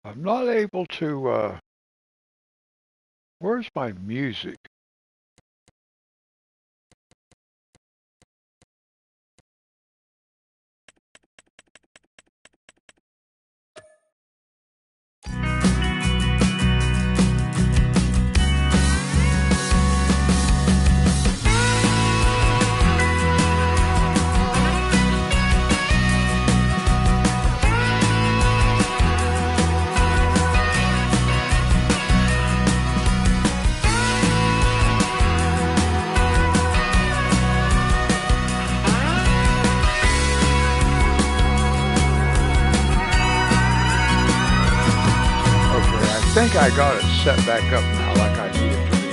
I'm not able to, where's my music? Okay, I think I got it set back up now like I need it to be.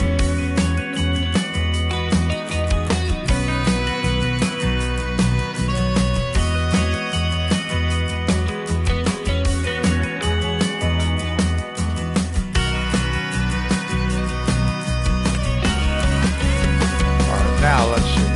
All right, now let's see.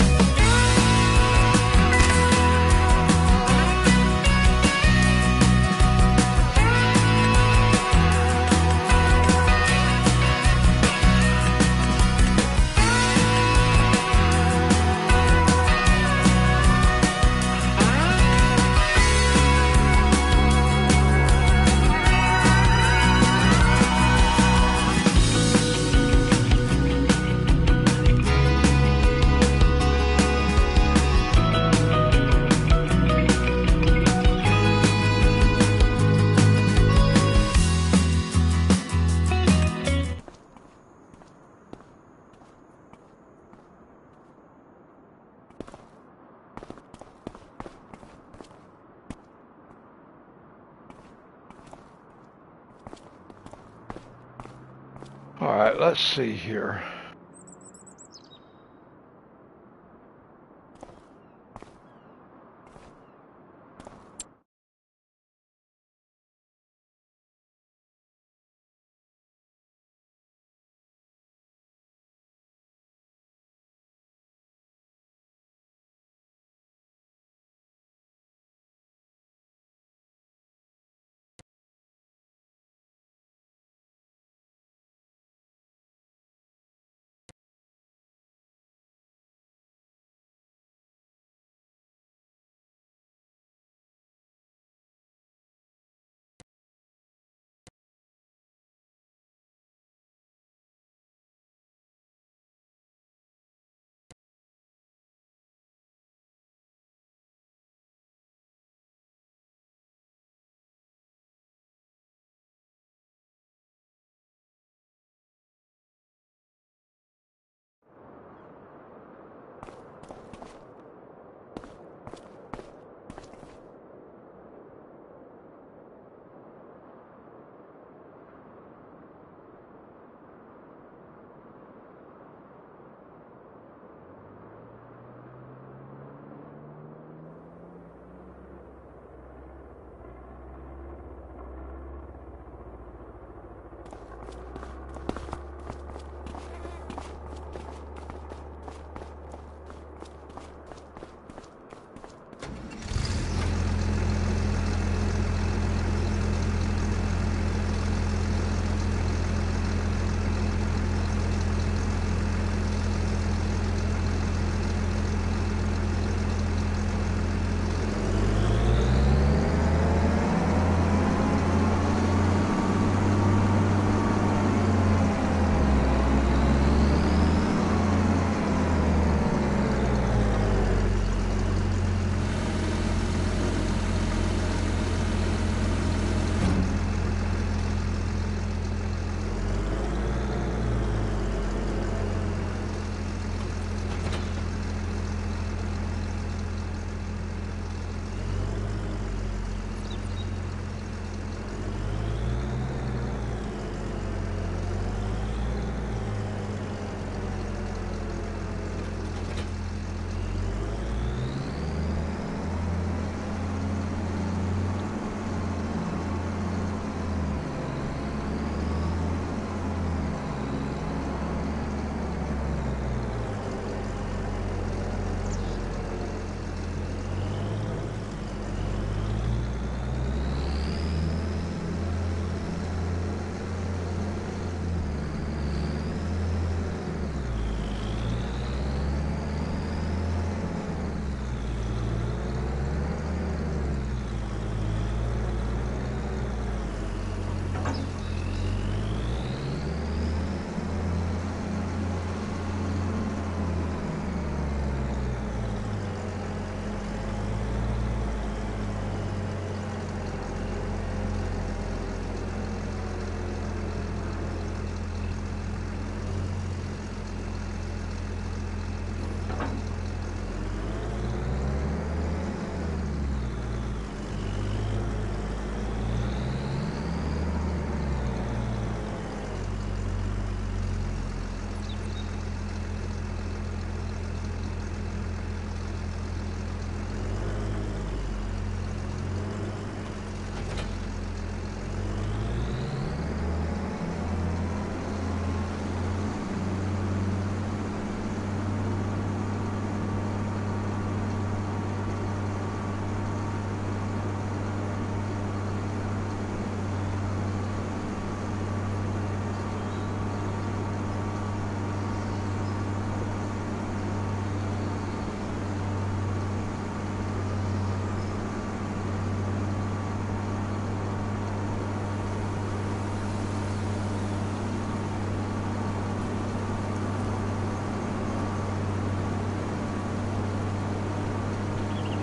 All right, let's see here.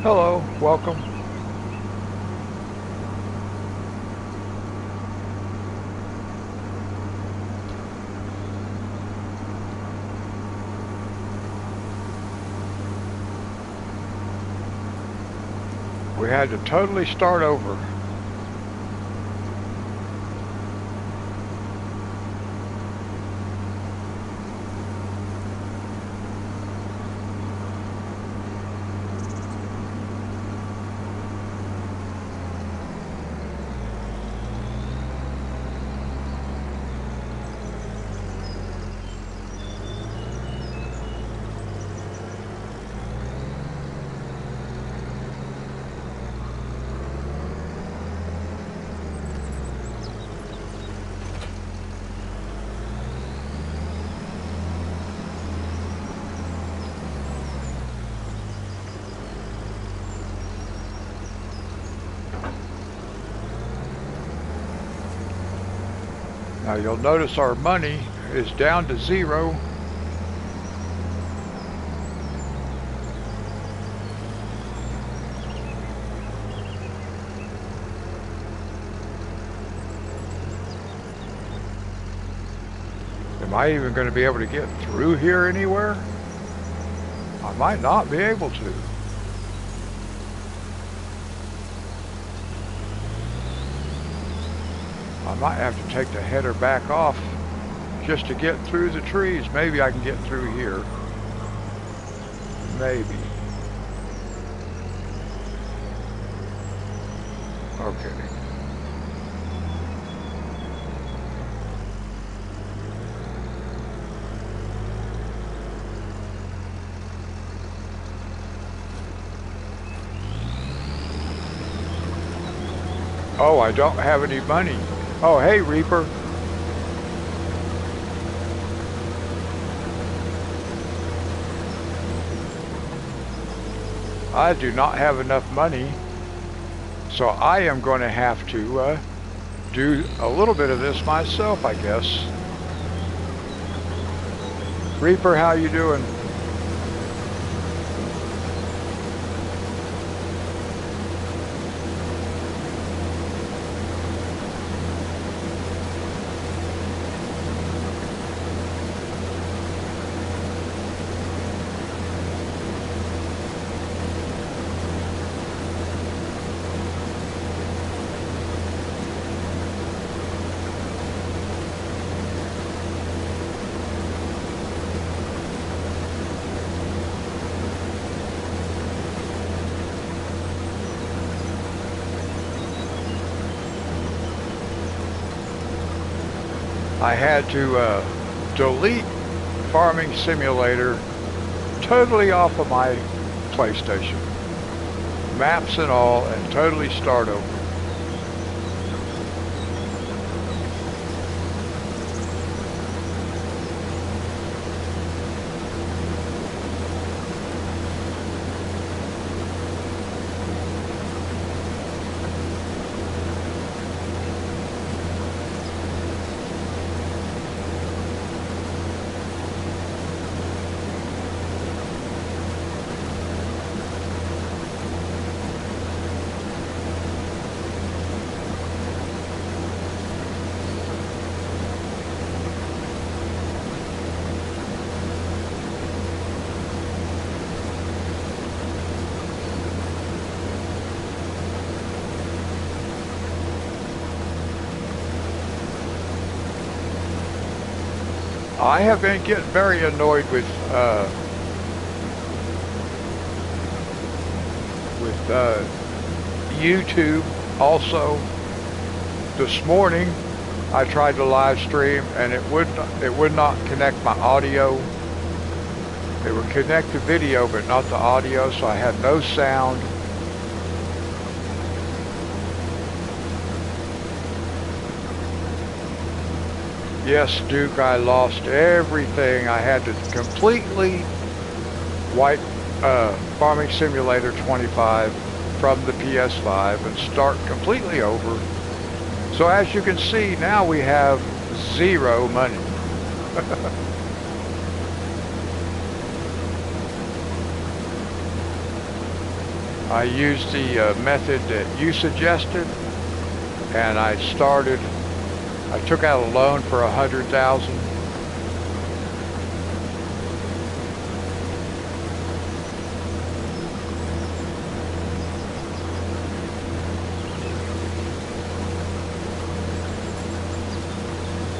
Hello, welcome. We had to totally start over. Now you'll notice our money is down to 0. Am I even going to be able to get through here anywhere? I might not be able to. I might have to take the header back off just to get through the trees. Maybe I can get through here. Maybe. Okay. Oh, I don't have any money. Oh, hey, Reaper. I do not have enough money, so I am going to have to do a little bit of this myself, I guess. Reaper, how you doing? I had to delete Farming Simulator totally off of my PlayStation. Maps and all, and totally start over. I have been getting very annoyed with YouTube also. This morning I tried to live stream and it would not connect my audio. It would connect the video but not the audio, so I had no sound. Yes, Duke, I lost everything. I had to completely wipe Farming Simulator 25 from the PS5 and start completely over. So as you can see, now we have 0 money. I used the method that you suggested, and I took out a loan for 100,000.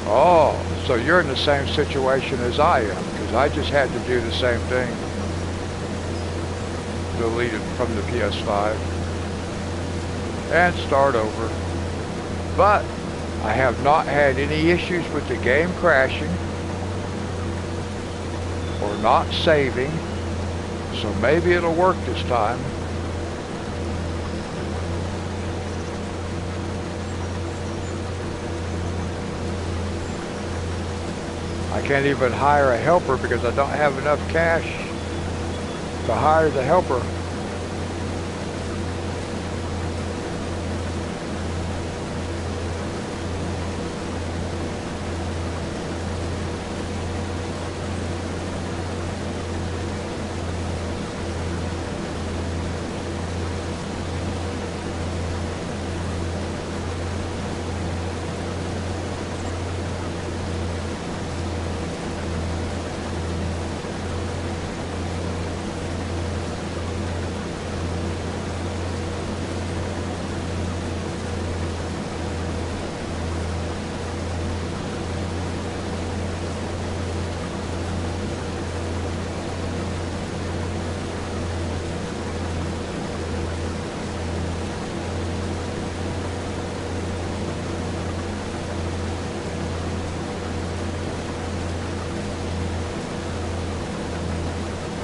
Oh, so you're in the same situation as I am, because I just had to do the same thing. Delete it from the PS5 and start over. But I have not had any issues with the game crashing or not saving, so maybe it'll work this time. I can't even hire a helper because I don't have enough cash to hire the helper.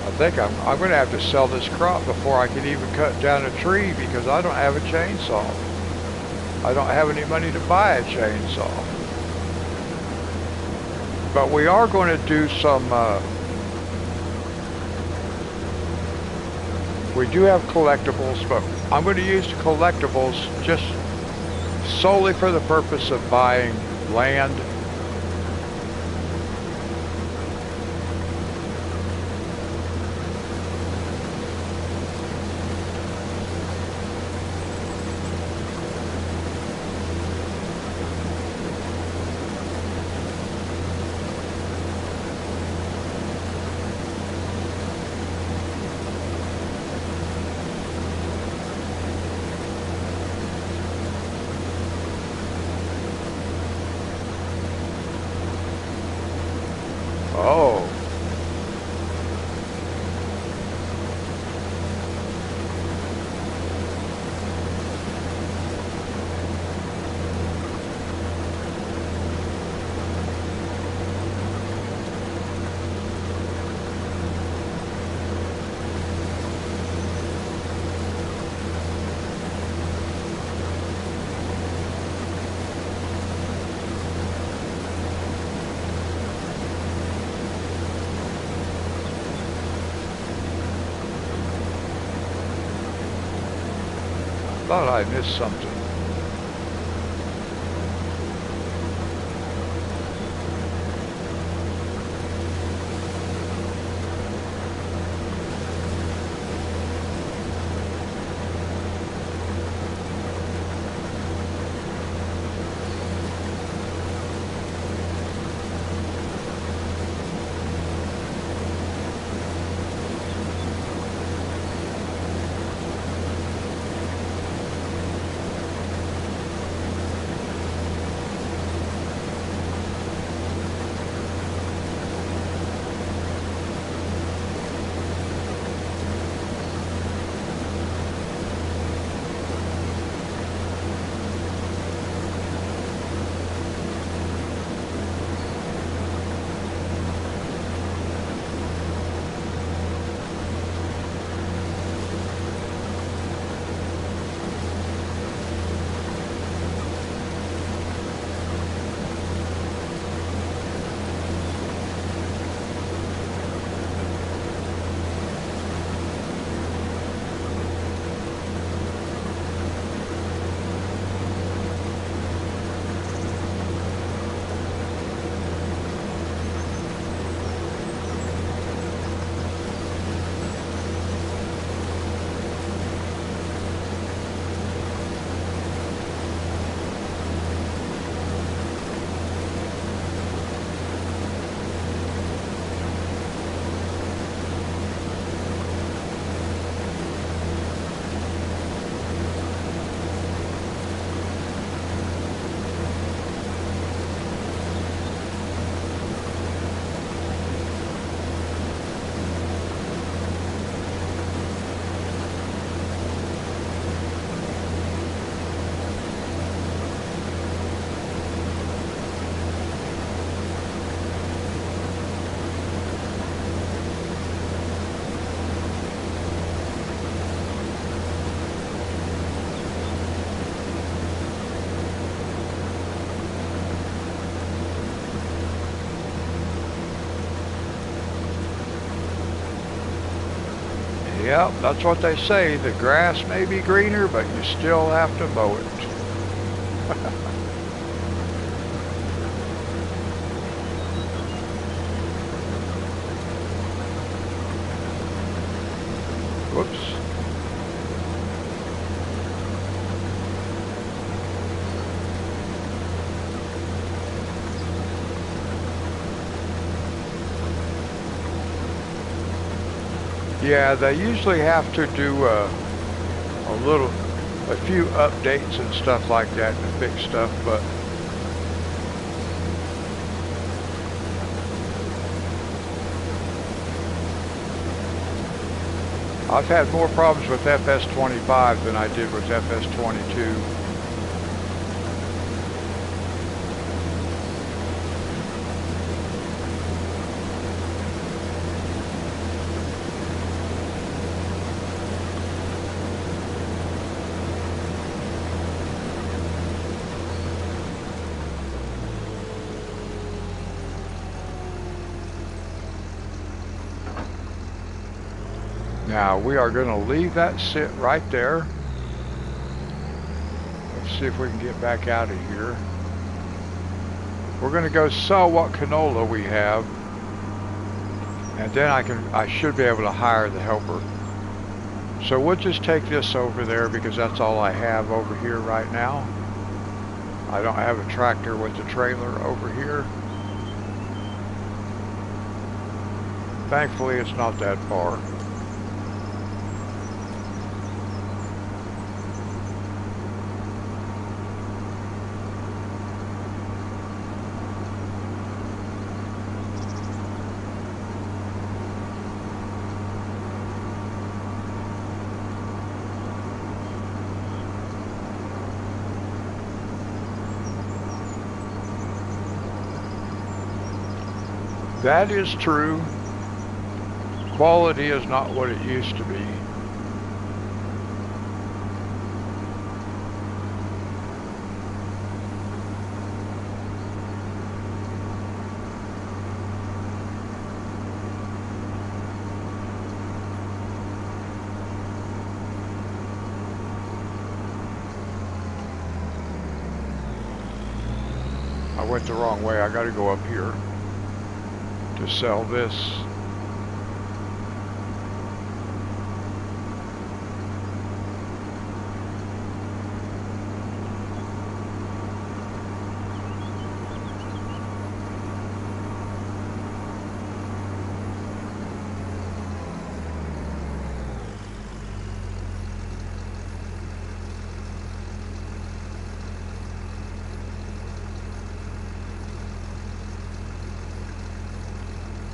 I think I'm going to have to sell this crop before I can even cut down a tree because I don't have a chainsaw. I don't have any money to buy a chainsaw. But we are going to do some, we do have collectibles, but I'm going to use the collectibles just solely for the purpose of buying land. Oh. Thought I missed something. Yep, that's what they say. The grass may be greener, but you still have to mow it. Whoops. Yeah, they usually have to do a few updates and stuff like that to fix stuff, but I've had more problems with FS25 than I did with FS22. Now we are going to leave that sit right there. Let's see if we can get back out of here. We're going to go sell what canola we have, and then I should be able to hire the helper. So we'll just take this over there because that's all I have over here right now. I don't have a tractor with the trailer over here. Thankfully, it's not that far. That is true. Quality is not what it used to be. I went the wrong way. I got to go up here to sell this.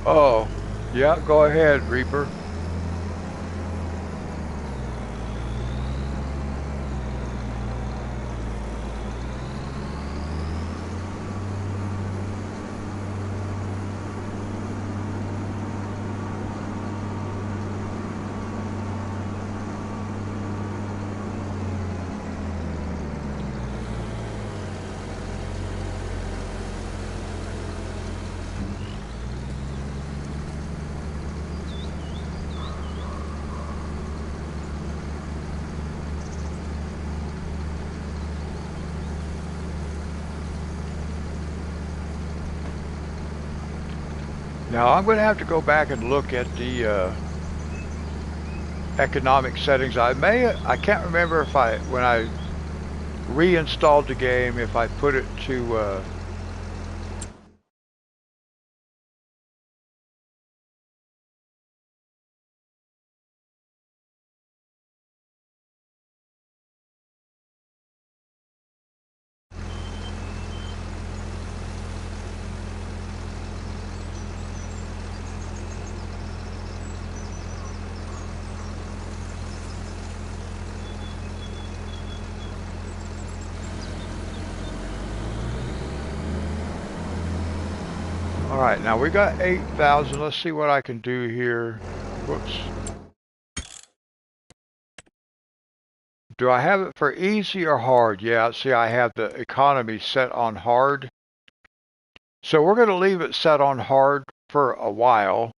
Oh, yeah, go ahead, Reaper. Now I'm going to have to go back and look at the economic settings. I can't remember if when I reinstalled the game, if I put it to all right, now we got 8,000. Let's see what I can do here. Whoops. Do I have it for easy or hard? Yeah, see, I have the economy set on hard. So we're going to leave it set on hard for a while.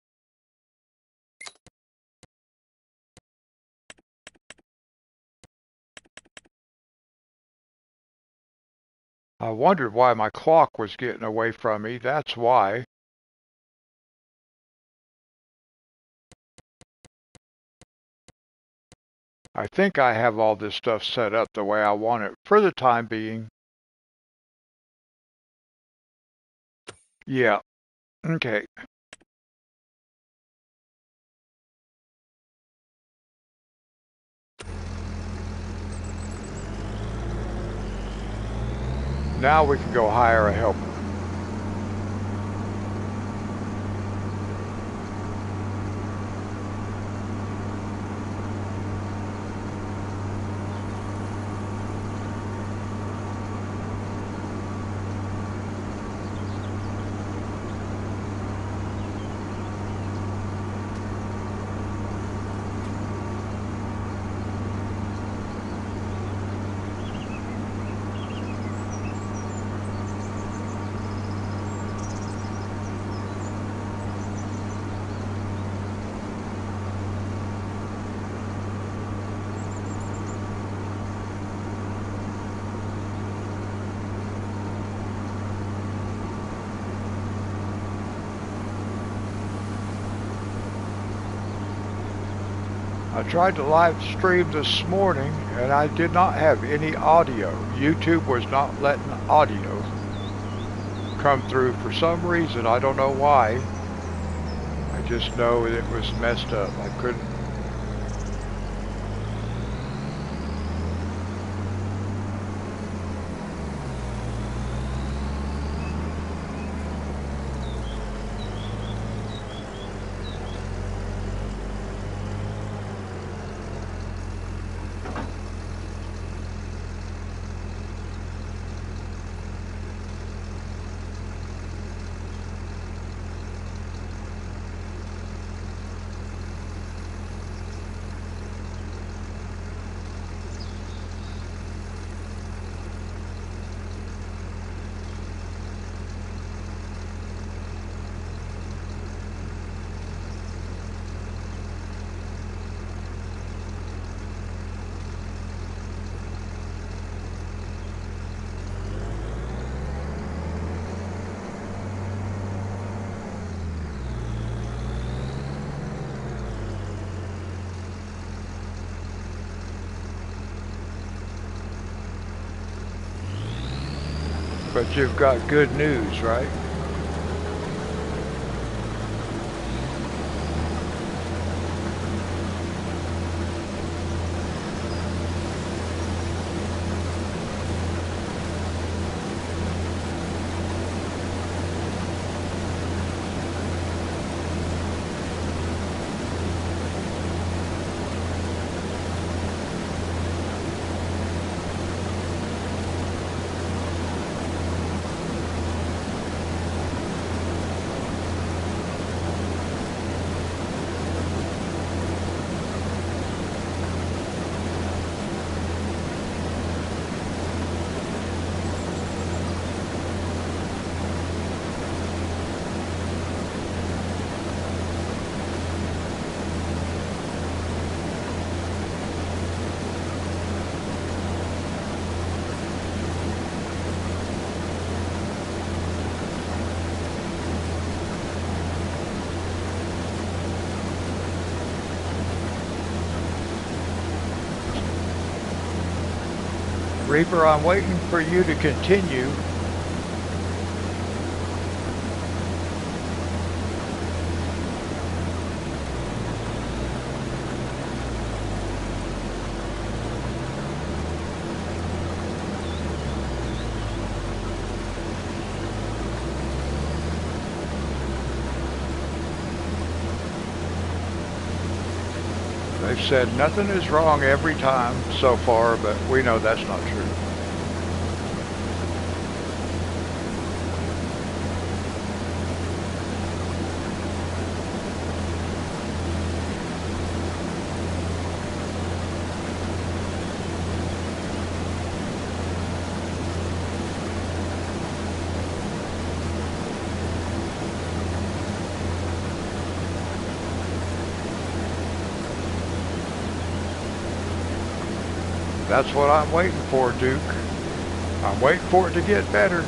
I wondered why my clock was getting away from me. That's why. I think I have all this stuff set up the way I want it for the time being. Yeah. Okay. Now we can go hire a helper. I tried to live stream this morning and I did not have any audio. YouTube was not letting audio come through for some reason. I don't know why. I just know it was messed up. I couldn't. But you've got good news, right? Reaper, I'm waiting for you to continue. They've said nothing is wrong every time so far, but we know that's not true. That's what I'm waiting for, Duke. I'm waiting for it to get better.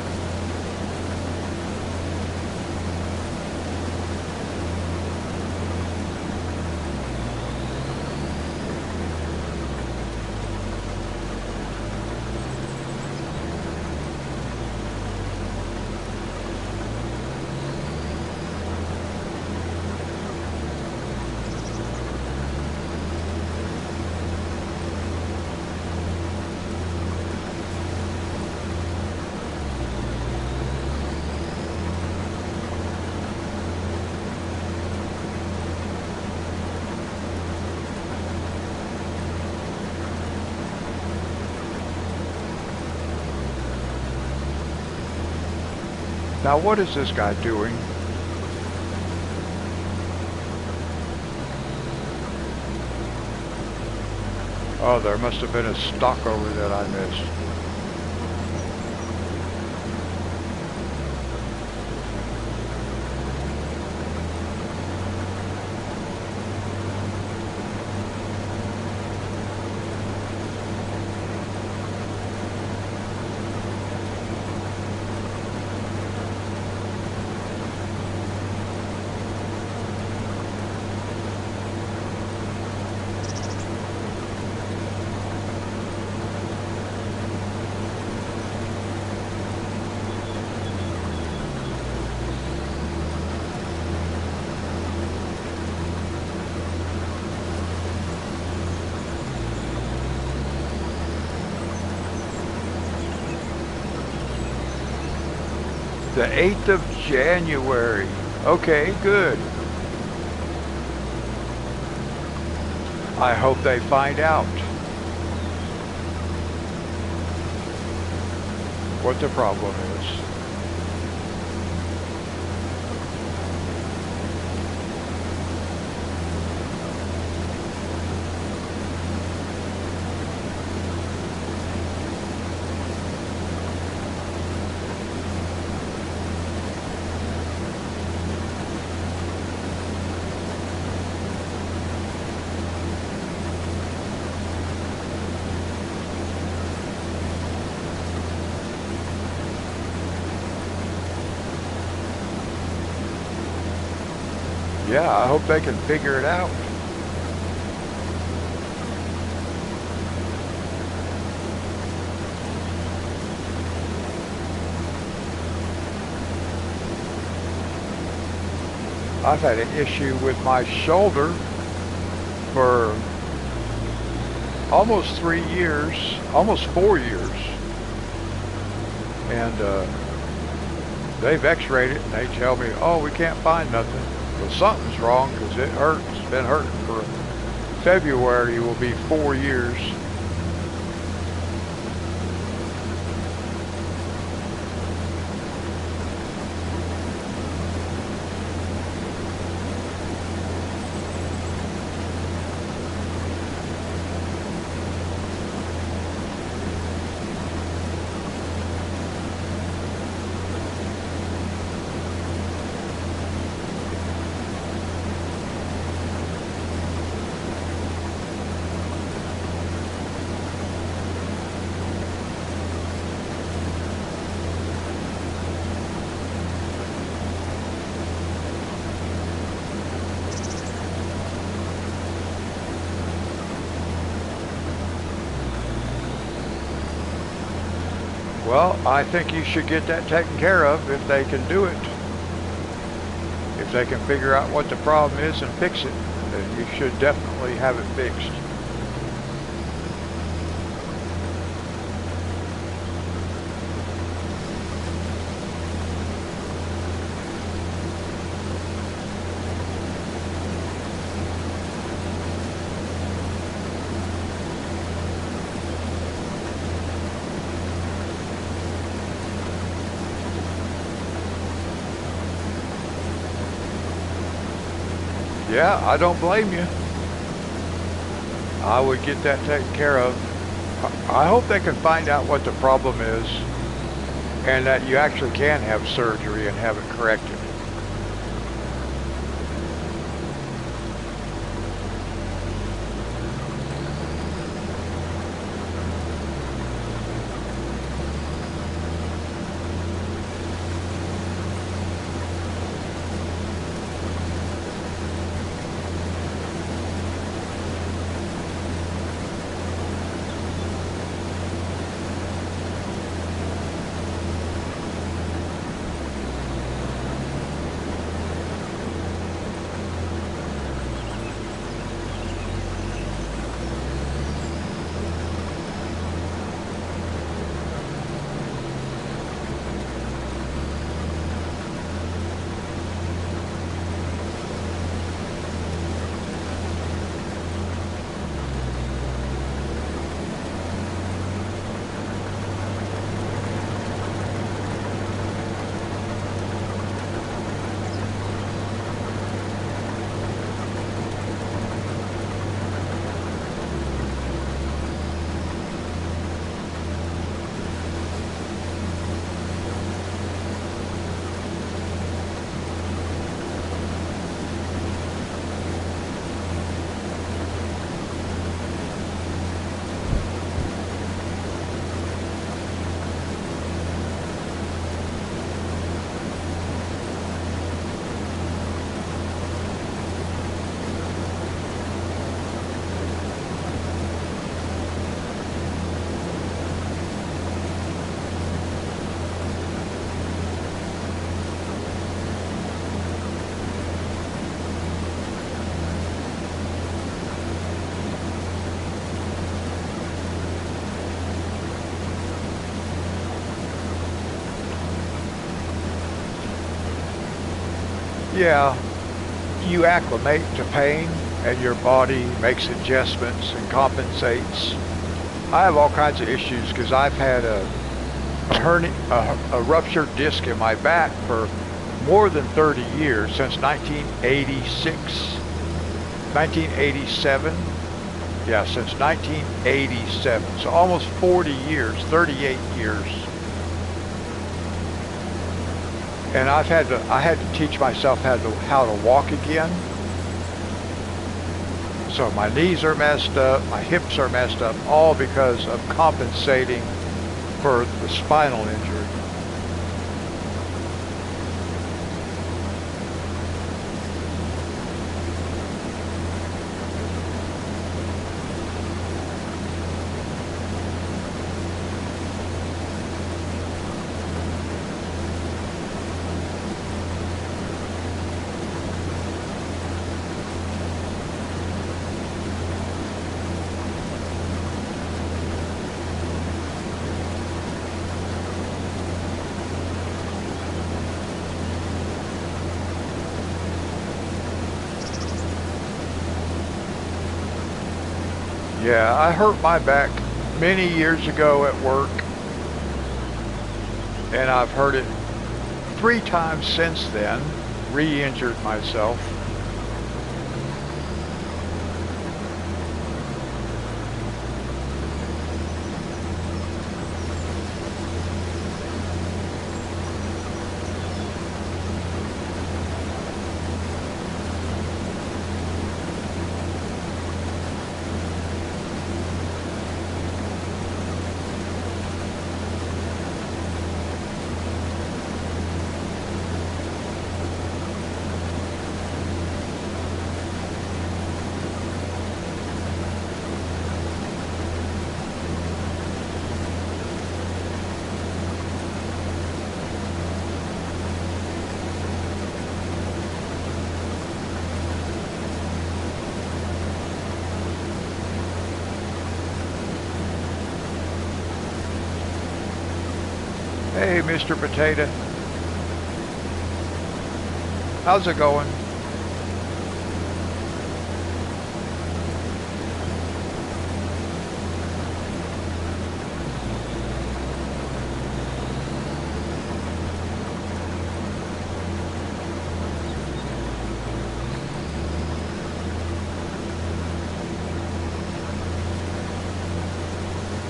Now what is this guy doing? Oh, there must have been a stopover that I missed. The 8th of January. Okay, good. I hope they find out what the problem is. Yeah, I hope they can figure it out. I've had an issue with my shoulder for almost 3 years, almost 4 years. And they've x-rayed it and they tell me, oh, we can't find nothing. Well, something's wrong because it hurts. It's been hurting for February will be 4 years. Well, I think you should get that taken care of if they can do it. If they can figure out what the problem is and fix it, then you should definitely have it fixed. Yeah, I don't blame you. I would get that taken care of. I hope they can find out what the problem is and that you actually can have surgery and have it corrected. Yeah, you acclimate to pain and your body makes adjustments and compensates. I have all kinds of issues because I've had a ruptured disc in my back for more than 30 years, since 1986, 1987. Yeah, since 1987. So almost 40 years, 38 years. And I had to teach myself how to walk again. So my knees are messed up, my hips are messed up, all because of compensating for the spinal injury. Yeah, I hurt my back many years ago at work, and I've hurt it 3 times since then, re-injured myself. Hey, Mr. Potato. How's it going?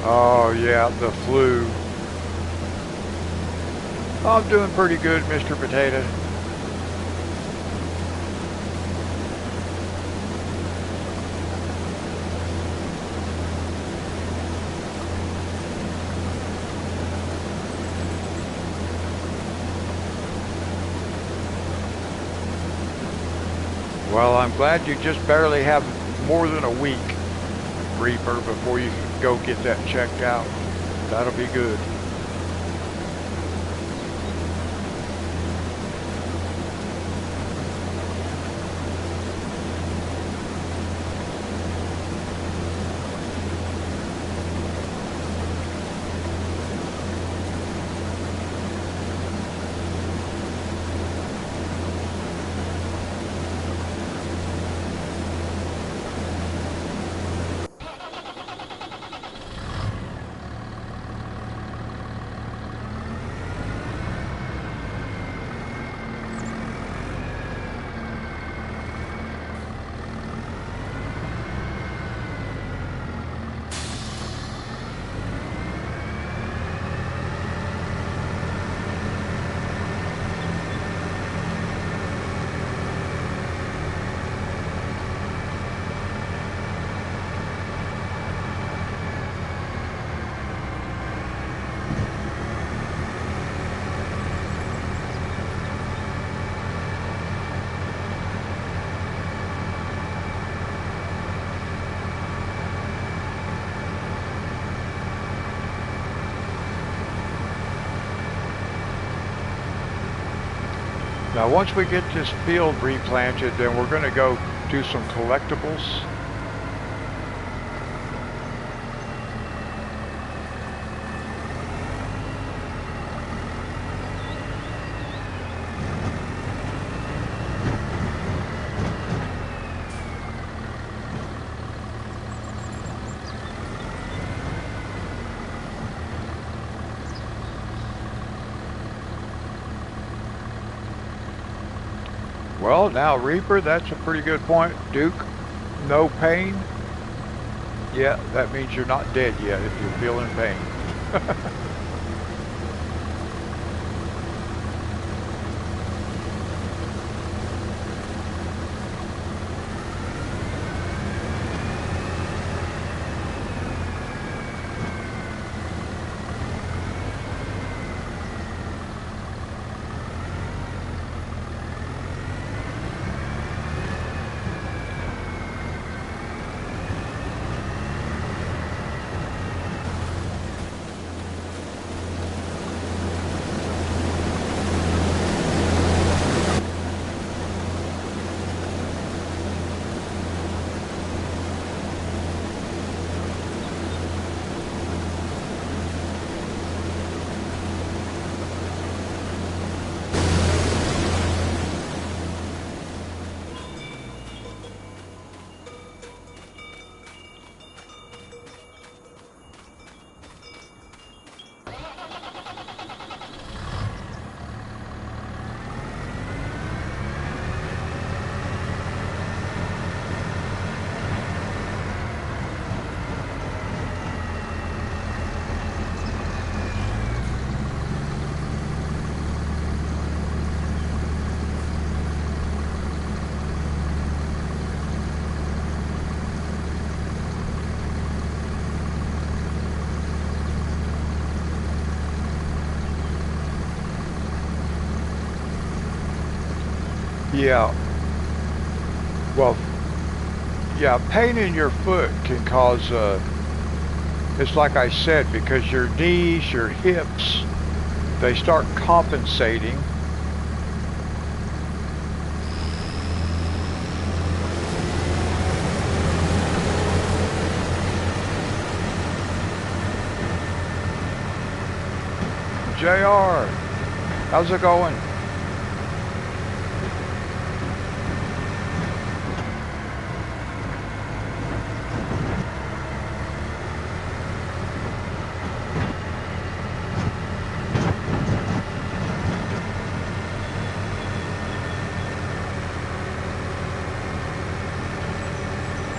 Oh, yeah, the flu. I'm doing pretty good, Mr. Potato. Well, I'm glad you just barely have more than a week, Reaper, before you can go get that checked out. That'll be good. Now, once we get this field replanted, then we're going to go do some collectibles. Well, now Reaper, that's a pretty good point. Duke, no pain. Yeah, that means you're not dead yet if you're feeling pain. Yeah, well, yeah, pain in your foot can cause, it's like I said, because your knees, your hips, they start compensating. JR, how's it going?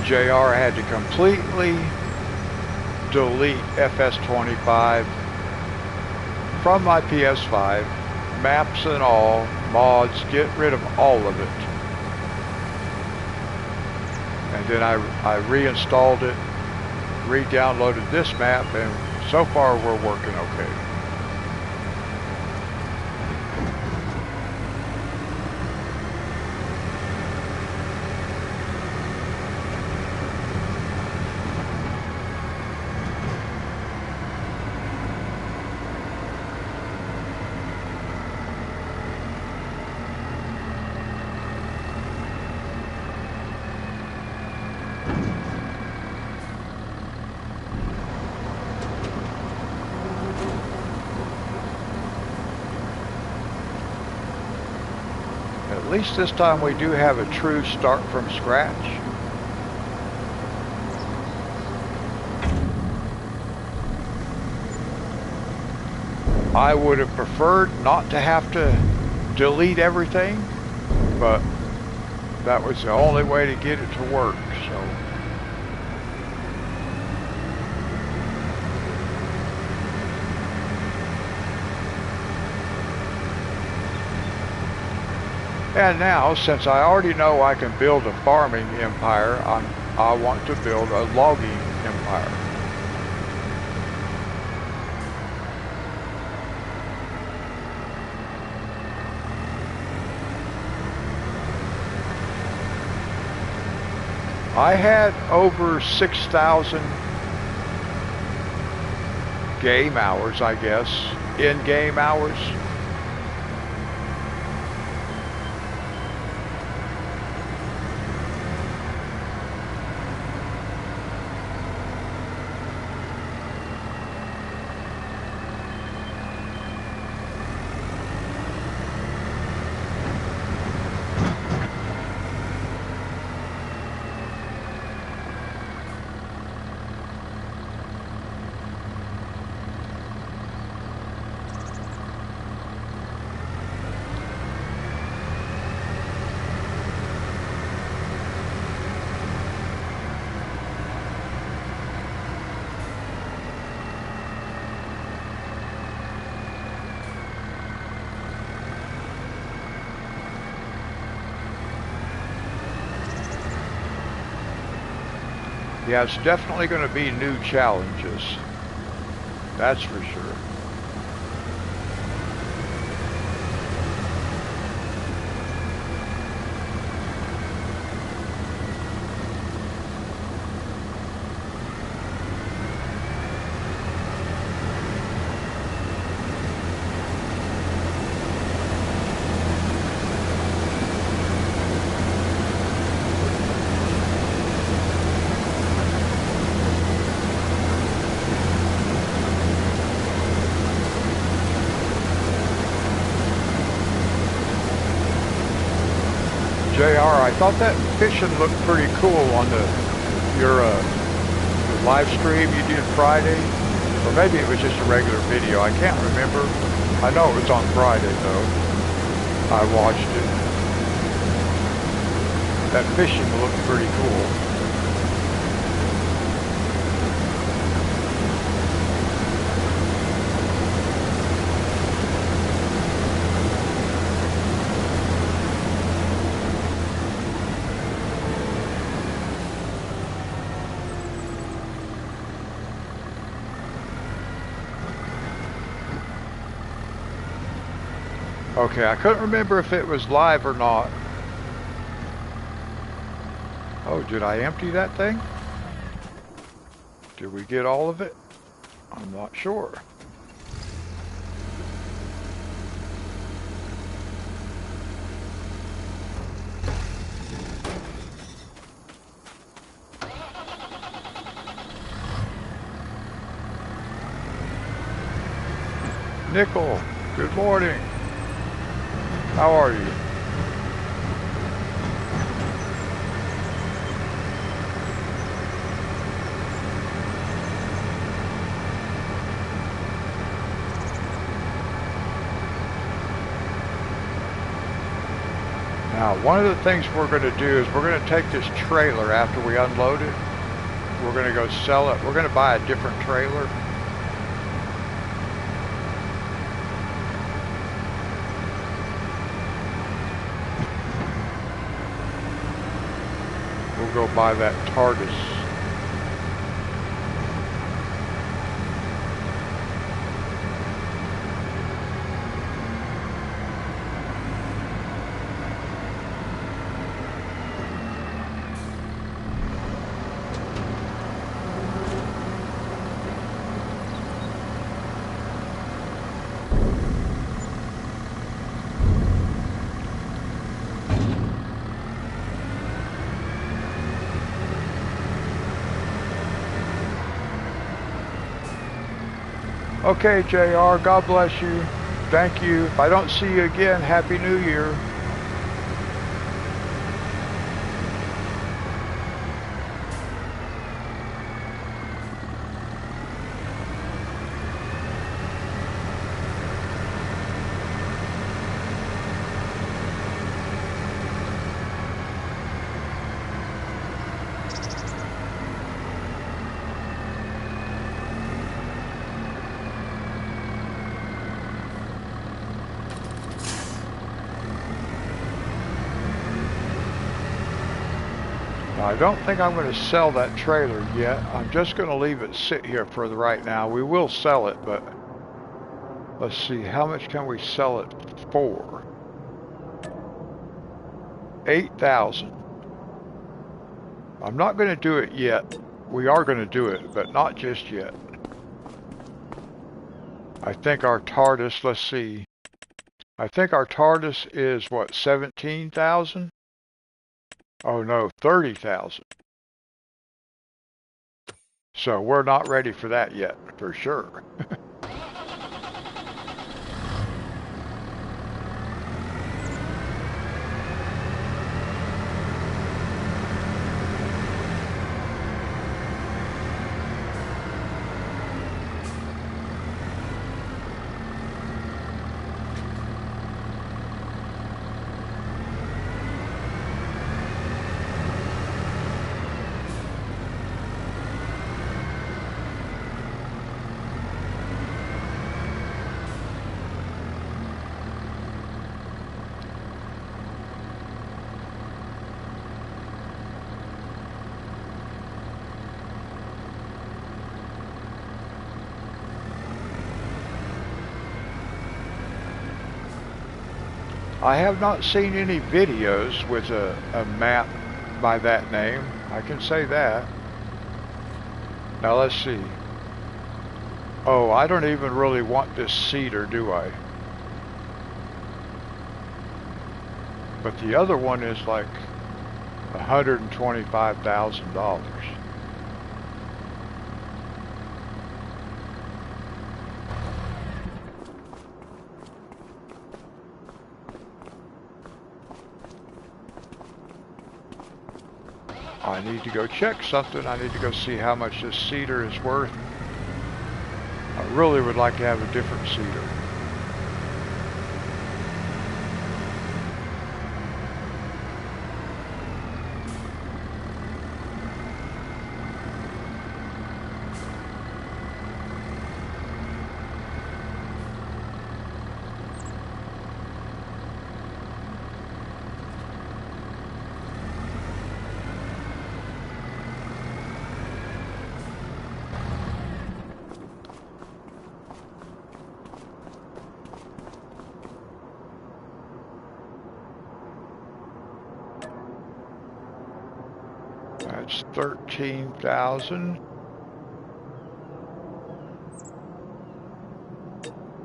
JR had to completely delete FS25 from my PS5, maps and all, mods, get rid of all of it. And then I reinstalled it, re-downloaded this map, and so far we're working okay. At least this time we do have a true start from scratch. I would have preferred not to have to delete everything, but that was the only way to get it to work, so. And now, since I already know I can build a farming empire, I want to build a logging empire. I had over 6,000 game hours, I guess, in-game hours. Yeah, it's definitely going to be new challenges. That's for sure. JR, I thought that fishing looked pretty cool on your live stream you did Friday. Or maybe it was just a regular video. I can't remember. I know it was on Friday, though. I watched it. That fishing looked pretty cool. Okay, I couldn't remember if it was live or not. Oh, did I empty that thing? Did we get all of it? I'm not sure. Nickel, good morning. How are you? Now, one of the things we're going to do is we're going to take this trailer after we unload it. We're going to go sell it. We're going to buy a different trailer. We'll go buy that TARDIS. Okay, JR, God bless you. Thank you. If I don't see you again, Happy New Year. I don't think I'm going to sell that trailer yet. I'm just going to leave it sit here for the right now. We will sell it, but let's see, how much can we sell it for? 8,000. I'm not going to do it yet. We are going to do it, but not just yet. I think our TARDIS, let's see. I think our TARDIS is what, 17,000? Oh no, 30,000. So we're not ready for that yet, for sure. I have not seen any videos with a map by that name. I can say that. Now let's see. Oh, I don't even really want this cedar, do I? But the other one is like $125,000. I need to go check something. I need to go see how much this cedar is worth. I really would like to have a different cedar. That's 13,000.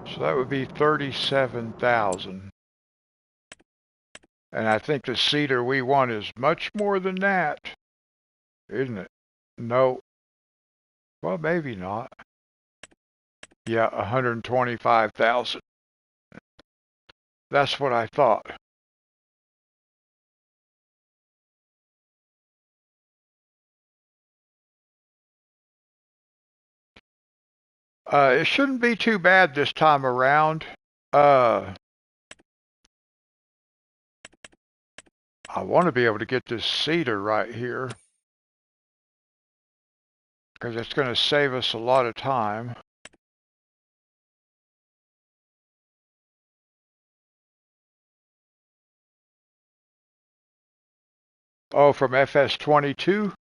So that would be 37,000. And I think the cedar we want is much more than that, isn't it? No. Well, maybe not. Yeah, 125,000. That's what I thought. It shouldn't be too bad this time around. I want to be able to get this cedar right here, because it's going to save us a lot of time. Oh, from FS22?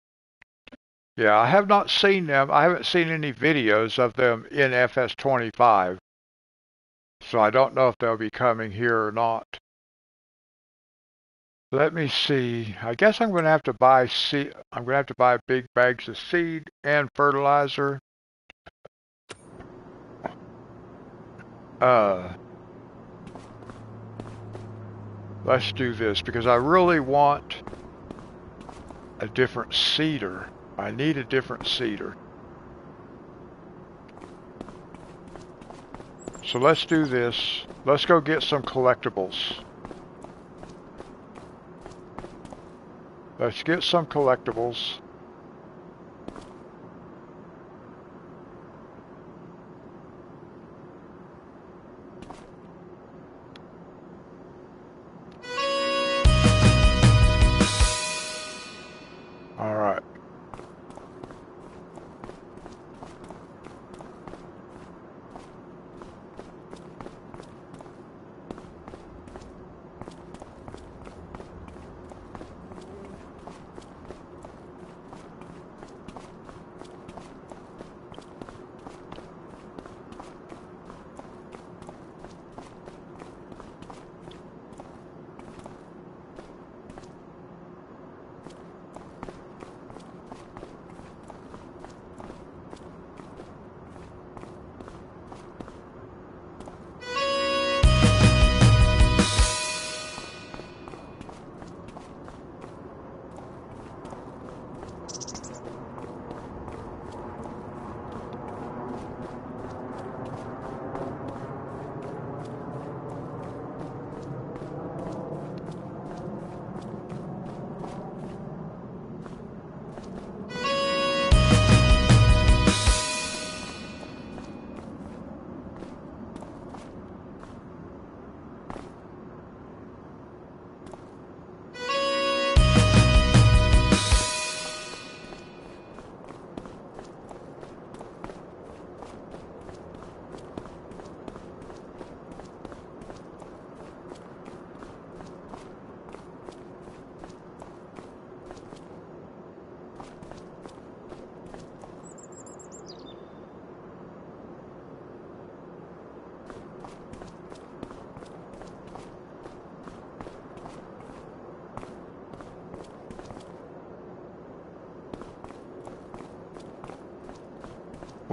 Yeah, I have not seen them. I haven't seen any videos of them in FS25. So I don't know if they'll be coming here or not. Let me see. I guess I'm going to have to buy seed. I'm going to have to buy big bags of seed and fertilizer. Let's do this because I really want a different cedar. I need a different cedar. So let's do this. Let's go get some collectibles. Let's get some collectibles. All right.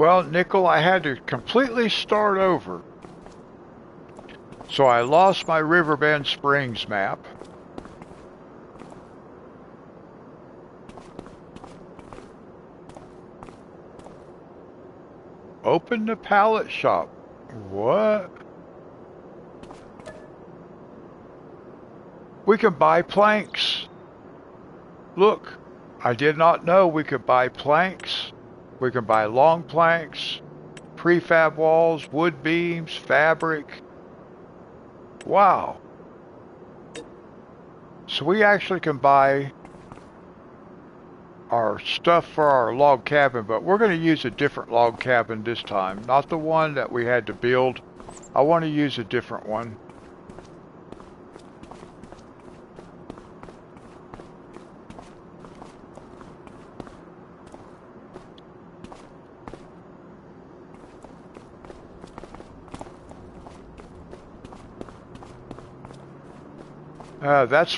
Well, Nickel, I had to completely start over. So I lost my Riverbend Springs map. Open the pallet shop. What? We can buy planks. Look, I did not know we could buy planks. We can buy long planks, prefab walls, wood beams, fabric. Wow. So we actually can buy our stuff for our log cabin, but we're going to use a different log cabin this time. Not the one that we had to build. I want to use a different one. That's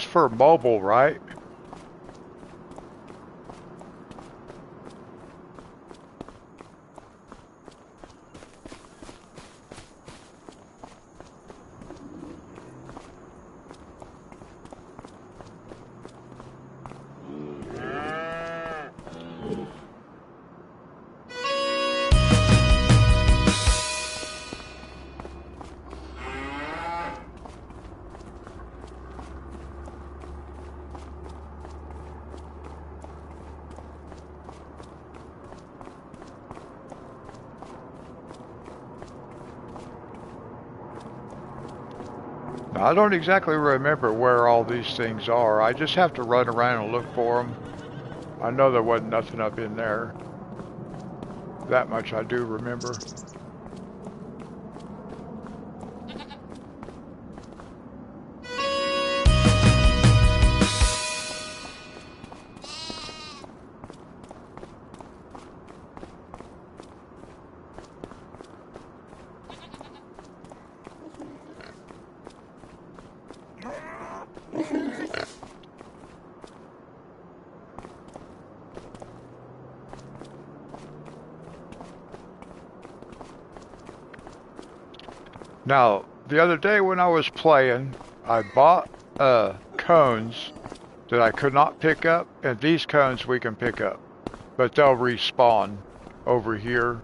for mobile, right? I don't exactly remember where all these things are. I just have to run around and look for them. I know there wasn't nothing up in there. That much I do remember. Now, the other day when I was playing, I bought cones that I could not pick up, and these cones we can pick up, but they'll respawn over here.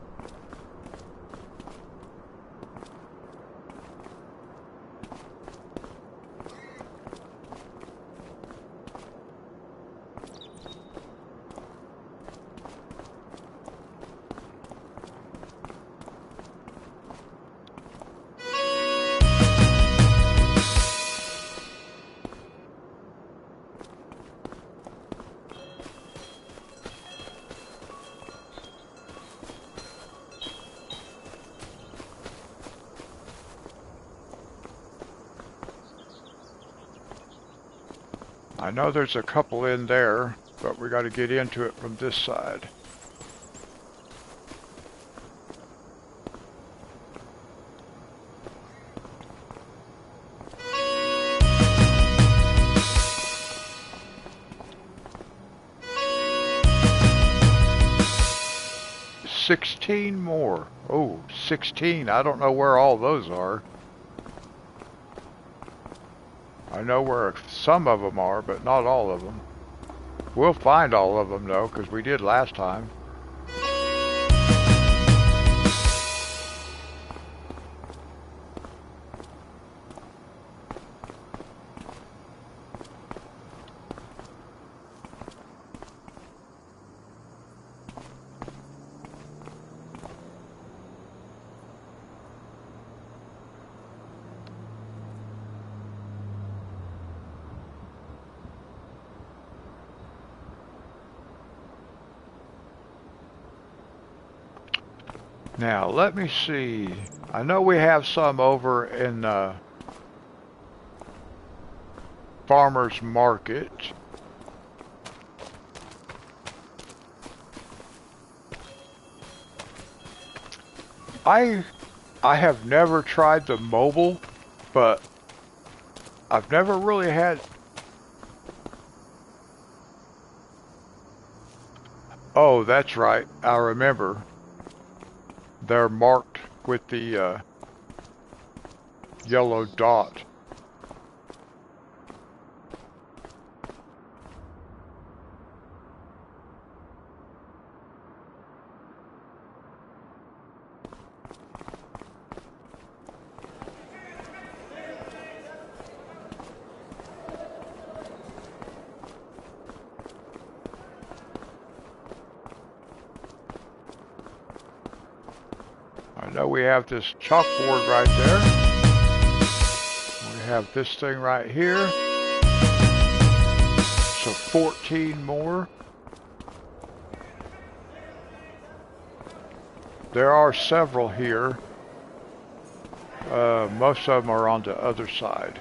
I know there's a couple in there, but we got to get into it from this side. $16 more. Oh, 16. I don't know where all those are. I know where some of them are, but not all of them. We'll find all of them, though, because we did last time. Now, let me see. I know we have some over in Farmer's Market. I have never tried the mobile, but I've never really had... Oh, that's right. I remember. They're marked with the yellow dot. I know we have this chalkboard right there. We have this thing right here. So 14 more. There are several here. Most of them are on the other side.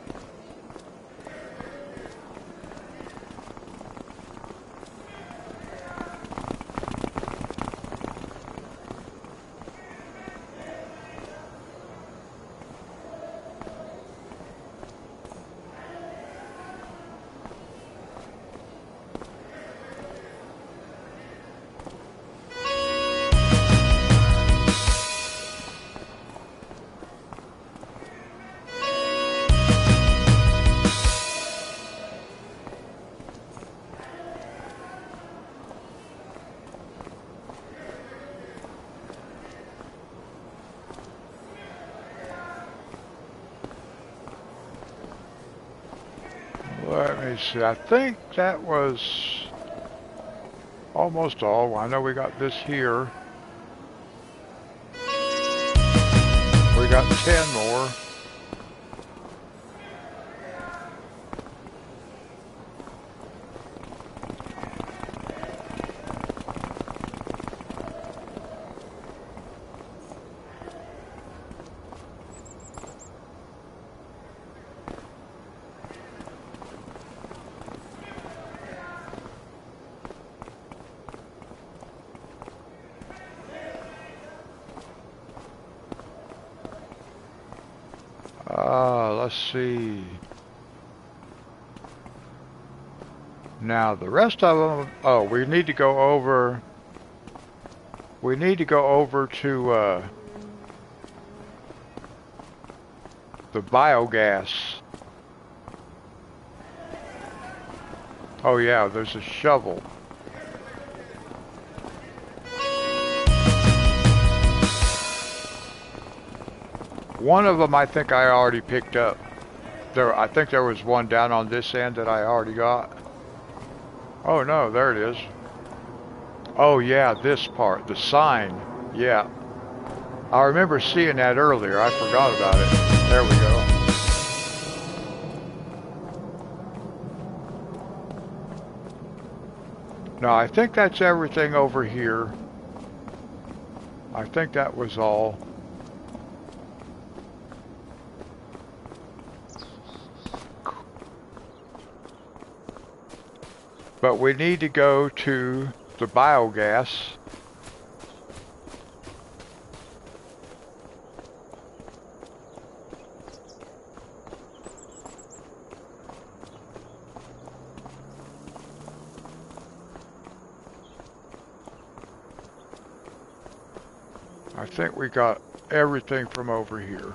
Let me see. I think that was almost all. I know we got this here. We got 10 more. Let's see. Now the rest of them, oh, we need to go over to the biogas. Oh yeah, there's a shovel. One of them I think I already picked up. I think there was one down on this end that I already got. Oh no, there it is. Oh yeah, this part, the sign. Yeah. I remember seeing that earlier. I forgot about it. There we go. No, I think that's everything over here. I think that was all. But we need to go to the biogas. I think we got everything from over here.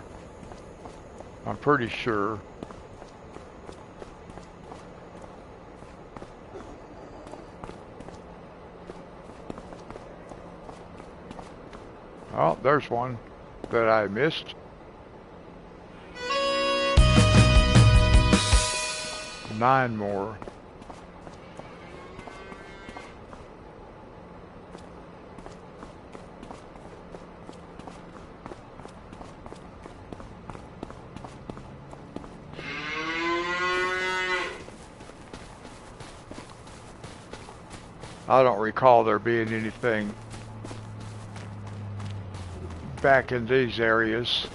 I'm pretty sure. Oh, there's one that I missed. 9 more. I don't recall there being anything back in these areas.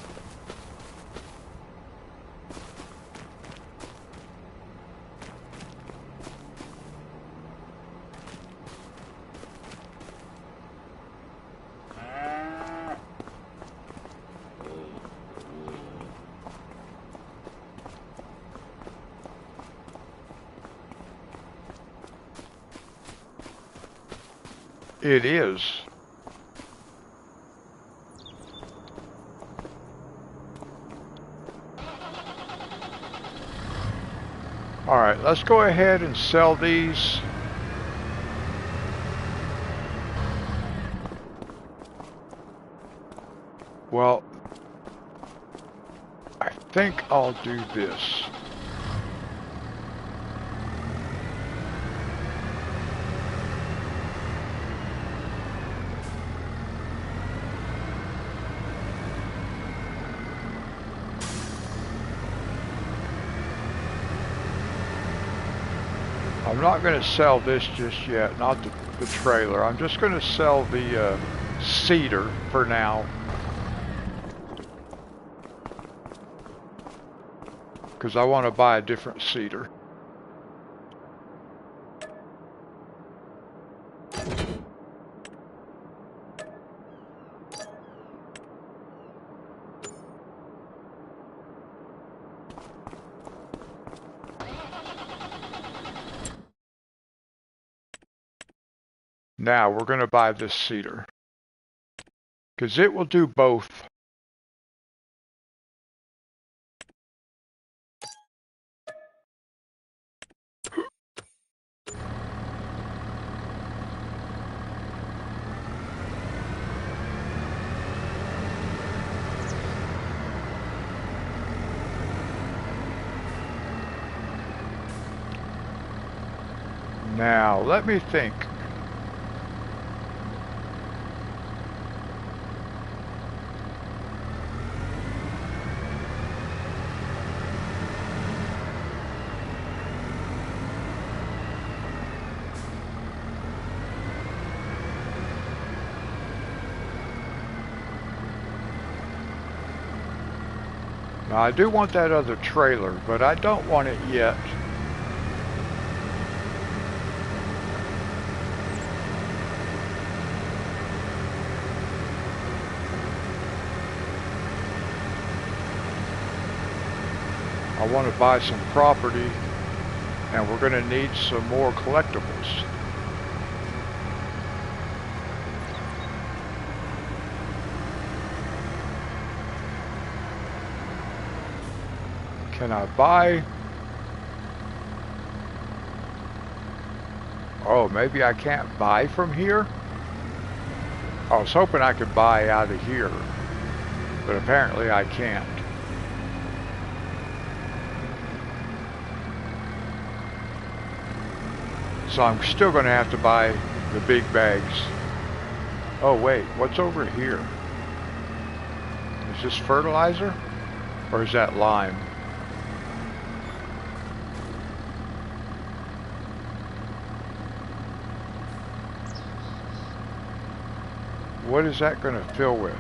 It is. Alright, let's go ahead and sell these. Well, I think I'll do this. I'm not going to sell this just yet, not the trailer. I'm just going to sell the cedar for now. Because I want to buy a different cedar. Now we're going to buy this cedar. Because it will do both. Now, let me think. Now, I do want that other trailer, but I don't want it yet. I want to buy some property, and we're going to need some more collectibles. Can I buy? Oh, maybe I can't buy from here? I was hoping I could buy out of here, but apparently I can't. So I'm still going to have to buy the big bags. Oh wait, what's over here? Is this fertilizer? Or is that lime? What is that going to fill with?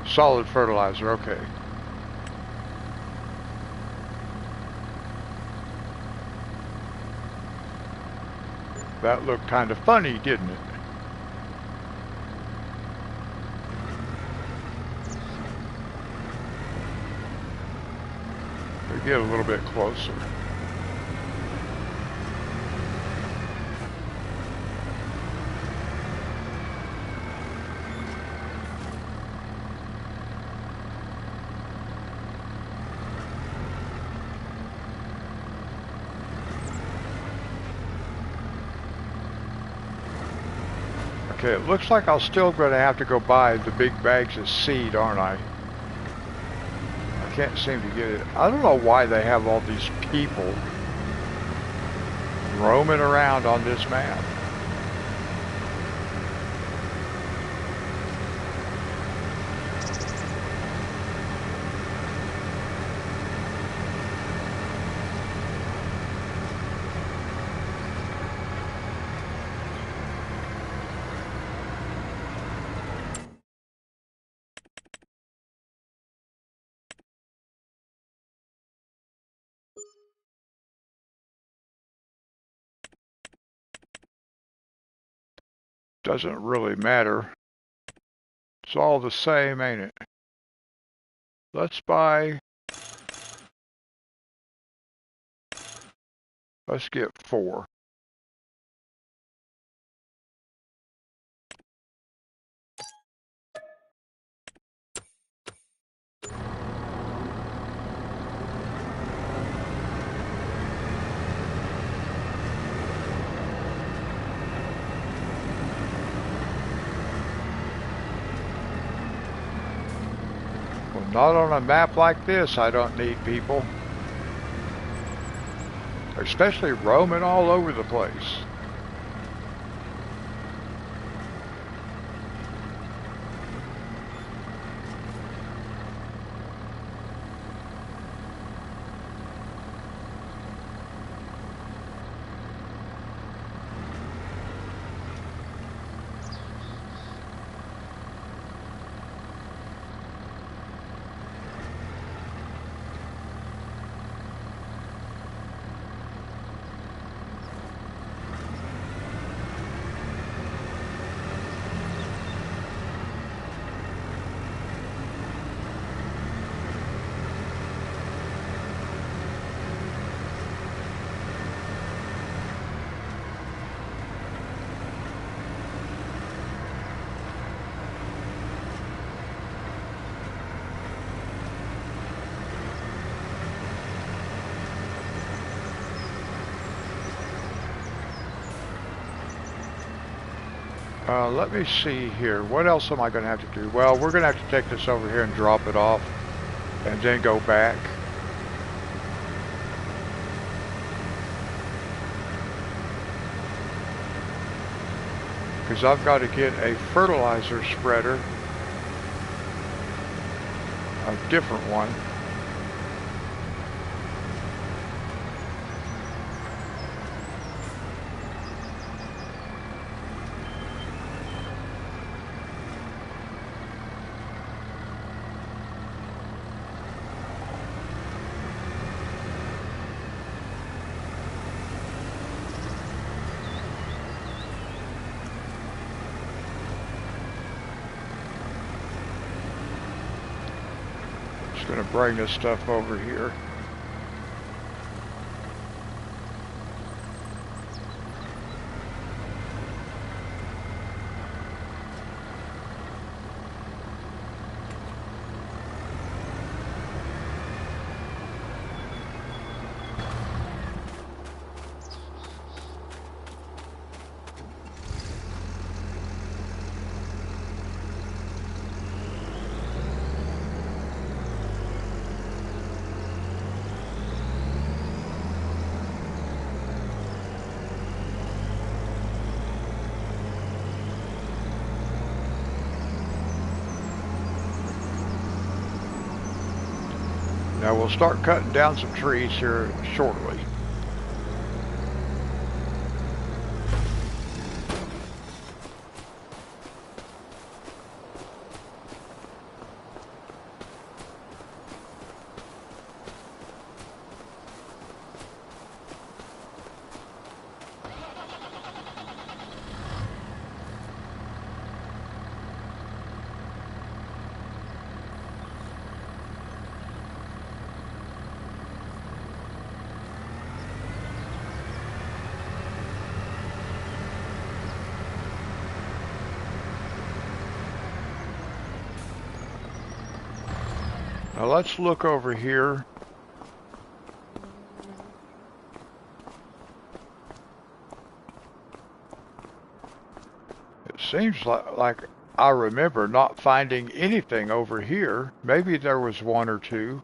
Solid fertilizer, okay. That looked kind of funny, didn't it? We get a little bit closer. Okay, it looks like I'm still going to have to go buy the big bags of seed, aren't I? I can't seem to get it. I don't know why they have all these people roaming around on this map. Doesn't really matter. It's all the same, ain't it? Let's get 4. Not on a map like this, I don't need people. Especially roaming all over the place. Let me see here. What else am I going to have to do? Well, we're going to have to take this over here and drop it off and then go back. Because I've got to get a fertilizer spreader, a different one. Going to bring this stuff over here. Now we'll start cutting down some trees here shortly. Now let's look over here. It seems like I remember not finding anything over here. Maybe there was one or two.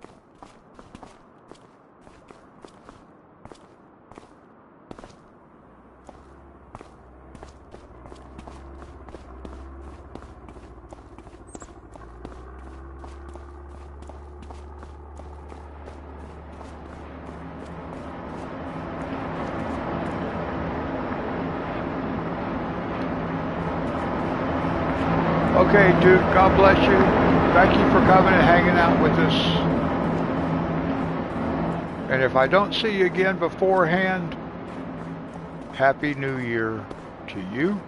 Okay, Duke, God bless you. Thank you for coming and hanging out with us. And if I don't see you again beforehand, Happy New Year to you.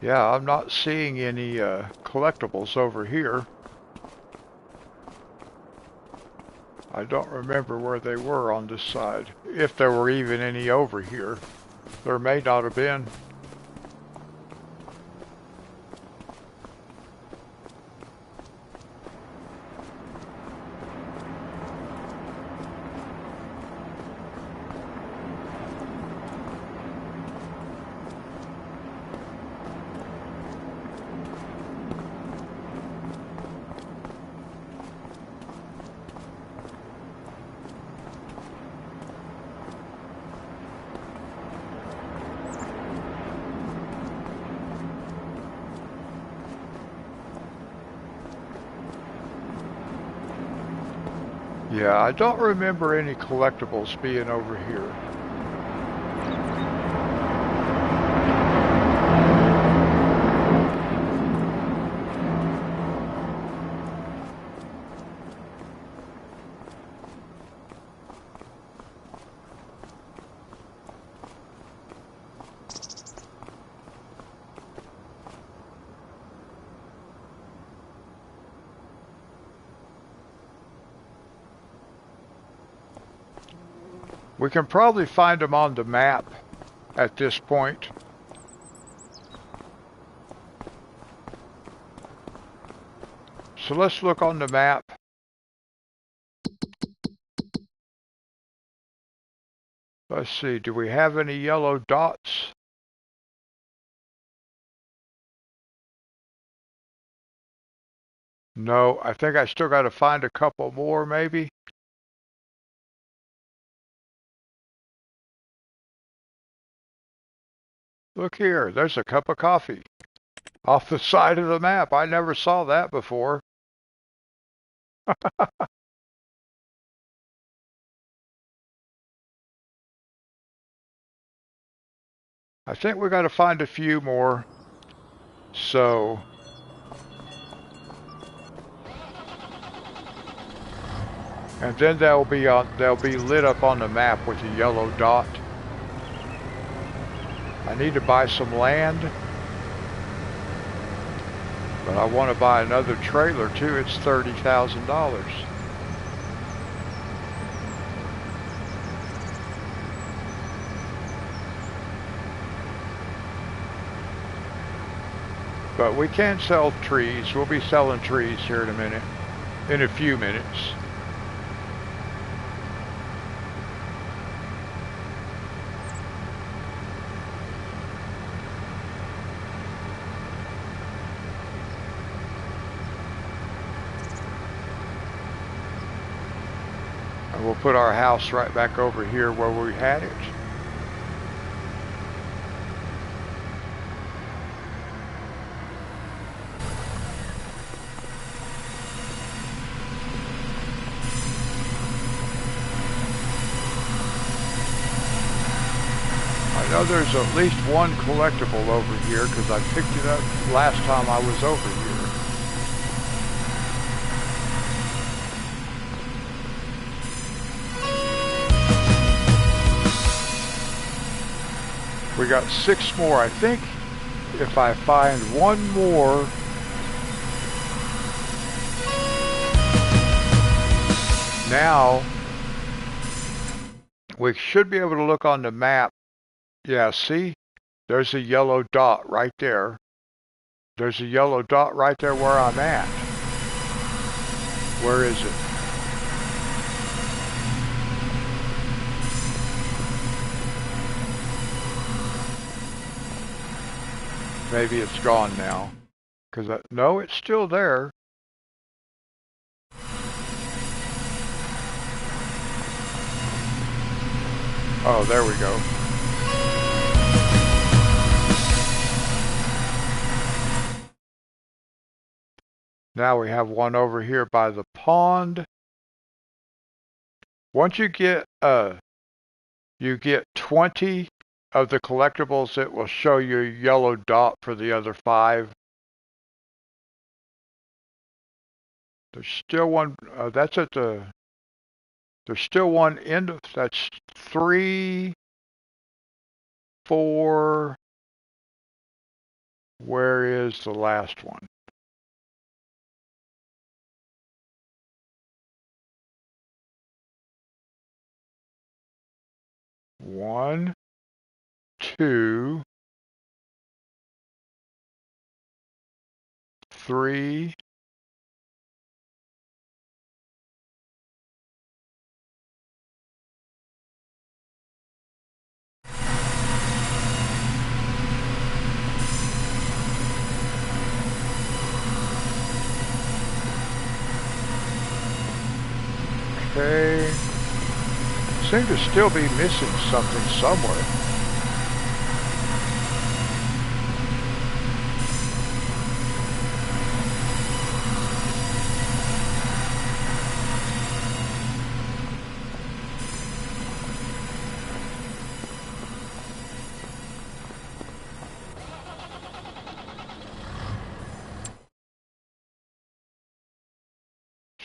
Yeah, I'm not seeing any collectibles over here. I don't remember where they were on this side, if there were even any over here. There may not have been. Yeah, I don't remember any collectibles being over here. We can probably find them on the map at this point. So let's look on the map. Let's see, do we have any yellow dots? No, I think I still got to find a couple more maybe. Look here, there's a cup of coffee off the side of the map. I never saw that before. I think we got to find a few more. So, and then they'll be lit up on the map with a yellow dot. I need to buy some land, but I want to buy another trailer too. It's $30,000. But we can sell trees. We'll be selling trees here in a minute, in a few minutes. And we'll put our house right back over here where we had it. I know there's at least one collectible over here because I picked it up last time I was over here. We got 6 more. I think if I find one more, now we should be able to look on the map. Yeah, see? There's a yellow dot right there. There's a yellow dot right there where I'm at. Where is it? Maybe it's gone now. No, it's still there. Oh, there we go. Now we have one over here by the pond. Once you get 20 of the collectibles, it will show you a yellow dot for the other 5. There's still one, that's at the, there's still one end of, that's 3, 4, Where is the last one? One, two, three. Okay. Seem to still be missing something somewhere.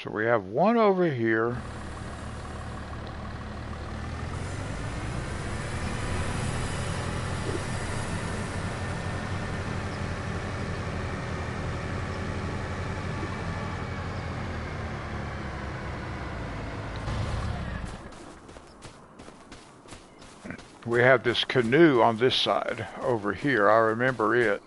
So we have one over here. We have this canoe on this side over here. I remember it.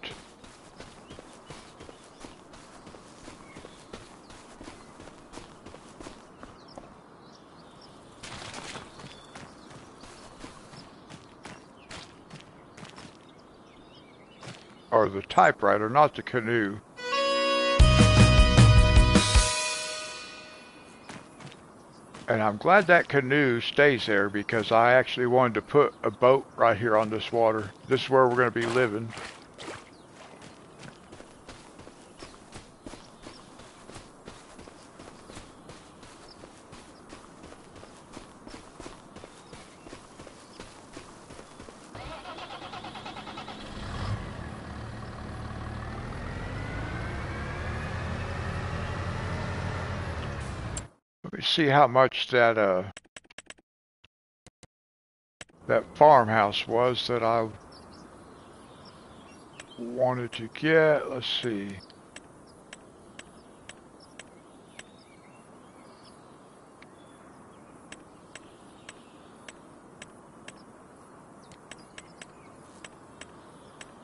Or the typewriter, not the canoe. And I'm glad that canoe stays there because I actually wanted to put a boat right here on this water. This is where we're going to be living. Let me see how much that farmhouse was that I wanted to get. Let's see.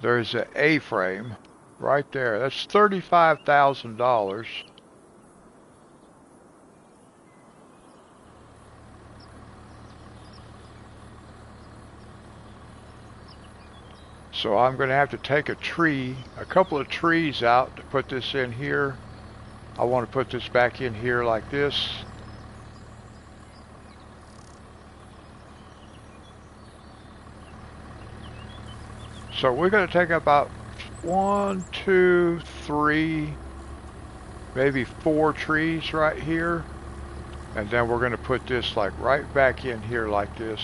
There's an A-frame right there. That's $35,000. So I'm going to have to take a couple of trees out to put this in here. I want to put this back in here like this. So we're going to take about 1, 2, 3, maybe 4 trees right here. And then we're going to put this like right back in here like this.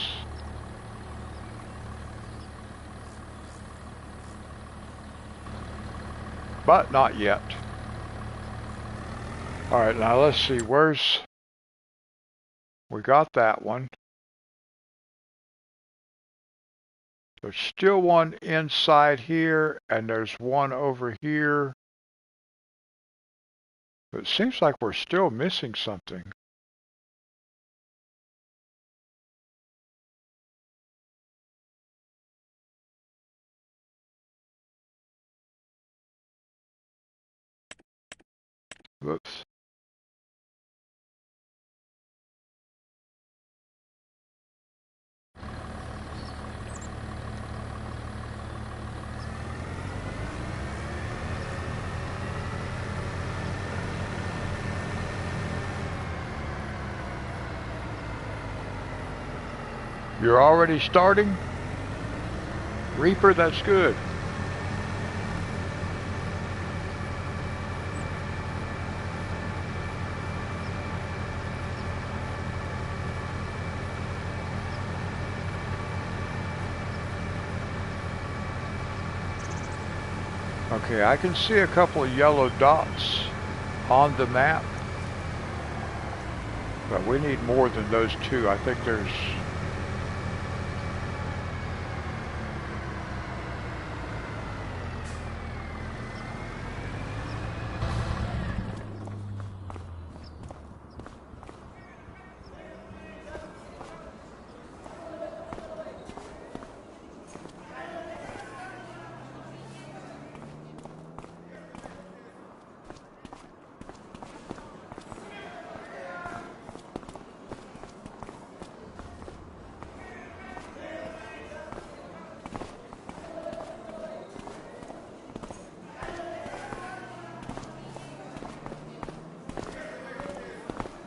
But not yet. Alright, now let's see, we got that one. There's still one inside here, and there's one over here. But it seems like we're still missing something. Whoops. You're already starting? Reaper, that's good. Okay, I can see a couple of yellow dots on the map. But we need more than those two. I think there's...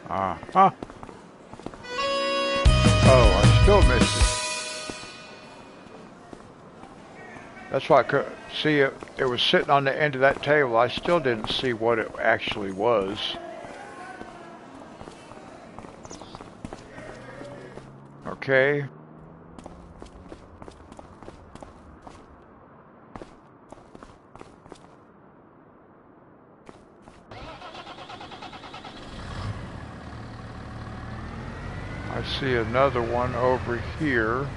Uh-huh. Oh, I still missed it. That's why I could see it. It was sitting on the end of that table. I still didn't see what it actually was. Okay. I see another one over here.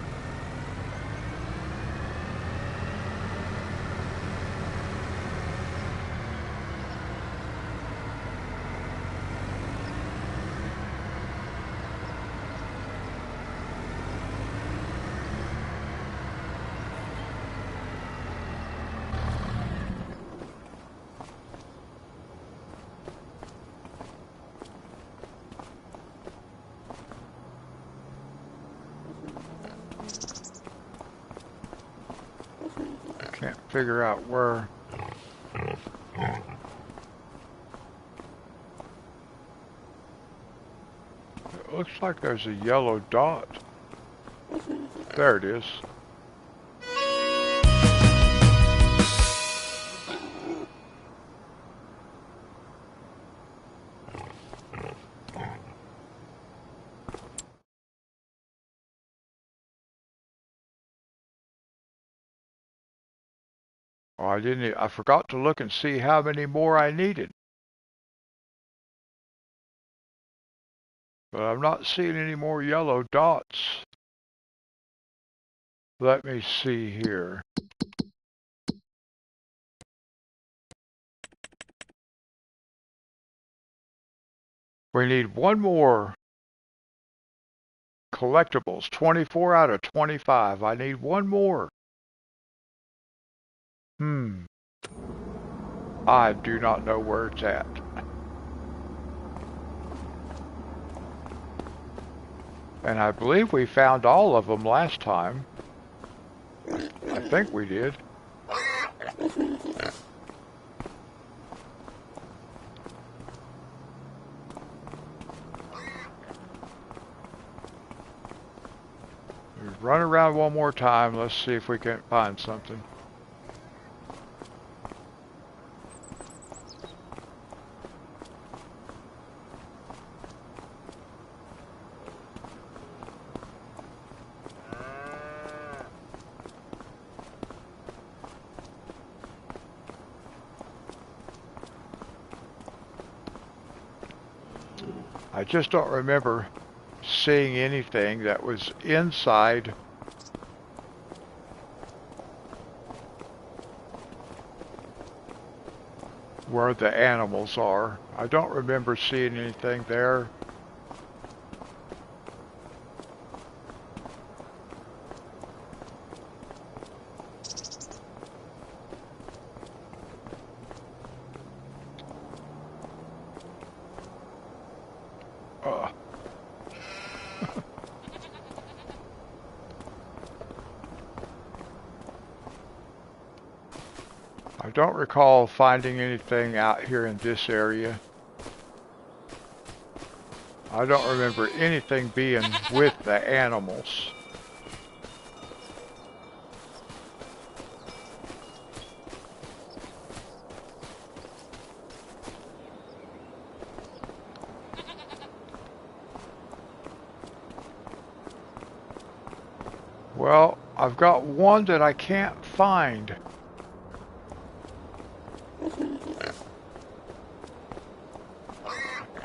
Can't figure out where. It looks like there's a yellow dot. There it is. Oh, I forgot to look and see how many more I needed. But I'm not seeing any more yellow dots. Let me see here. We need one more collectibles. 24 out of 25. I need one more. I do not know where it's at. And I believe we found all of them last time. I think we did. Run around one more time. Let's see if we can find something. I just don't remember seeing anything that was inside where the animals are. I don't remember seeing anything there. I don't recall finding anything out here in this area. I don't remember anything being with the animals. Well, I've got one that I can't find.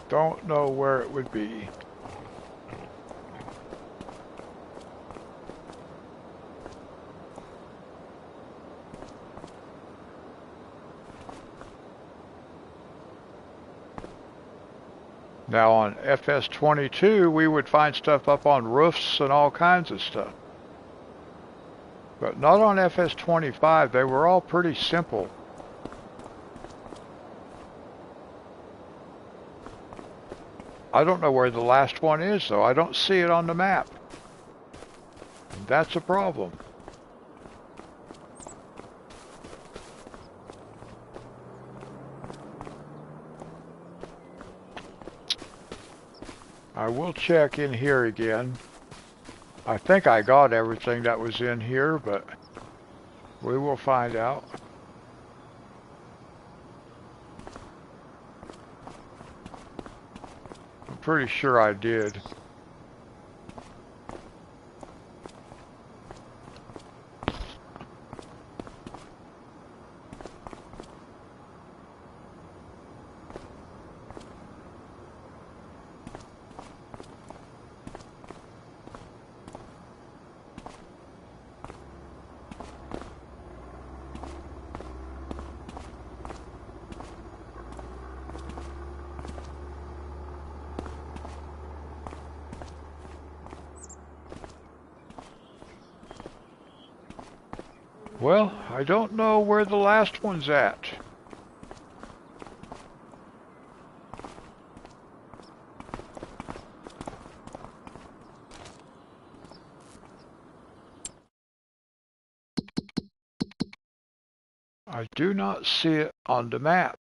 Don't know where it would be. Now on FS22, we would find stuff up on roofs and all kinds of stuff. But not on FS25, they were all pretty simple. I don't know where the last one is, though. I don't see it on the map. And that's a problem. I will check in here again. I think I got everything that was in here, but we will find out. I'm pretty sure I did. Well, I don't know where the last one's at. I do not see it on the map.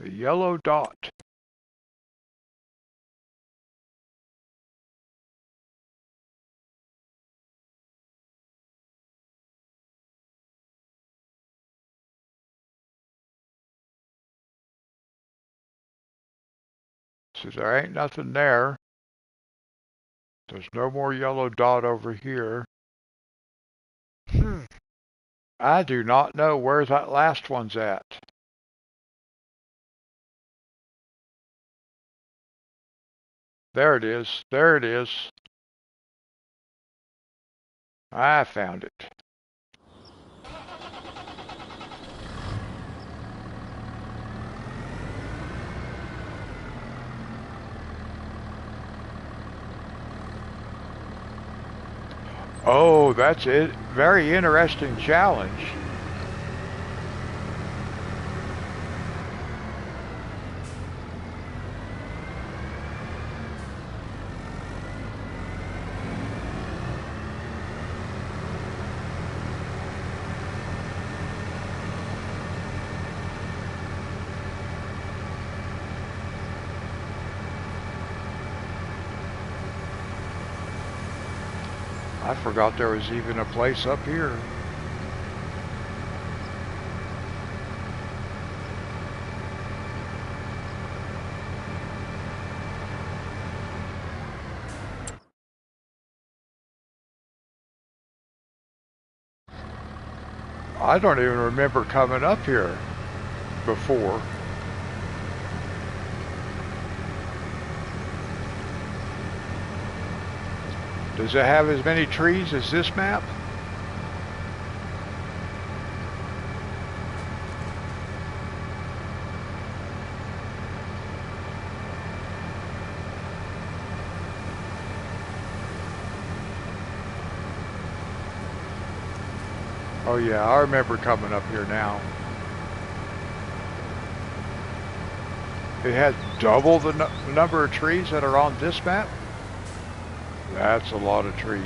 A yellow dot. So there ain't nothing there. There's no more yellow dot over here. I do not know where that last one's at. There it is. There it is. I found it. Oh, that's it. Very interesting challenge. I forgot there was even a place up here. I don't even remember coming up here before. Does it have as many trees as this map? Oh yeah, I remember coming up here now. It has double the number of trees that are on this map? That's a lot of trees.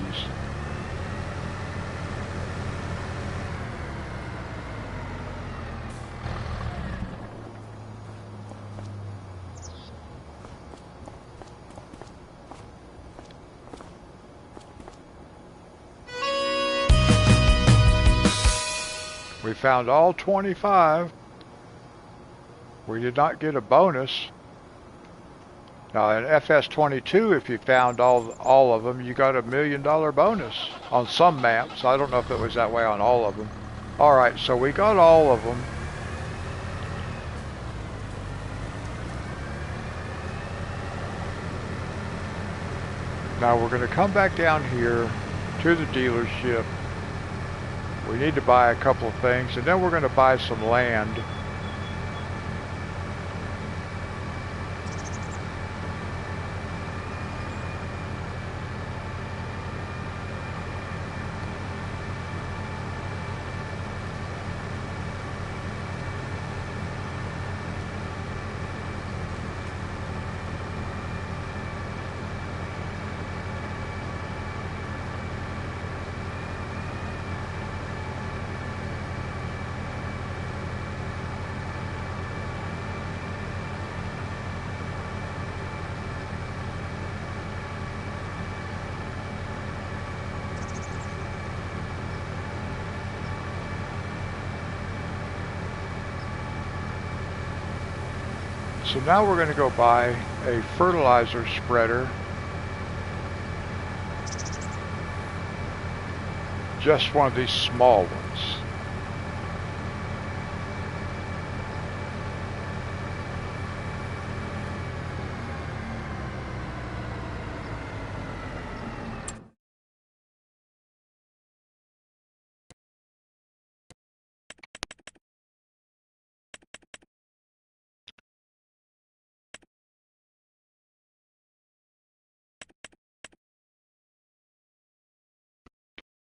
We found all 25. We did not get a bonus. Now in FS25, if you found all of them, you got $1 million bonus on some maps. I don't know if it was that way on all of them. All right, so we got all of them. Now we're going to come back down here to the dealership. We need to buy a couple of things, and then we're going to buy some land. So now we're going to go buy a fertilizer spreader. Just one of these small ones.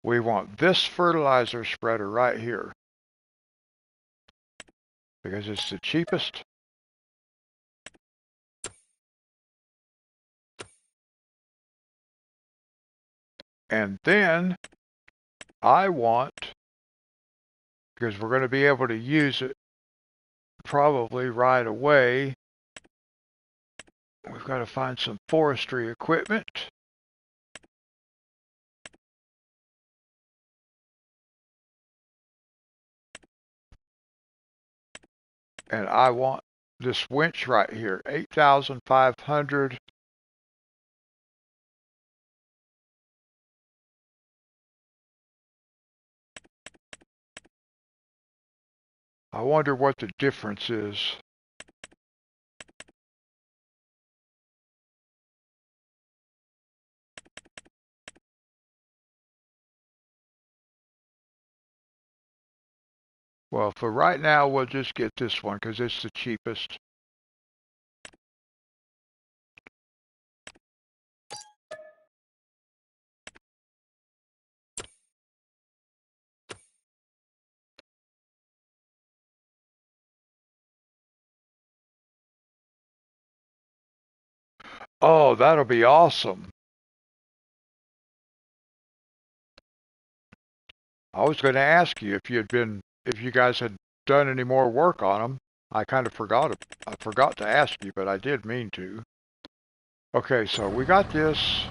We want this fertilizer spreader right here because it's the cheapest. And then I want, because we're going to be able to use it probably right away, we've got to find some forestry equipment. And I want this winch right here, 8,500. I wonder what the difference is. Well, for right now, we'll just get this one because it's the cheapest. Oh, that'll be awesome. I was going to ask you if you guys had done any more work on them. I kind of forgot it. I forgot to ask you, but I did mean to. Okay, so we got this.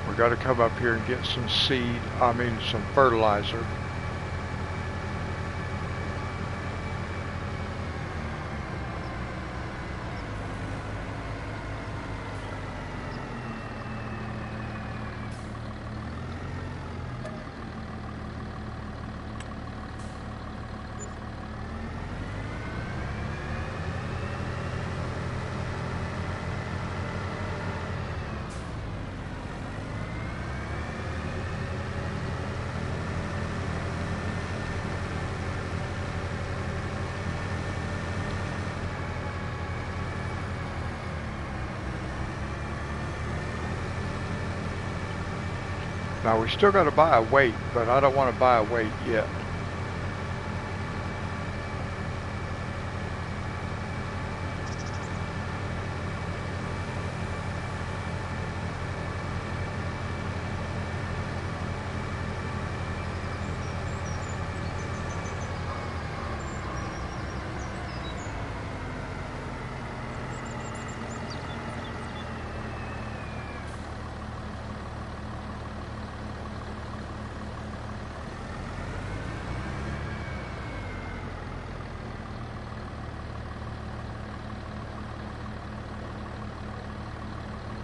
We got to come up here and get some some fertilizer. Now we still got to buy a weight, but I don't want to buy a weight yet.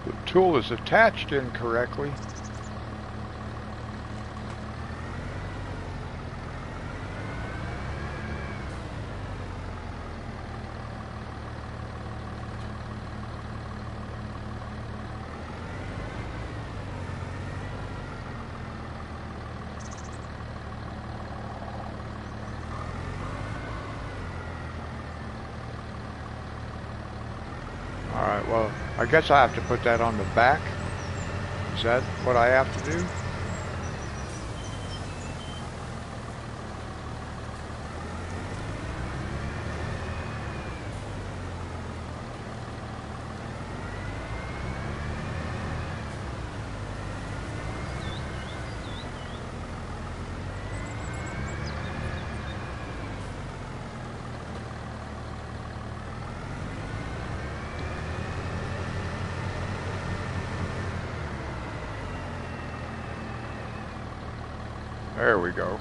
The tool is attached incorrectly. Alright, well, I guess I have to put that on the back. Is that what I have to do? There we go.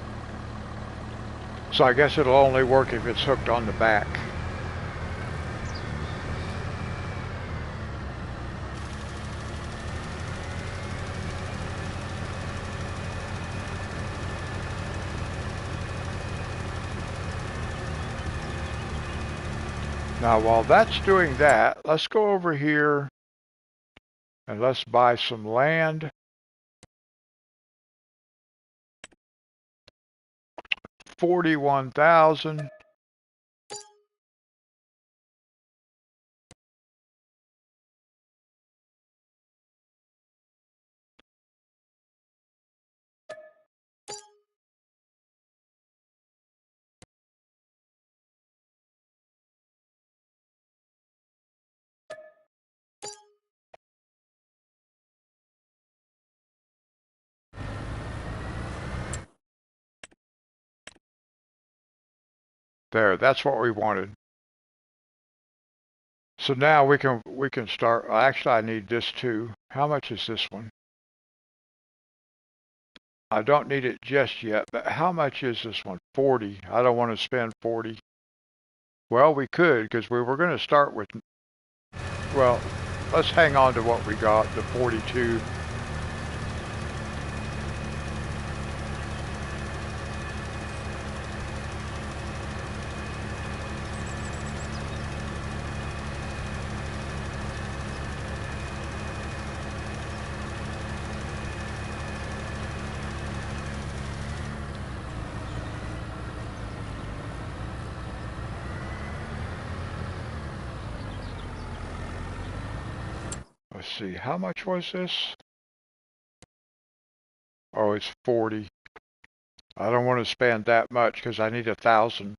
So I guess it'll only work if it's hooked on the back. Now while that's doing that, let's go over here and let's buy some land. 41,000. There, that's what we wanted. So now we can start. Actually, I need this too. How much is this one? I don't need it just yet, but how much is this one? 40. I don't want to spend 40. Well, we could because we were going to start with, well, let's hang on to what we got, the 42. Let's see, how much was this? Oh, it's 40. I don't want to spend that much because I need 1,000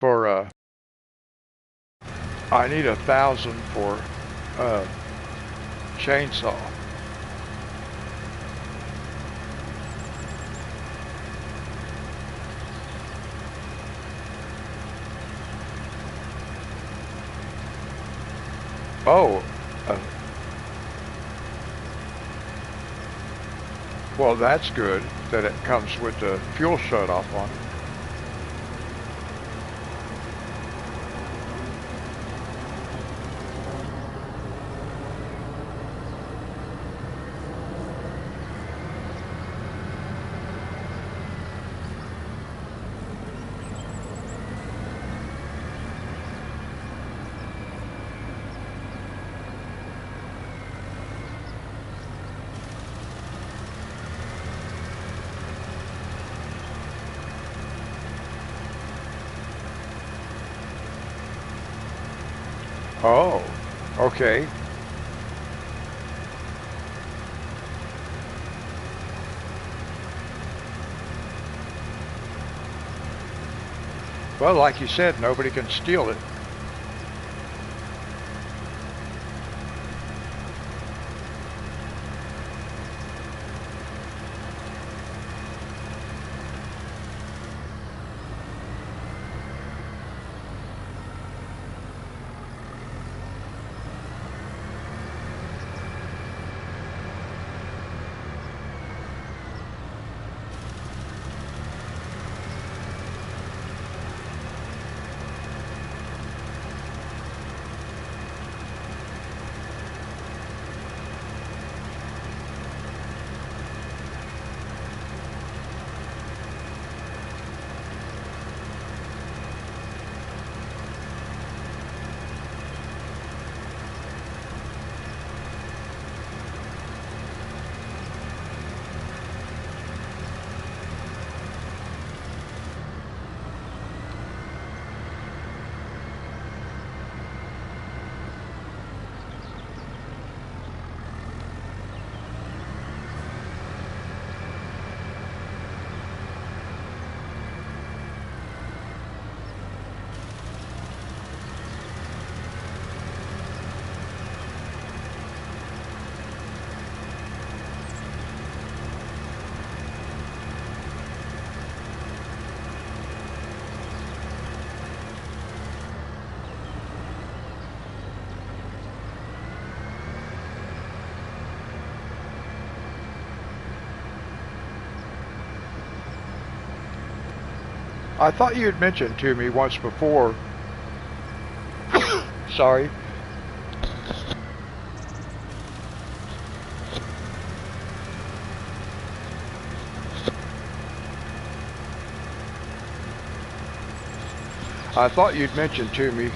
for I need 1,000 for chainsaw. Oh, well, that's good that it comes with the fuel shut-off on it. Oh, okay. Well, like you said, nobody can steal it. I thought you had mentioned to me once before. Sorry. I thought you'd mentioned to me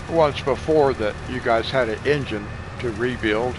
once before that you guys had an engine to rebuild.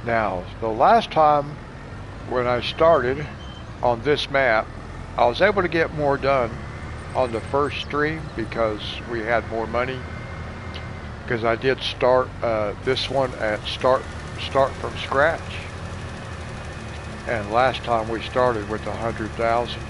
Now, the last time when I started on this map, I was able to get more done on the first stream because we had more money. Because I did start this one at start from scratch, and last time we started with 100,000.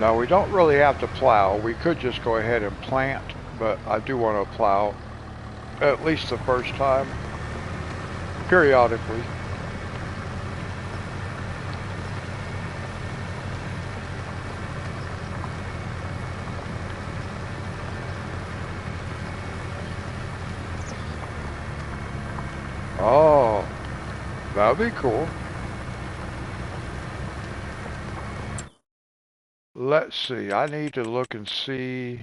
Now we don't really have to plow. We could just go ahead and plant, but I do want to plow at least the first time, periodically. Oh, that'd be cool. let's see. I need to look and see.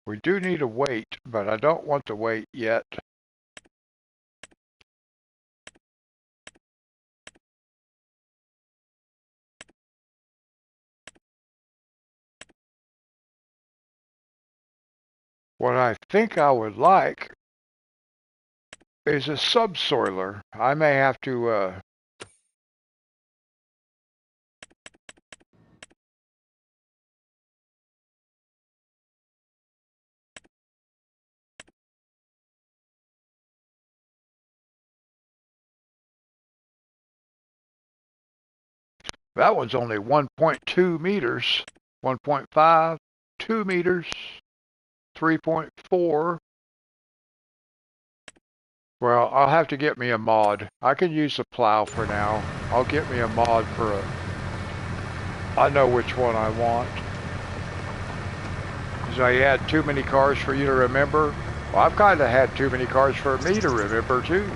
We do need a weight, but I don't want the weight yet. What I think I would like is a subsoiler. I may have to, that one's only 1.2 meters, 1.5, 2 meters, 3.4. Well, I'll have to get me a mod. I can use the plow for now. I'll get me a mod for a... I know which one I want. Because I had too many cars for you to remember. Well, I've kind of had too many cars for me to remember, too.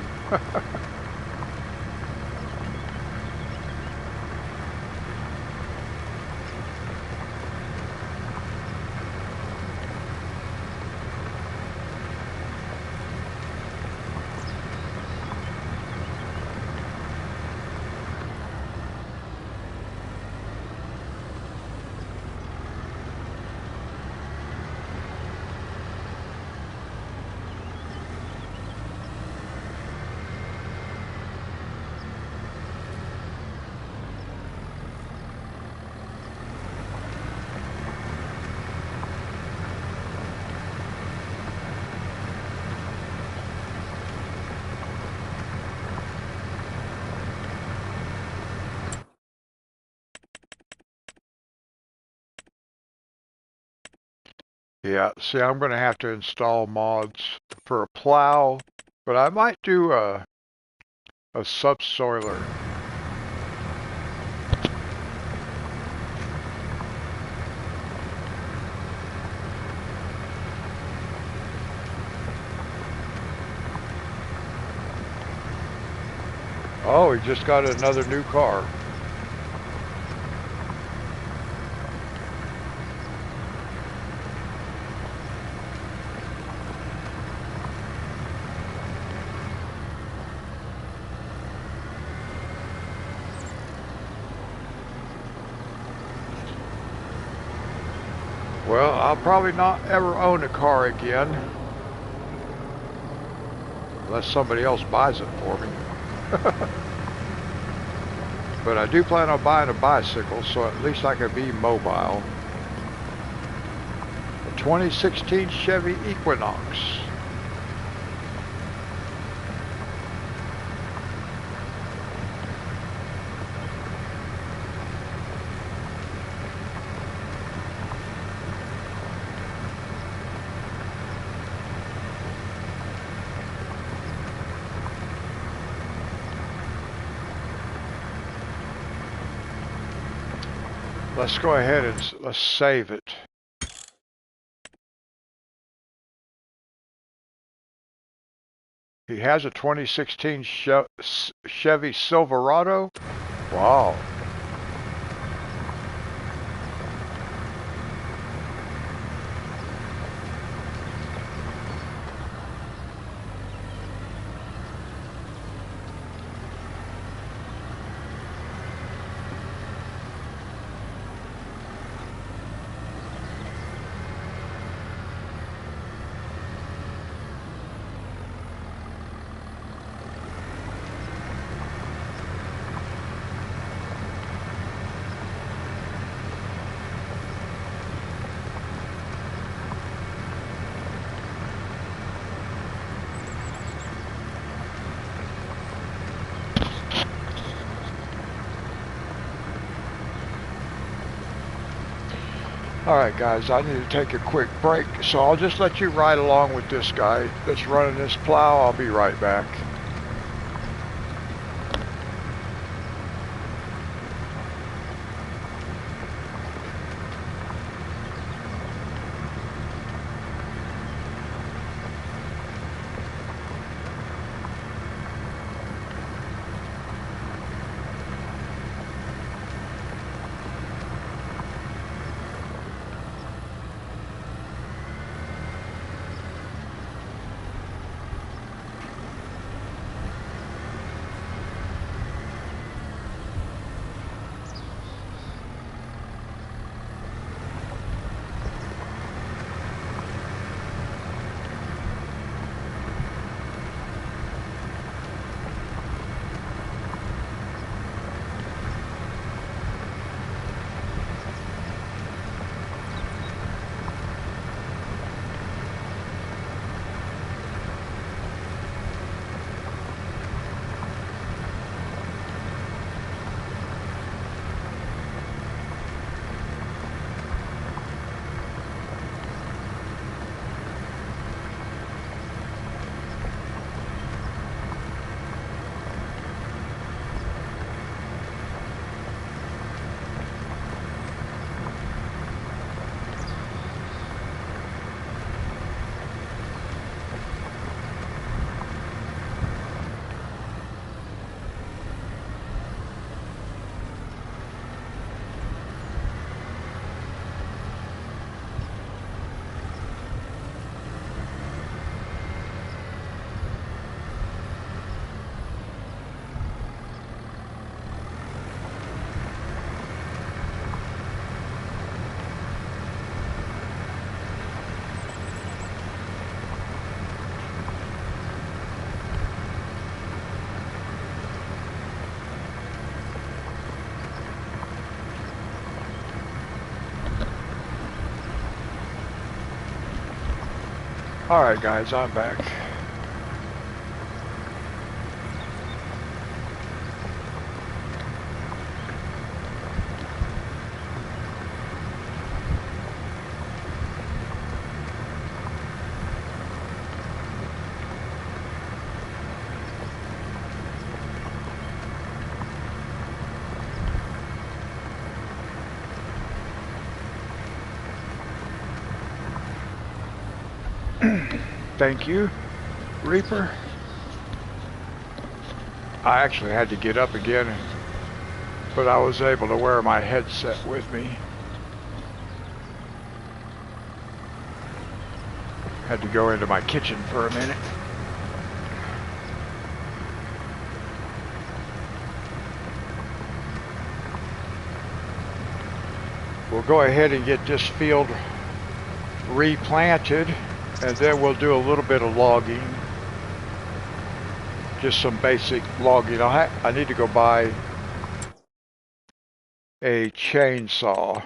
Yeah, see, I'm going to have to install mods for a plow, but I might do a subsoiler. Oh, he just got another new car. Well, I'll probably not ever own a car again. Unless somebody else buys it for me. But I do plan on buying a bicycle, so at least I can be mobile. A 2016 Chevy Equinox. Let's go ahead and let's save it. He has a 2016 Chevy Silverado. Wow. Alright guys, I need to take a quick break, so I'll just let you ride along with this guy that's running this plow. I'll be right back. Alright guys, I'm back. Thank you, Reaper. I actually had to get up again, but I was able to wear my headset with me. Had to go into my kitchen for a minute. We'll go ahead and get this field replanted, and then we'll do a little bit of logging. Just some basic logging. I need to go buy a chainsaw.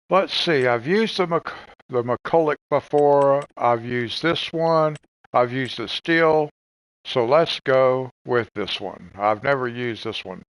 Let's see, I've used the McCulloch before. I've used this one. I've used the steel. So let's go with this one. I've never used this one.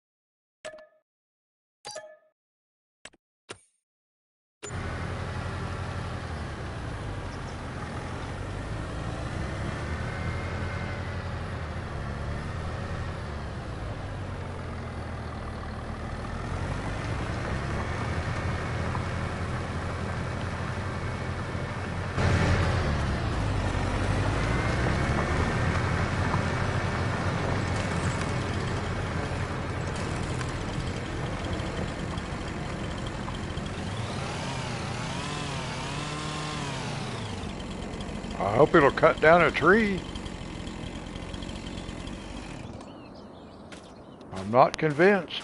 I hope it'll cut down a tree. I'm not convinced.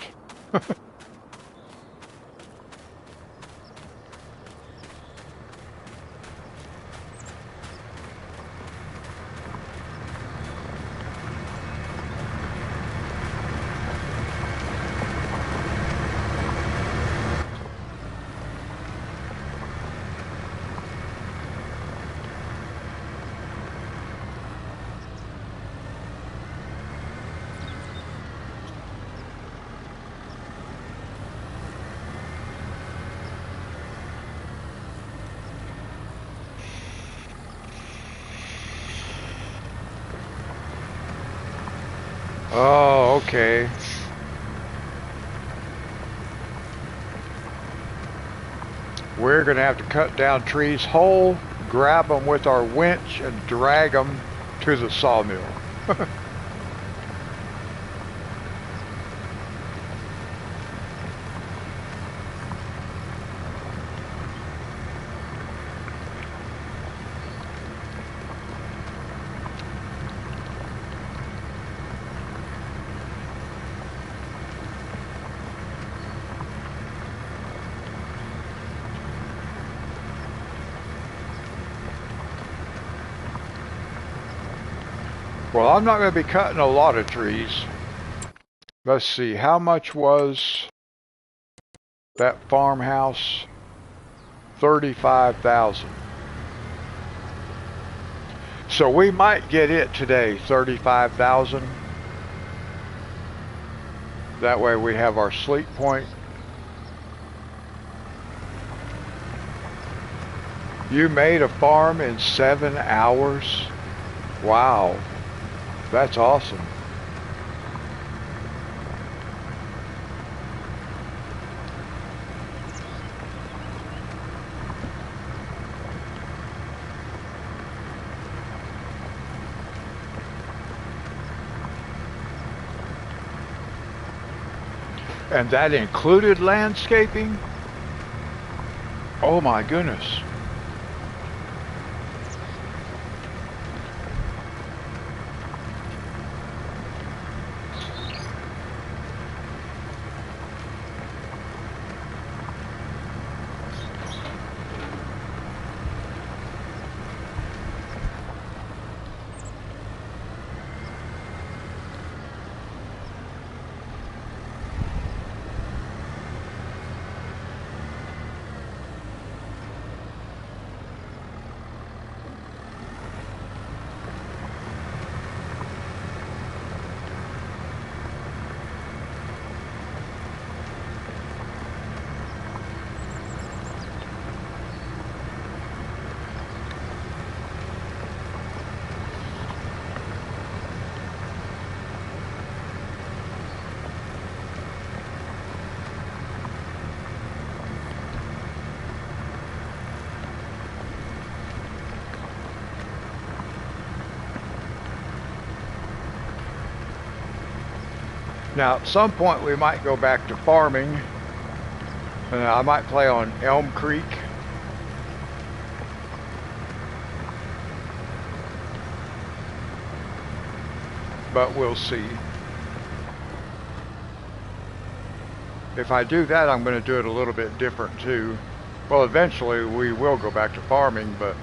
Oh, okay. We're going to have to cut down trees whole, grab them with our winch, and drag them to the sawmill. Well, I'm not going to be cutting a lot of trees. Let's see, how much was that farmhouse? 35,000. So we might get it today, 35,000. That way we have our sleep point. You made a farm in 7 hours? Wow. That's awesome. And that included landscaping? Oh my goodness. Now, at some point we might go back to farming. I might play on Elm Creek. But we'll see. If I do that, I'm going to do it a little bit different too. Well, eventually we will go back to farming, but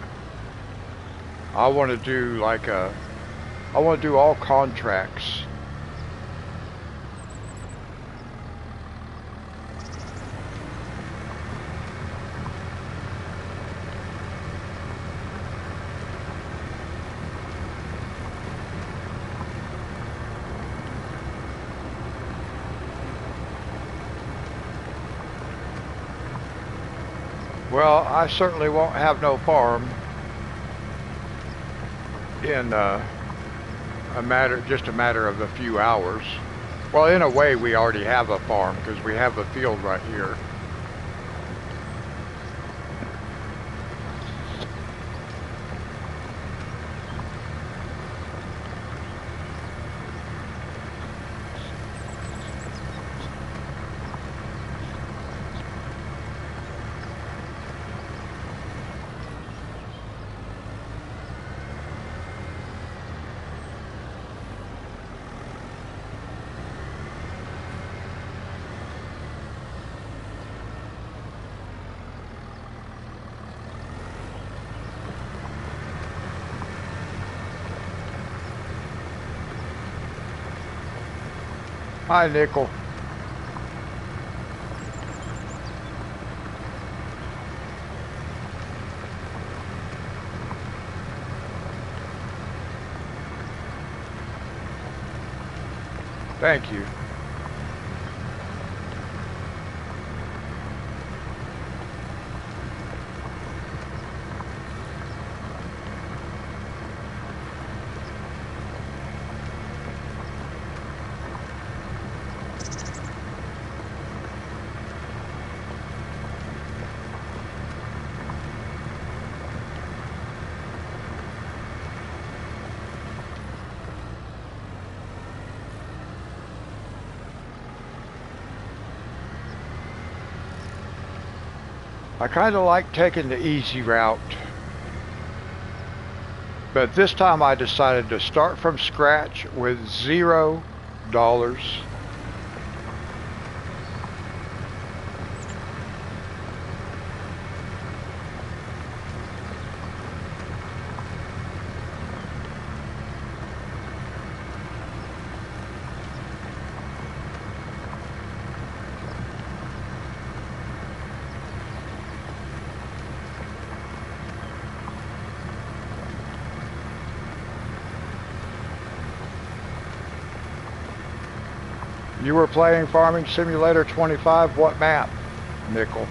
I want to do like I want to do all contracts. Well, I certainly won't have no farm in just a matter of a few hours. Well, in a way, we already have a farm because we have a field right here. Hi, Nickel. Thank you. I kind of like taking the easy route, but this time I decided to start from scratch with $0. You were playing Farming Simulator 25, what map, Nickel?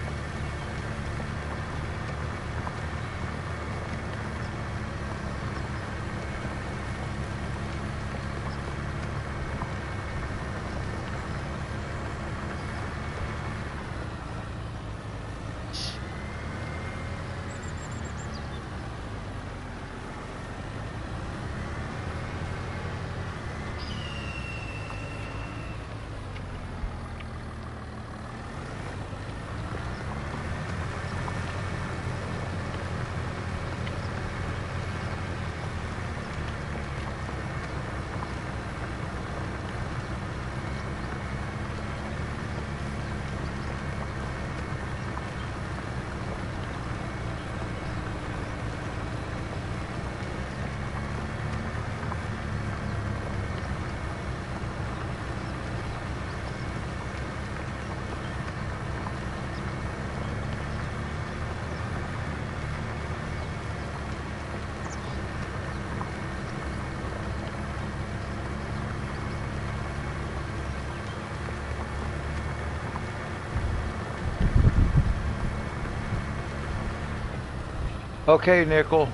Okay, Nickel.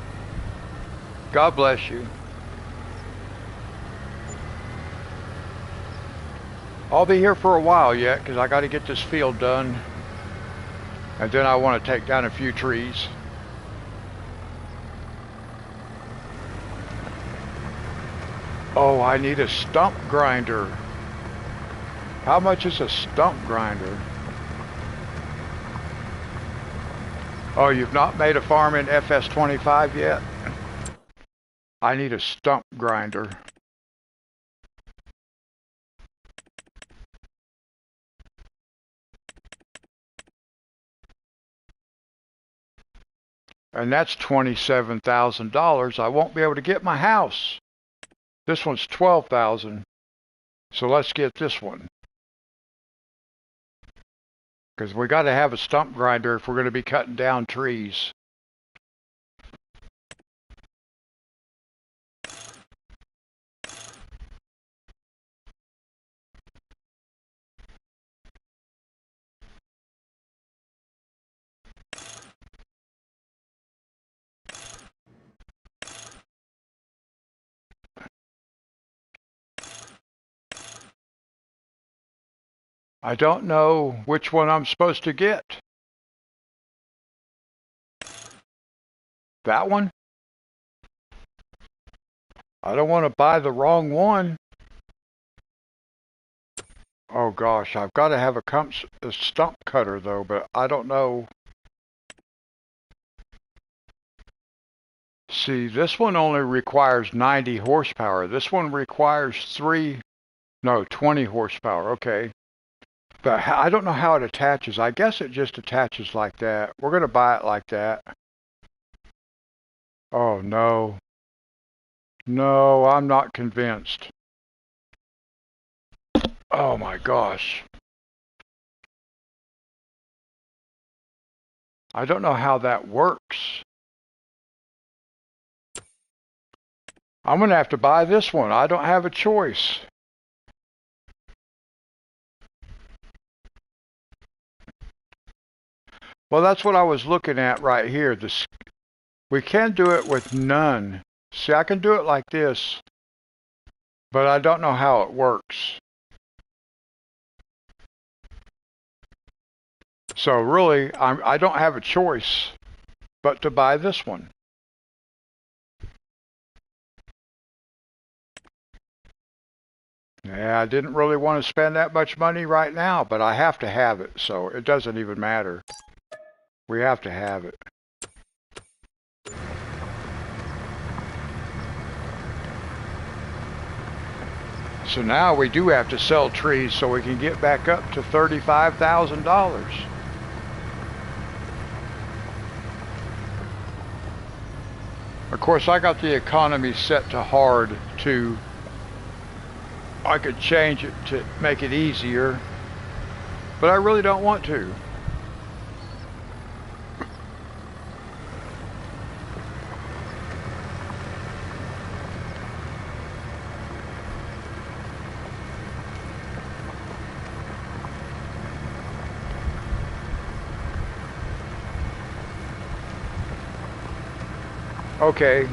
God bless you. I'll be here for a while yet because I got to get this field done. And then I want to take down a few trees. Oh, I need a stump grinder. How much is a stump grinder? Oh, you've not made a farm in FS25 yet? I need a stump grinder. And that's $27,000. I won't be able to get my house. This one's $12,000. So let's get this one. Because we got to have a stump grinder if we're going to be cutting down trees. I don't know which one I'm supposed to get. That one? I don't want to buy the wrong one. Oh gosh, I've got to have a stump cutter though, but I don't know. See, this one only requires 90 horsepower. This one requires 20 horsepower. Okay. But I don't know how it attaches. I guess it just attaches like that. We're going to buy it like that. Oh, no. No, I'm not convinced. Oh, my gosh. I don't know how that works. I'm going to have to buy this one. I don't have a choice. Well, that's what I was looking at right here. We can do it with none. See, I can do it like this, but I don't know how it works. So really, I don't have a choice but to buy this one. Yeah, I didn't really want to spend that much money right now, but I have to have it, so it doesn't even matter. We have to have it. So now we do have to sell trees so we can get back up to $35,000. Of course, I got the economy set to hard too. I could change it to make it easier, but I really don't want to. Okay.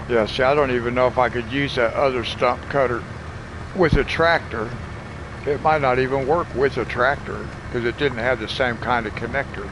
Yeah, see, I don't even know if I could use that other stump cutter with a tractor. It might not even work with a tractor because it didn't have the same kind of connector.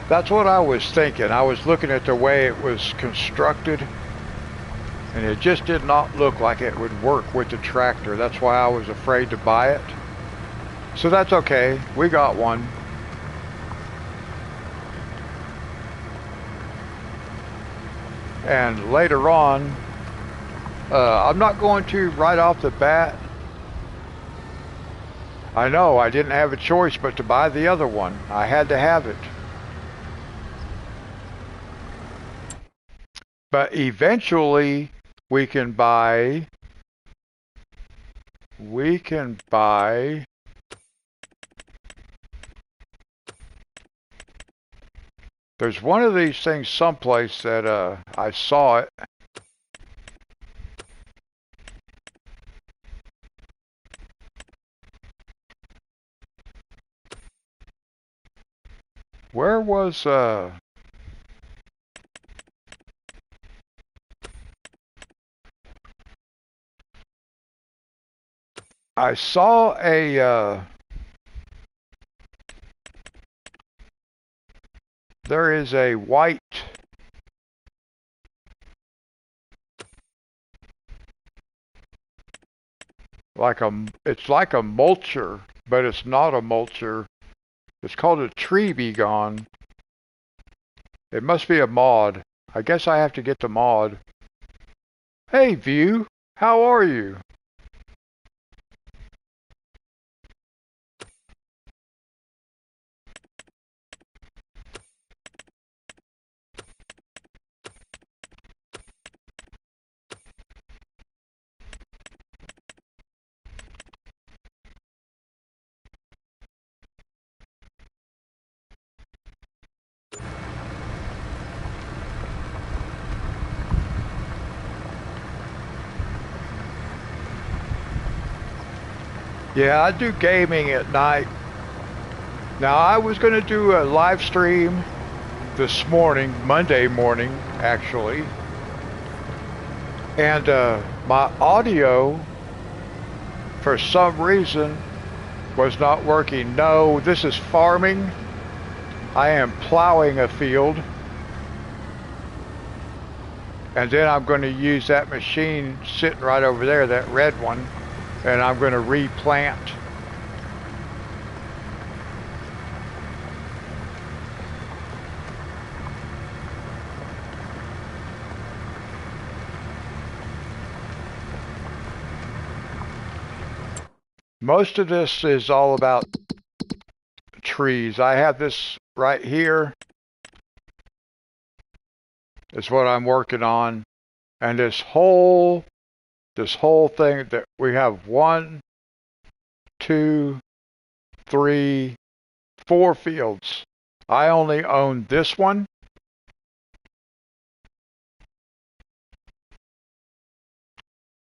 That's what I was thinking. I was looking at the way it was constructed, and it just did not look like it would work with the tractor. That's why I was afraid to buy it. So that's okay. We got one. And later on, I'm not going to right off the bat. I know I didn't have a choice but to buy the other one. I had to have it. But eventually we can buy there's one of these things someplace that I saw it. Where was I saw a there is a white it's like a mulcher, but it's not a mulcher. It's called a tree be gone. It must be a mod. I guess I have to get the mod. Hey View, how are you? Yeah, I do gaming at night. Now, I was going to do a live stream this morning, Monday morning, actually. And my audio, for some reason, was not working. No, this is farming. I am plowing a field. And then I'm going to use that machine sitting right over there, that red one. And I'm going to replant. Most of this is all about trees. I have this right here. Is what I'm working on. And this whole thing that we have 1, 2, 3, 4 fields. I only own this one.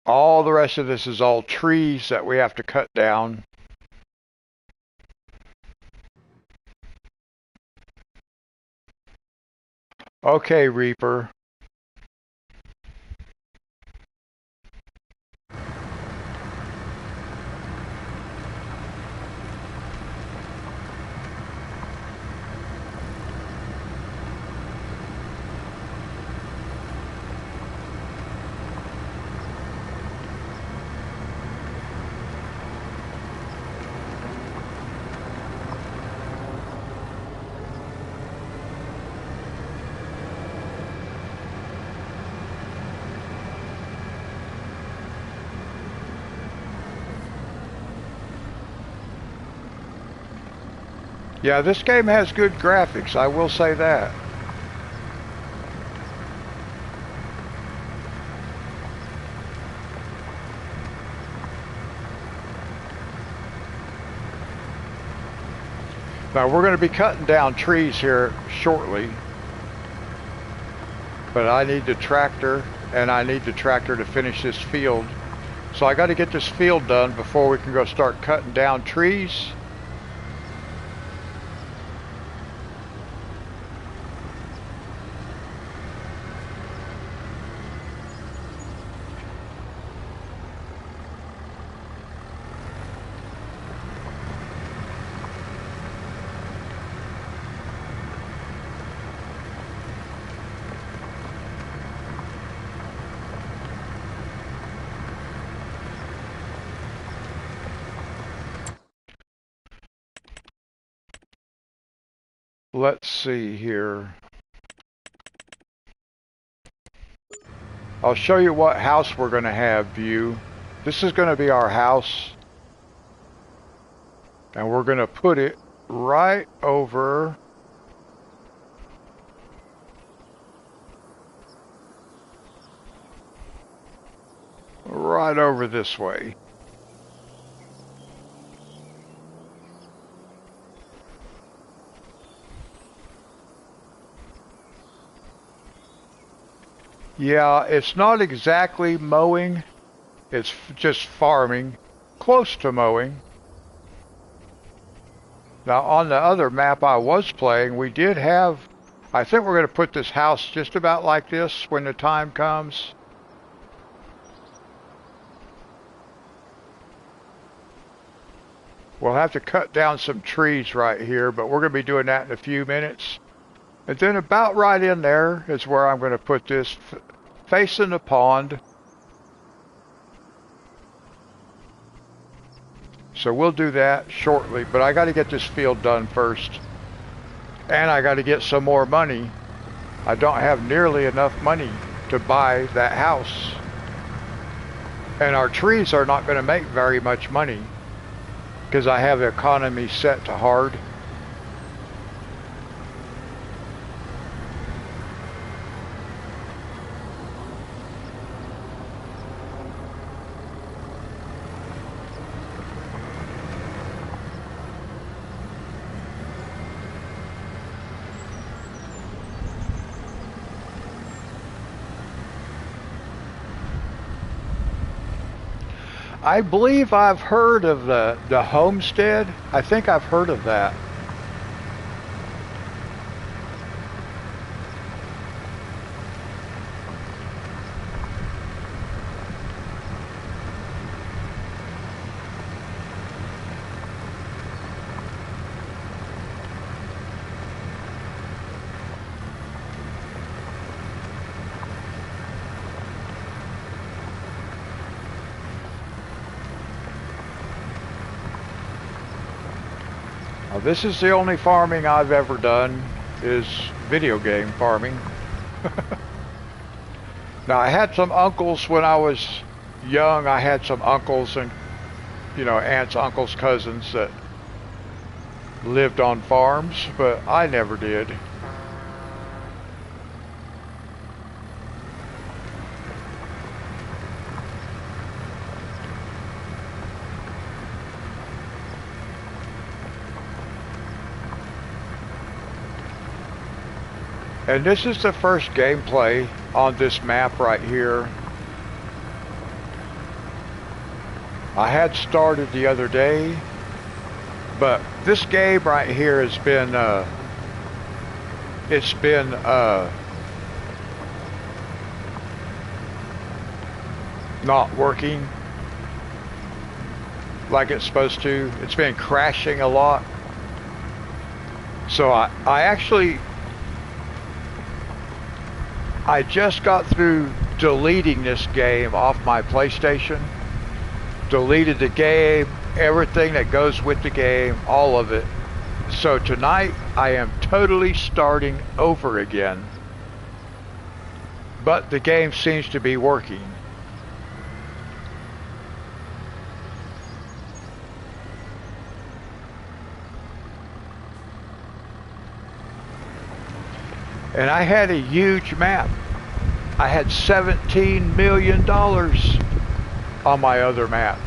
All the rest of this is all trees that we have to cut down. Okay, Reaper. Yeah, this game has good graphics, I will say that. Now we're going to be cutting down trees here shortly. But I need the tractor, and I need the tractor to finish this field. So I got to get this field done before we can go start cutting down trees. let's see here. I'll show you what house we're going to have view. This is going to be our house. And we're going to put it right over this way. Yeah, it's not exactly mowing. It's just farming, close to mowing. Now, on the other map I was playing, we did have, I think we're going to put this house just about like this when the time comes. We'll have to cut down some trees right here, but we're going to be doing that in a few minutes. And then about right in there is where I'm going to put this, facing the pond. So we'll do that shortly, but I got to get this field done first. And I got to get some more money. I don't have nearly enough money to buy that house. And our trees are not going to make very much money because I have the economy set to hard. I believe I've heard of the homestead. I think I've heard of that. This is the only farming I've ever done, is video game farming. Now, I had some uncles when I was young. I had some uncles and, you know, aunts, uncles, cousins that lived on farms, but I never did. And this is the first gameplay on this map right here. I had started the other day, but this game right here has been, not working like it's supposed to. It's been crashing a lot. So I just got through deleting this game off my PlayStation. Deleted the game, everything that goes with the game, all of it. So tonight I am totally starting over again. But the game seems to be working. And I had a huge map. I had $17 million on my other map.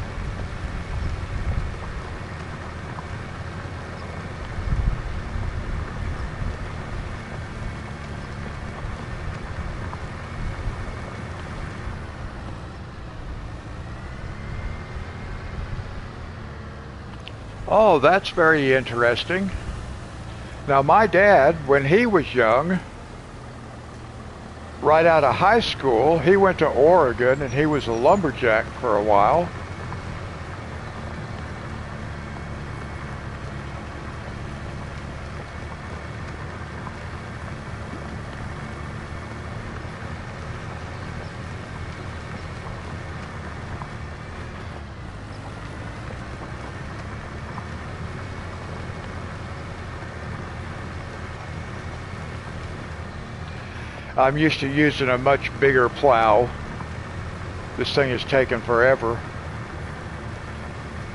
Oh, that's very interesting. Now, my dad, when he was young, right out of high school, he went to Oregon and he was a lumberjack for a while. I'm used to using a much bigger plow. This thing is taking forever.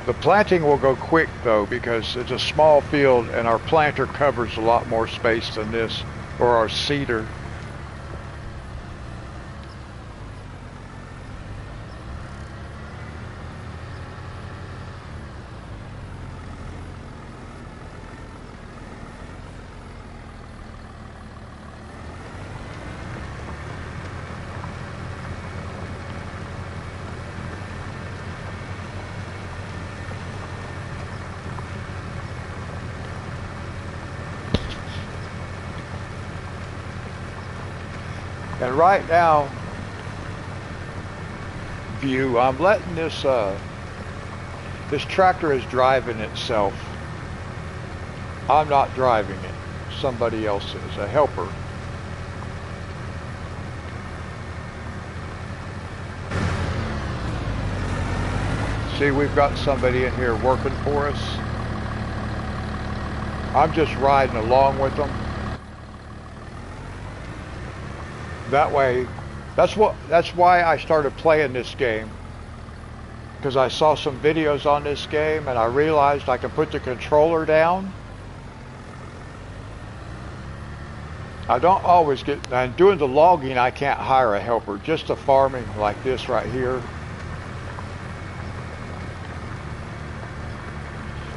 The planting will go quick though because it's a small field and our planter covers a lot more space than this, or our seeder. And right now, view, I'm letting this this tractor is driving itself. I'm not driving it. Somebody else is, a helper. See, we've got somebody in here working for us. I'm just riding along with them. That way, that's why I started playing this game. Because I saw some videos on this game and I realized I can put the controller down. I don't always get, and doing the logging I can't hire a helper, just the farming like this right here.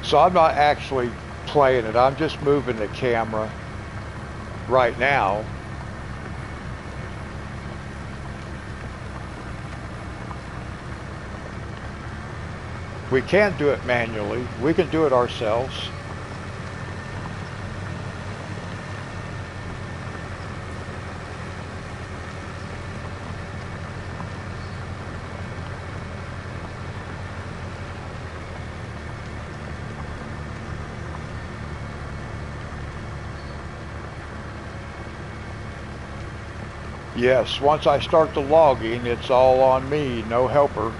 So I'm not actually playing it, I'm just moving the camera right now. We can't do it manually. We can do it ourselves. Yes, once I start the logging, it's all on me, no helper.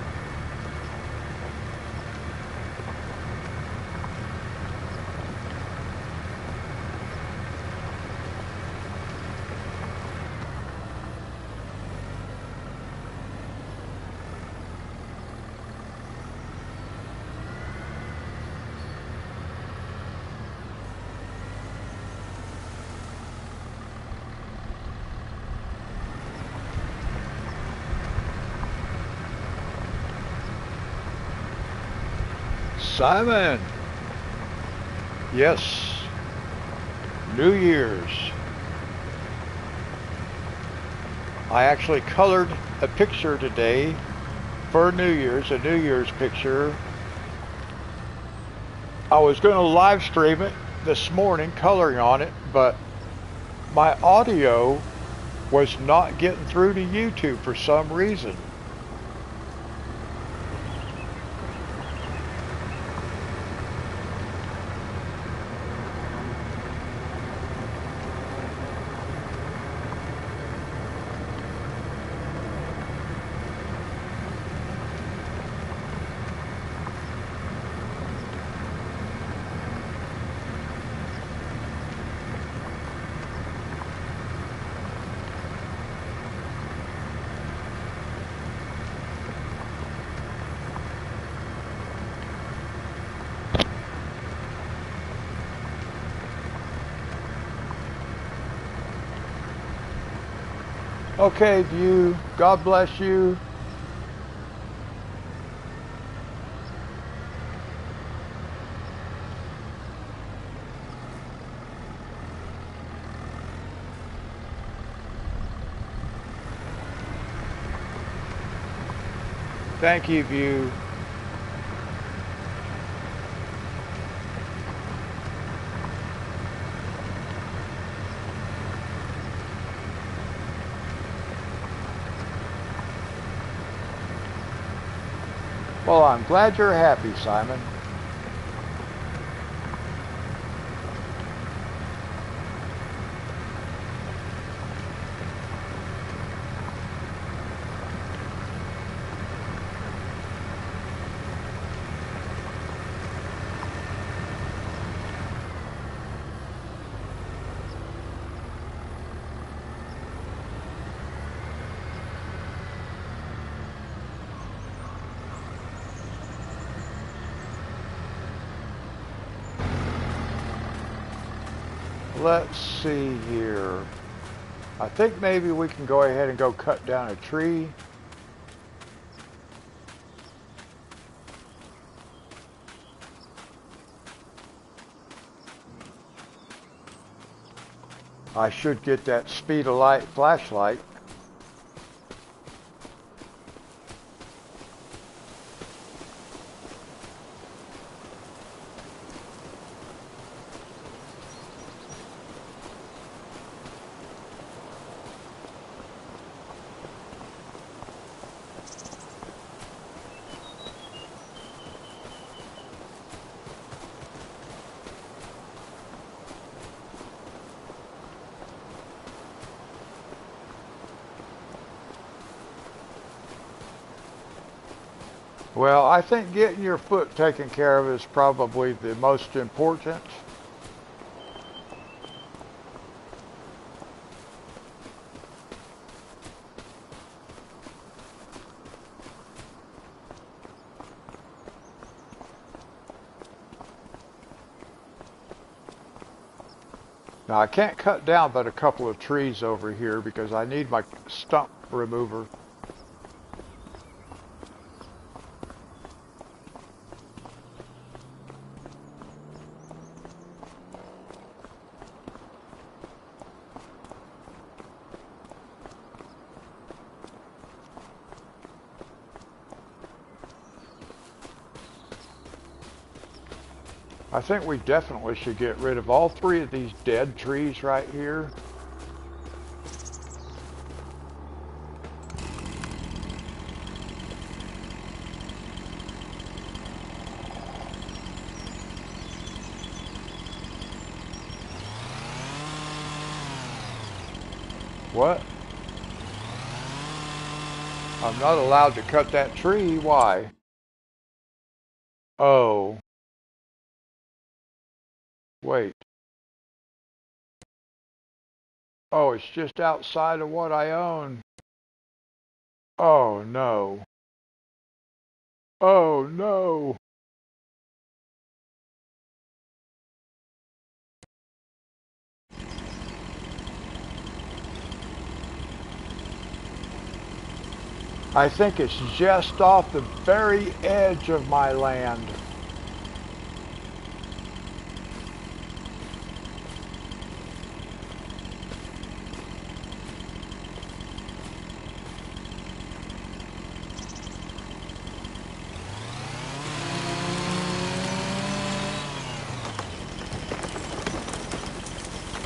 Simon! Yes, New Year's. I actually colored a picture today for New Year's, a New Year's picture. I was going to live stream it this morning, coloring on it, but my audio was not getting through to YouTube for some reason. Okay, view. God bless you. Thank you, view. Well, I'm glad you're happy, Simon. let's see here. I think maybe we can go ahead and go cut down a tree. I should get that speed of light flashlight. Well, I think getting your foot taken care of is probably the most important. Now, I can't cut down but a couple of trees over here because I need my stump remover. I think we definitely should get rid of all three of these dead trees right here. What? I'm not allowed to cut that tree. Why? Oh. Wait. Oh, it's just outside of what I own. Oh, no. Oh, no. I think it's just off the very edge of my land.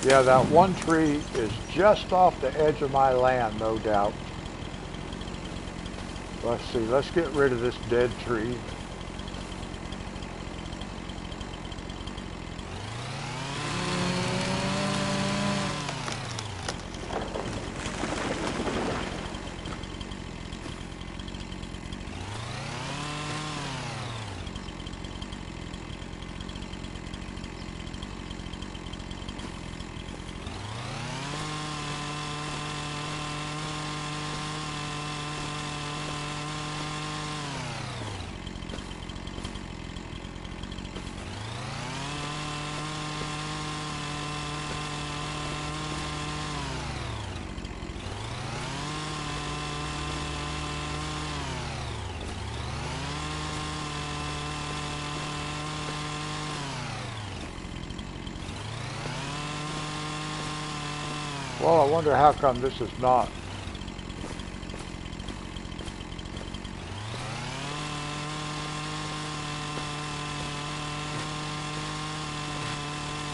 Yeah, that one tree is just off the edge of my land, no doubt. Let's see, let's get rid of this dead tree. Well, I wonder how come this is not.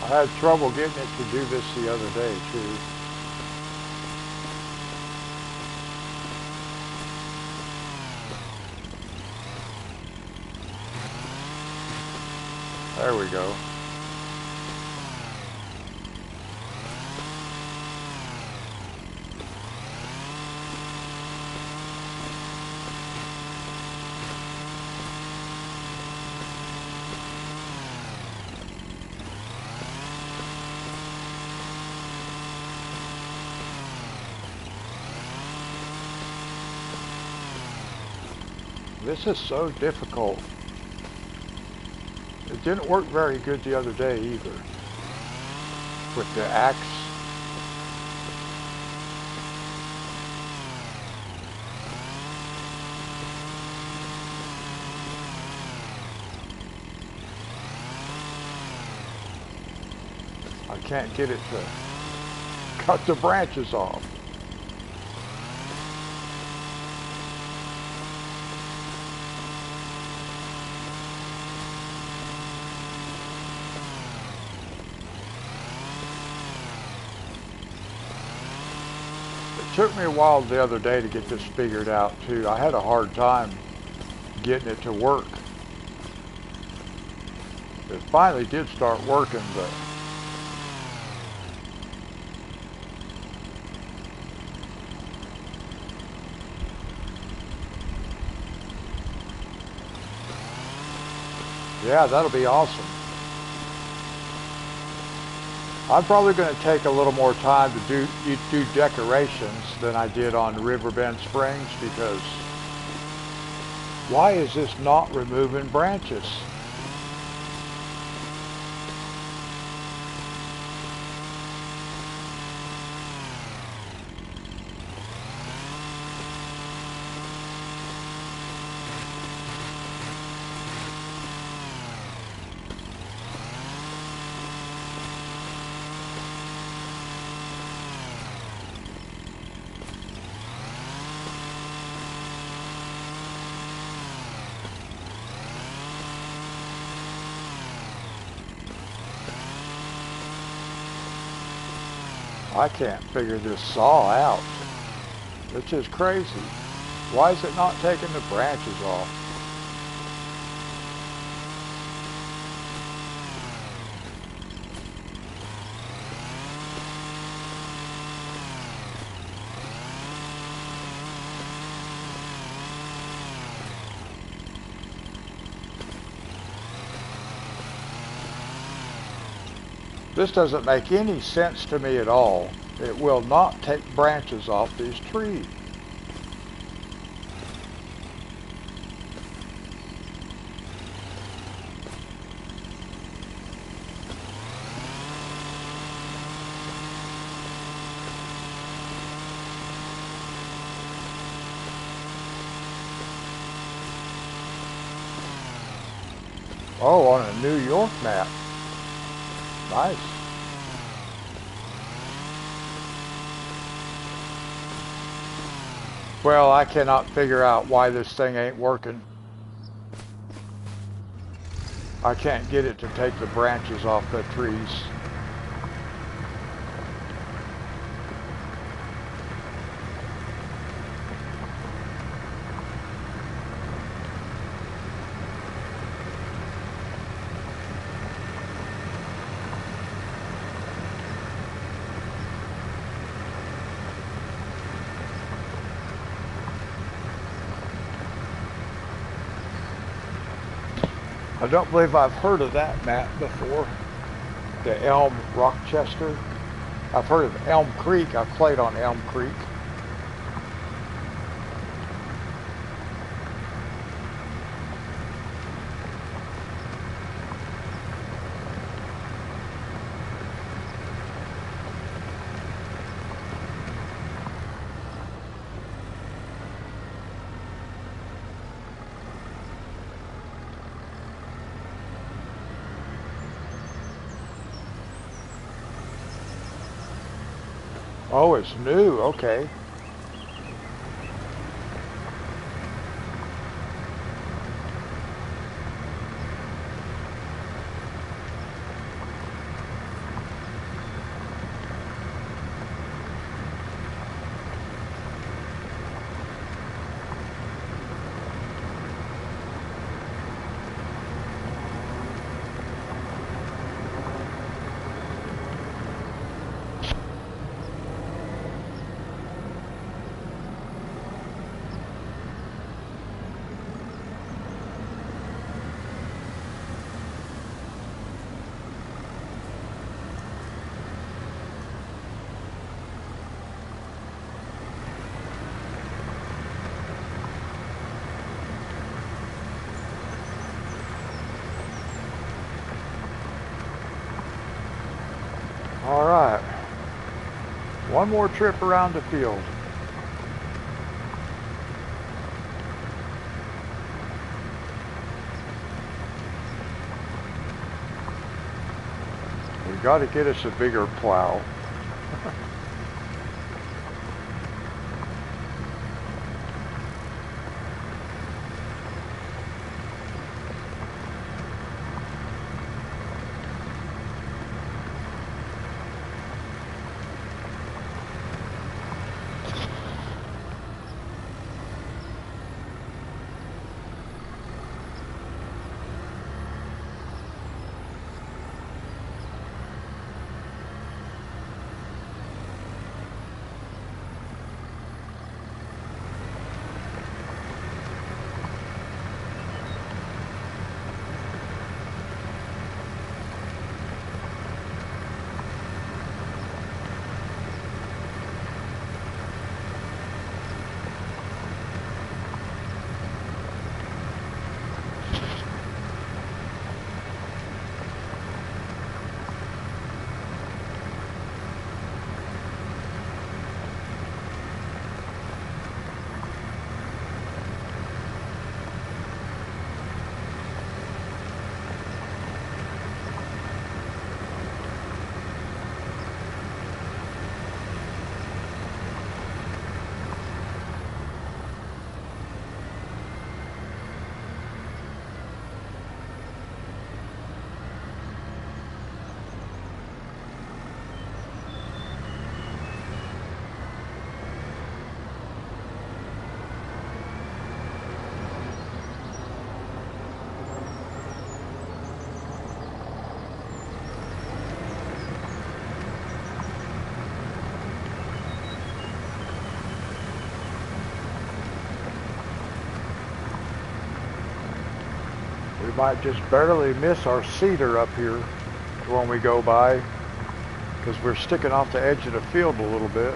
I had trouble getting it to do this the other day, too. There we go. This is so difficult. It didn't work very good the other day either. with the axe. I can't get it to cut the branches off. It took me a while the other day to get this figured out too. I had a hard time getting it to work. It finally did start working, but yeah, that'll be awesome. I'm probably going to take a little more time to do decorations than I did on Riverbend Springs, because why is this not removing branches? I can't figure this saw out. It's just crazy. Why is it not taking the branches off? This doesn't make any sense to me at all. It will not take branches off these trees. Oh, on a New York map. Nice. Well, I cannot figure out why this thing ain't working. I can't get it to take the branches off the trees. I don't believe I've heard of that map before. The Elm Rochester. I've heard of Elm Creek. I've played on Elm Creek. Oh, it's new. Okay. One more trip around the field. We got to get us a bigger plow. We might just barely miss our cedar up here when we go by, because we're sticking off the edge of the field a little bit.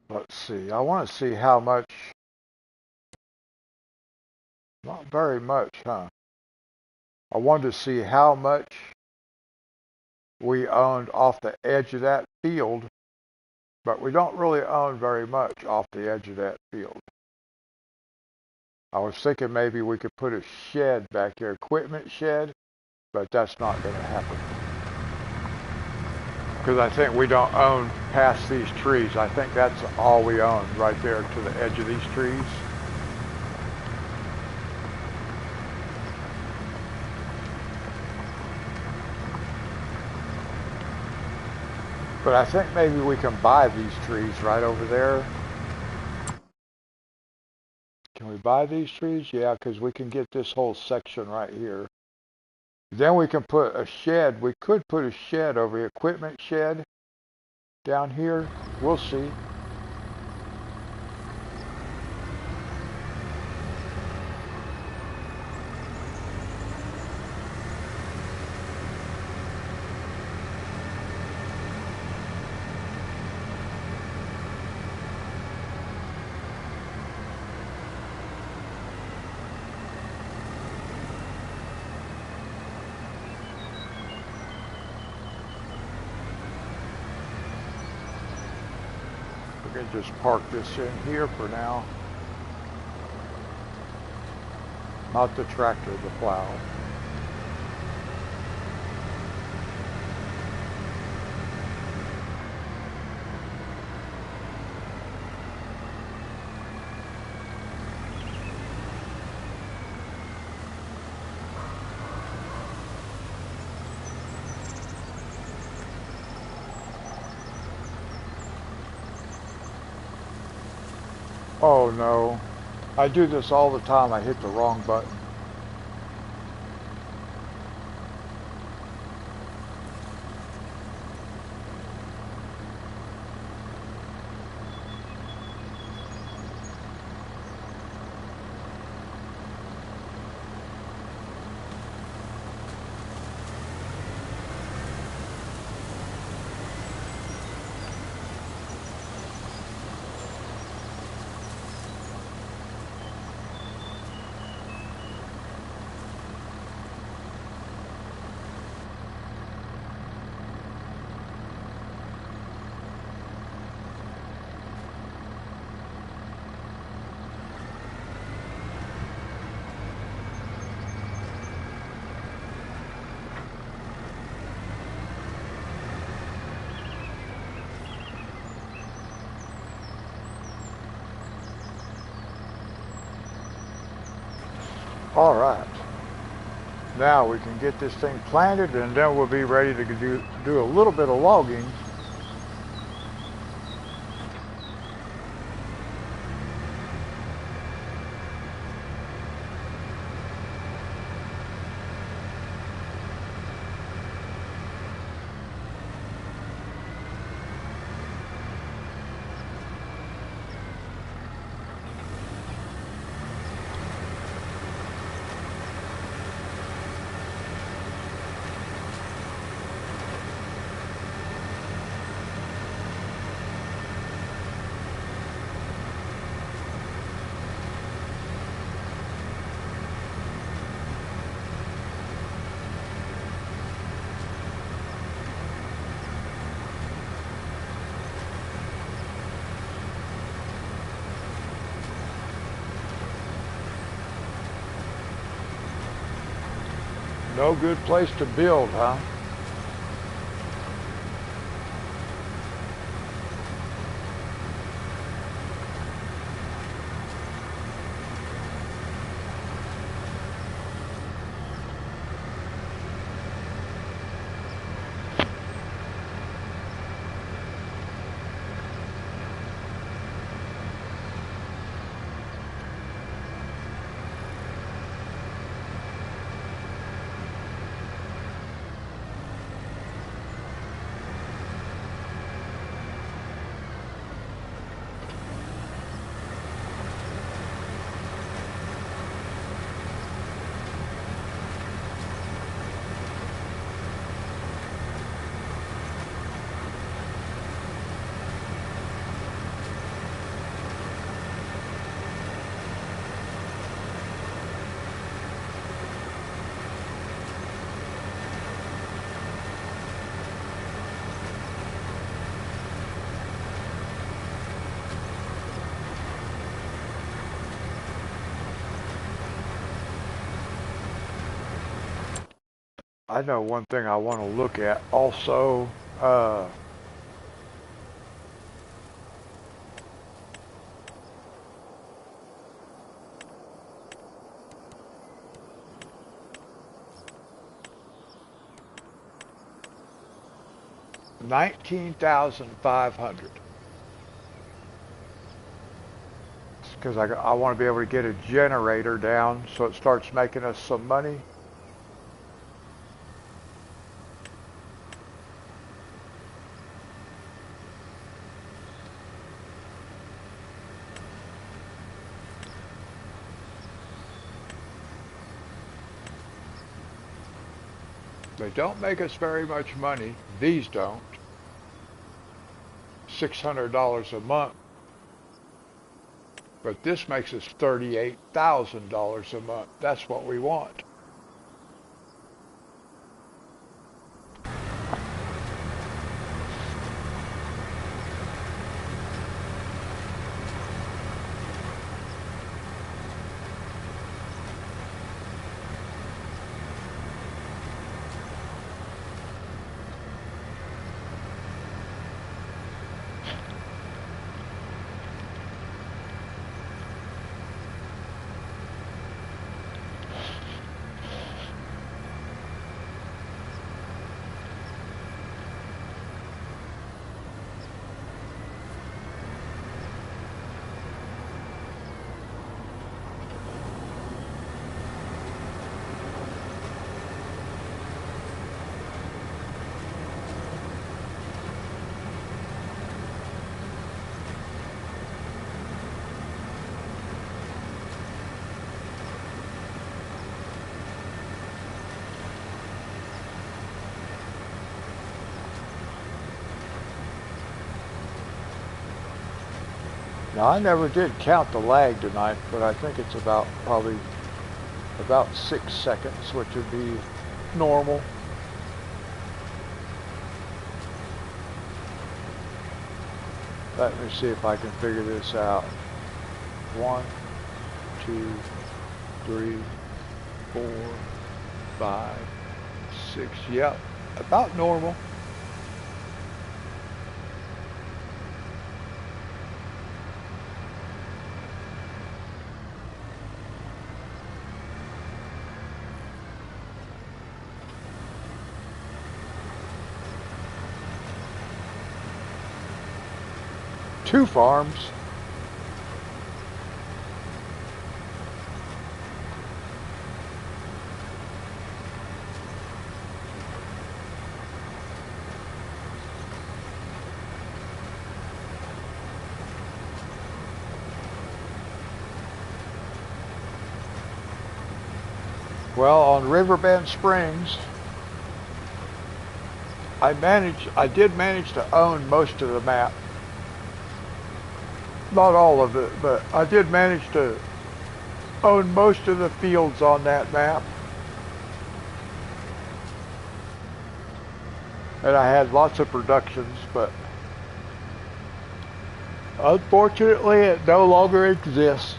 Let's see, I want to see how much, not very much, huh? I wanted to see how much we owned off the edge of that field, but we don't really own very much off the edge of that field. I was thinking maybe we could put a shed back there, equipment shed, but that's not going to happen. Because I think we don't own past these trees. I think that's all we own, right there to the edge of these trees. But I think maybe we can buy these trees right over there. Can we buy these trees? Yeah, because we can get this whole section right here. Then we can put a shed. We could put a shed over here, equipment shed down here. We'll see. can just park this in here for now. Not the tractor, the plow. Oh no, I do this all the time. I hit the wrong button. All right. Now we can get this thing planted and then we'll be ready to do a little bit of logging. No good place to build, huh? I know one thing I want to look at also. 19,500. Because I want to be able to get a generator down so it starts making us some money. They don't make us very much money. These don't. $600 a month. But this makes us $38,000 a month. That's what we want. Now I never did count the lag tonight, but I think it's about probably about 6 seconds, which would be normal. Let me see if I can figure this out. 1, 2, 3, 4, 5, 6. Yep, about normal. Two farms. Well, on Riverbend Springs, I did manage to own most of the map. Not all of it, but I did manage to own most of the fields on that map. And I had lots of productions, but unfortunately it no longer exists.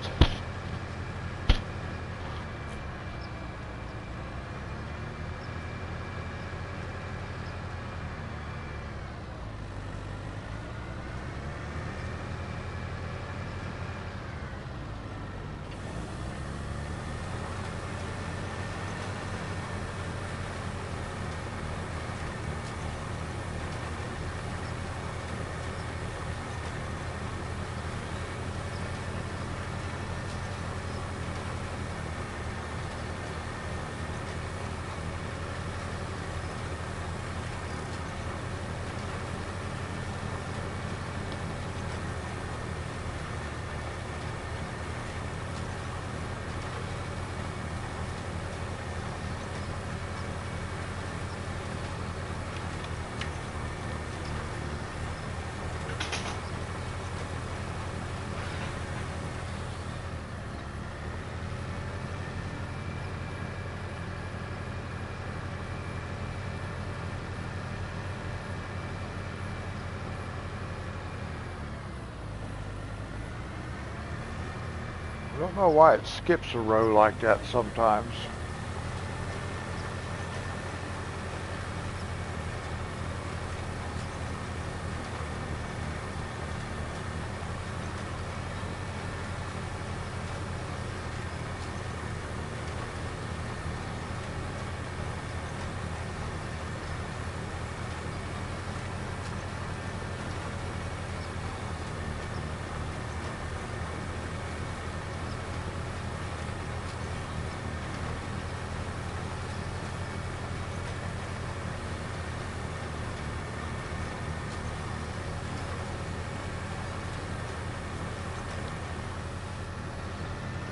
I don't know why it skips a row like that sometimes.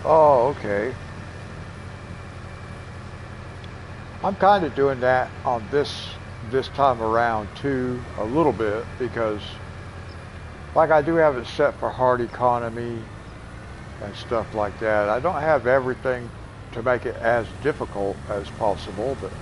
Oh, okay. I'm kind of doing that on this time around too, a little bit, because like I do have it set for hard economy and stuff like that. I don't have everything to make it as difficult as possible, but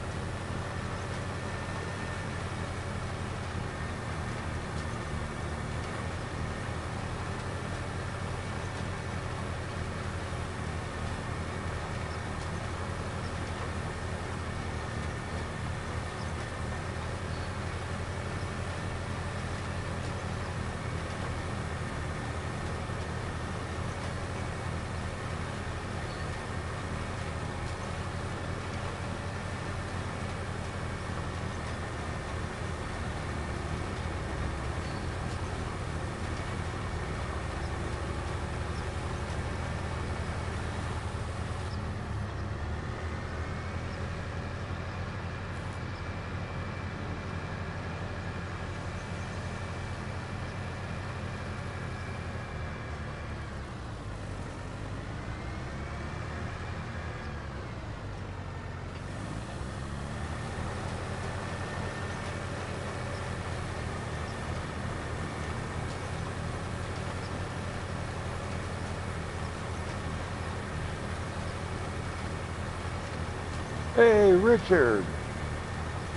Hey, Richard.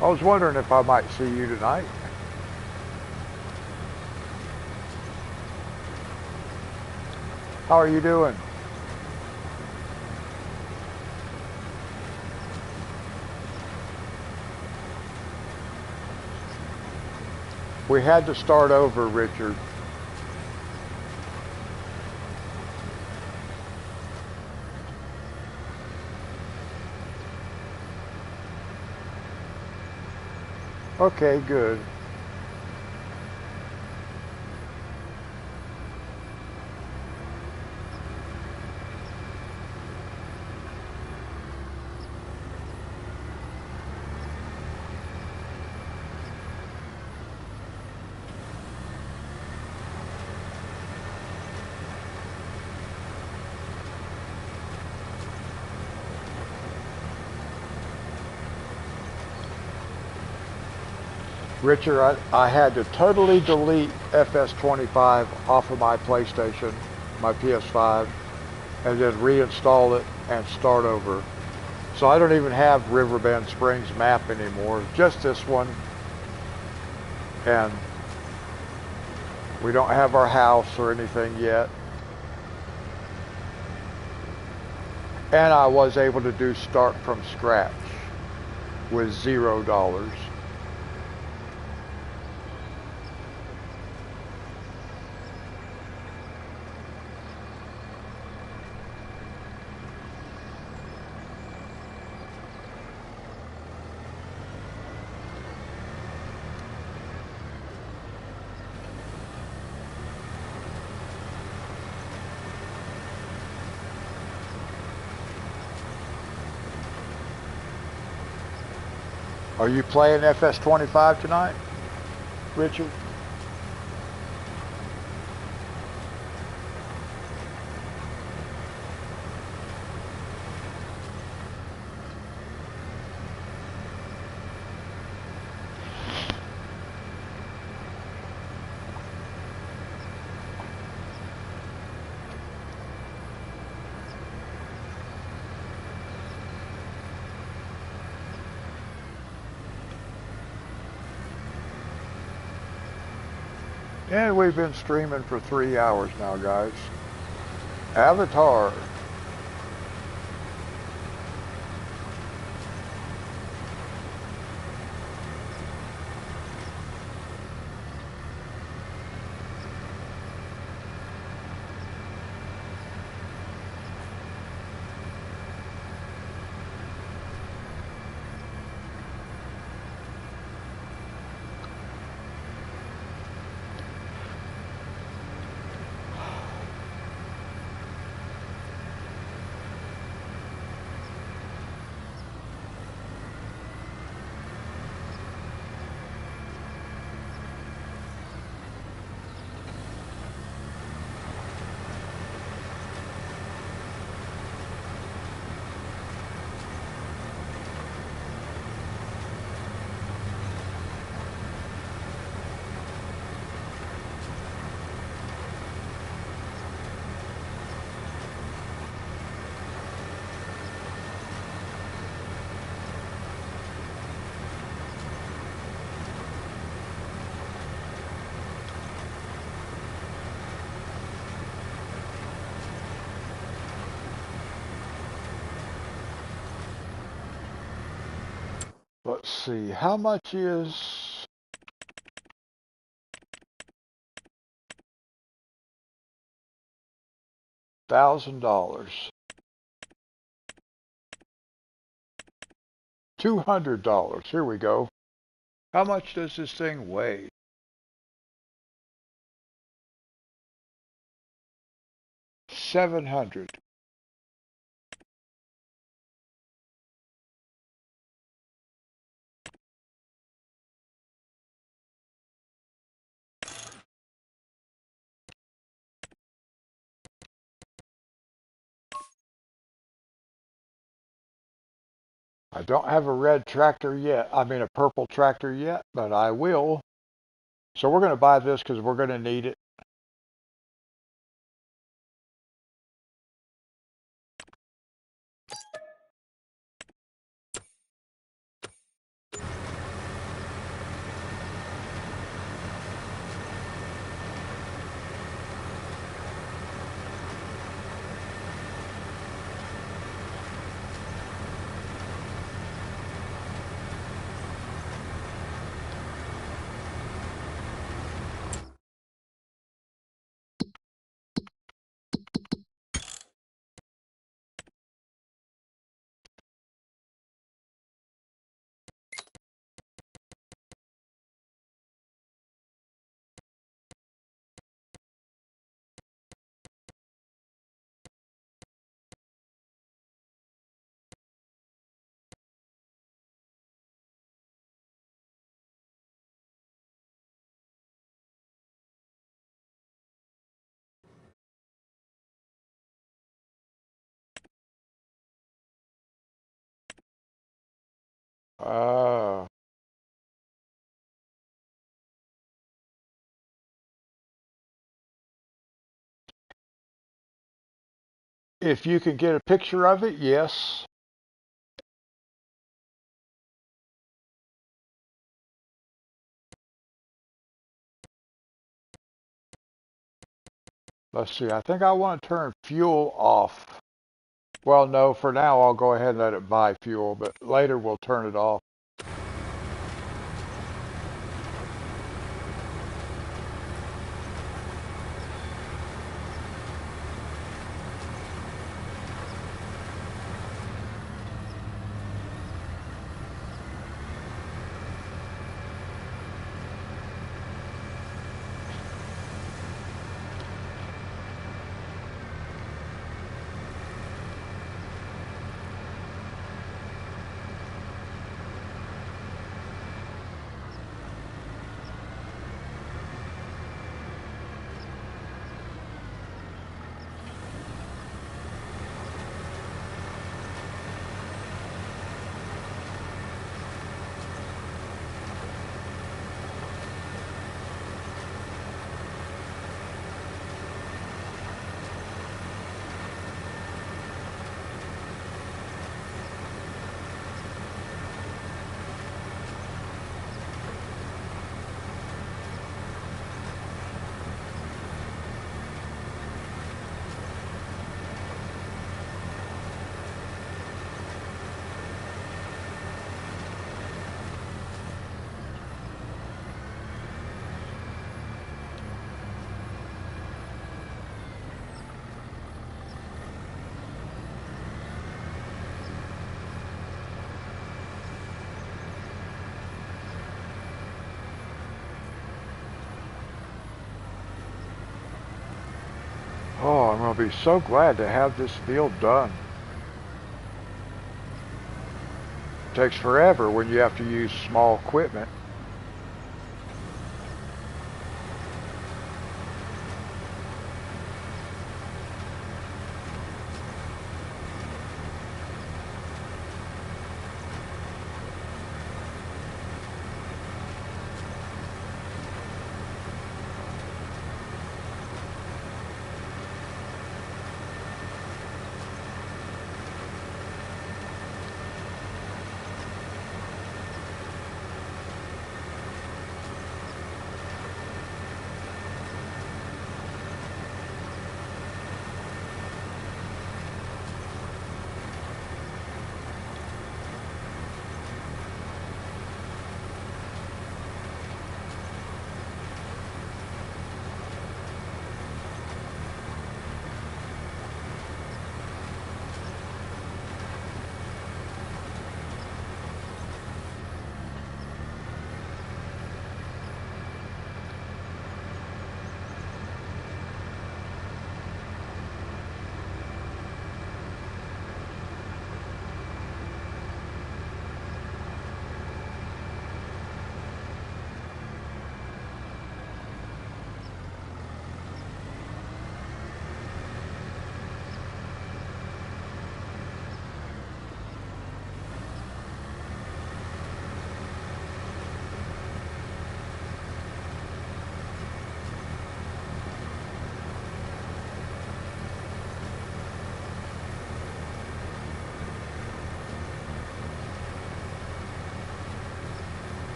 I was wondering if I might see you tonight. How are you doing? We had to start over, Richard. Okay, good. Richard, I had to totally delete FS25 off of my PlayStation, my PS5, and then reinstall it and start over. So I don't even have Riverbend Springs map anymore, just this one. And we don't have our house or anything yet. And I was able to do start from scratch with $0. Are you playing FS25 tonight, Richard? And we've been streaming for 3 hours now, guys. Avatar. Let's see, how much is $1,000? $200. Here we go. How much does this thing weigh? 700. I don't have a red tractor yet. I mean a purple tractor yet, but I will. So we're going to buy this because we're going to need it. Uh, if you can get a picture of it, yes. Let's see. I think I want to turn fuel off. Well, no, for now I'll go ahead and let it buy fuel, but later we'll turn it off. Oh, I'm going to be so glad to have this field done. It takes forever when you have to use small equipment.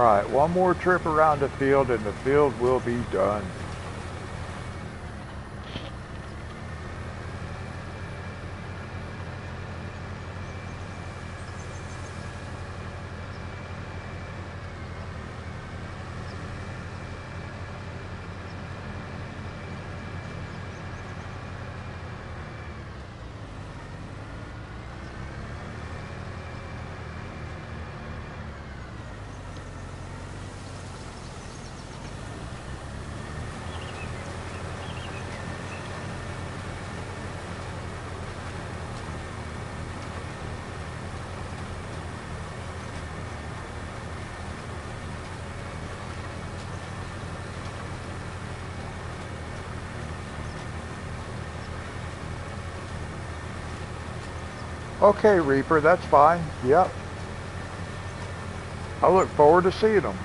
Alright, one more trip around the field and the field will be done. Okay, Reaper, that's fine. Yep. I look forward to seeing them.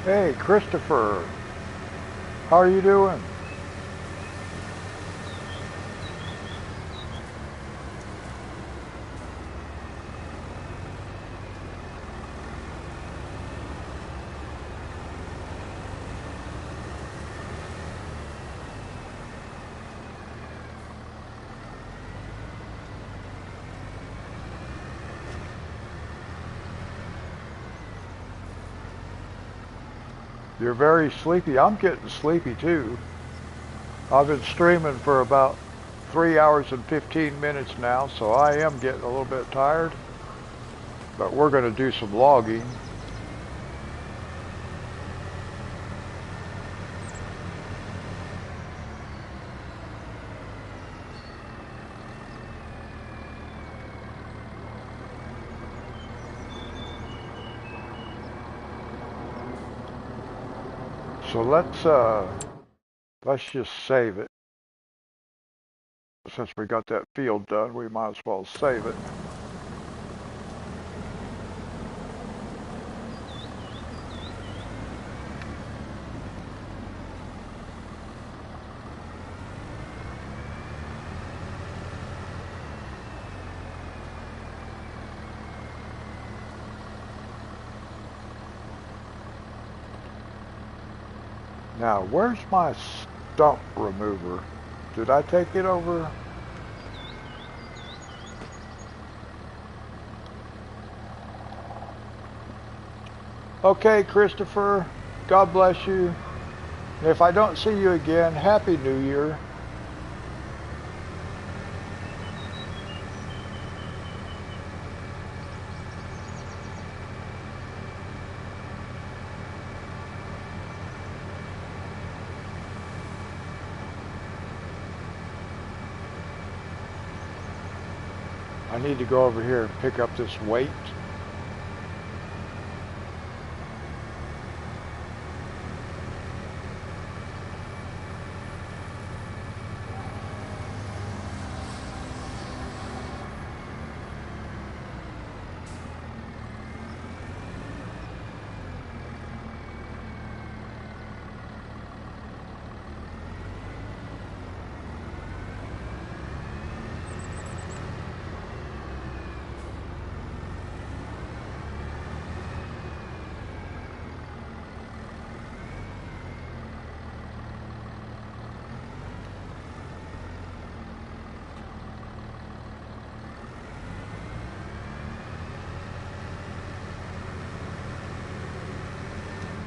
Hey, Christopher, how are you doing? You're very sleepy. I'm getting sleepy too. I've been streaming for about 3 hours and 15 minutes now, so I am getting a little bit tired. But we're going to do some logging. So let's just save it. Since we got that field done, we might as well save it. Now, where's my stump remover? Did I take it over? Okay, Christopher, God bless you. And if I don't see you again, Happy New Year. I need to go over here and pick up this weight.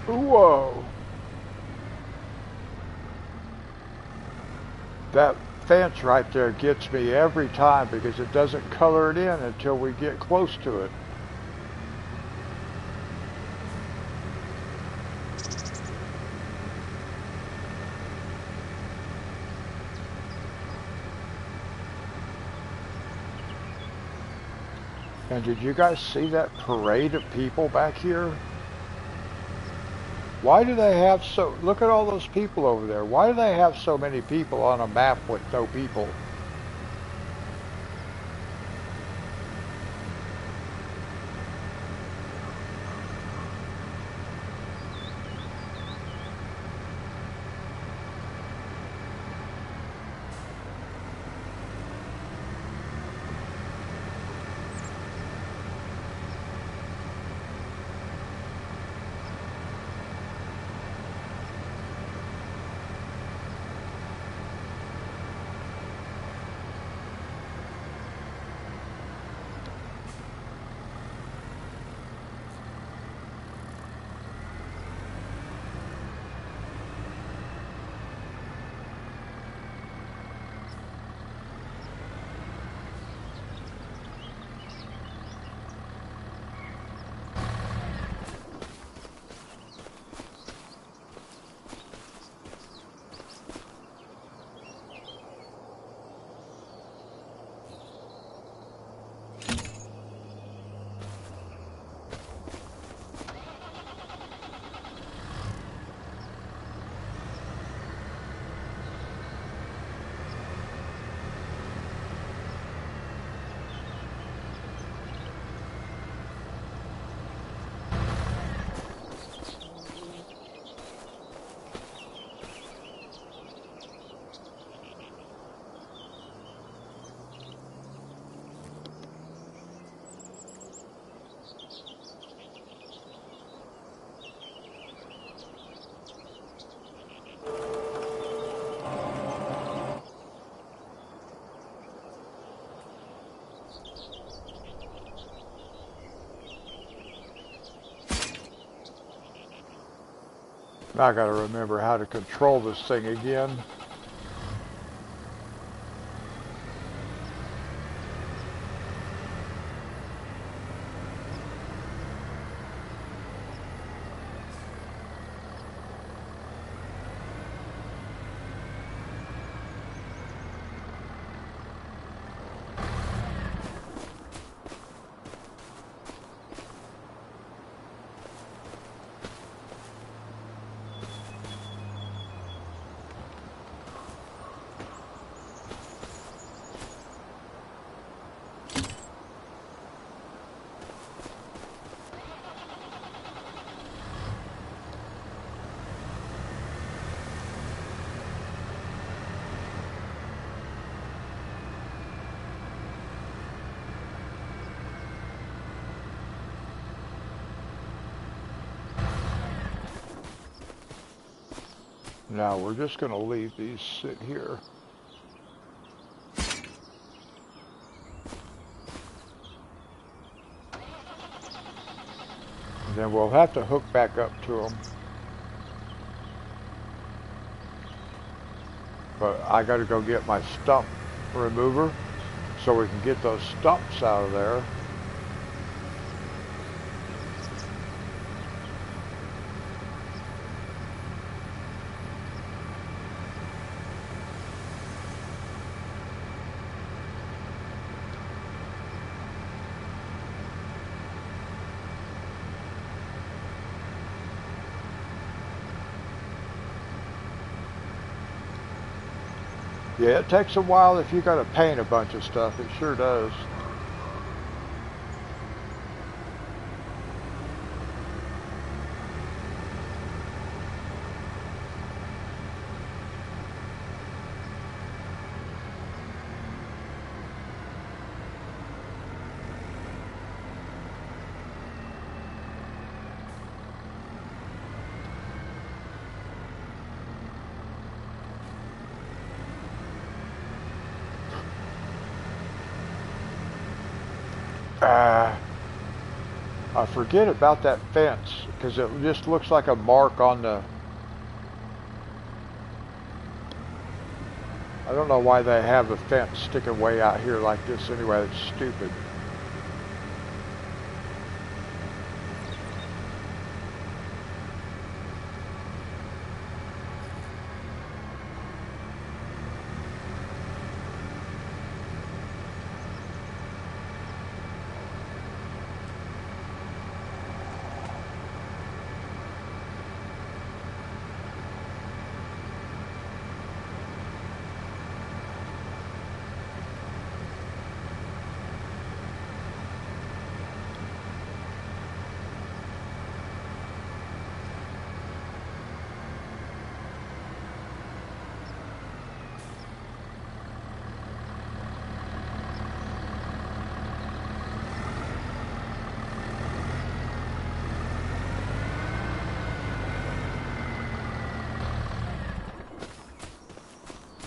Whoa. That fence right there gets me every time because it doesn't color it in until we get close to it. And did you guys see that parade of people back here? Why do they have look at all those people over there. Why do they have so many people on a map with no people? Now I gotta remember how to control this thing again. Now we're just going to leave these sit here. And then we'll have to hook back up to them. But I got to go get my stump remover so we can get those stumps out of there. Yeah, it takes a while if you got to paint a bunch of stuff. It sure does. I forget about that fence because it just looks like a mark on the... I don't know why they have a fence sticking way out here like this anyway. It's stupid.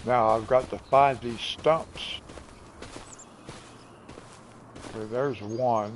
Now I've got to find these stumps. Okay, there's one.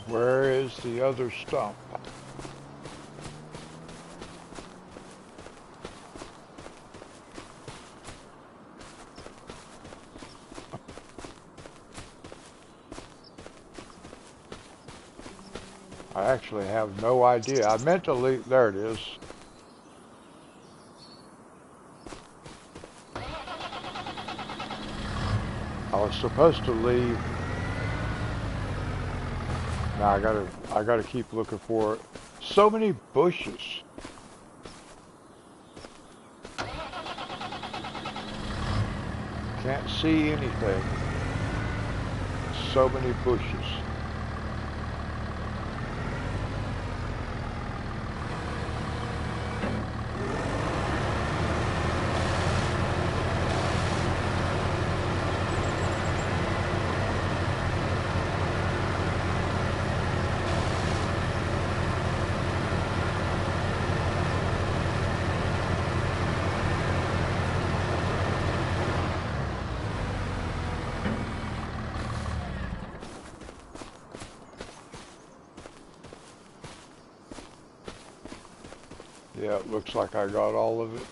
Where is the other stump? I actually have no idea. I meant to leave. There it is. I was supposed to leave. Now I gotta keep looking for it. So many bushes. Can't see anything. So many bushes. Yeah, it looks like I got all of it.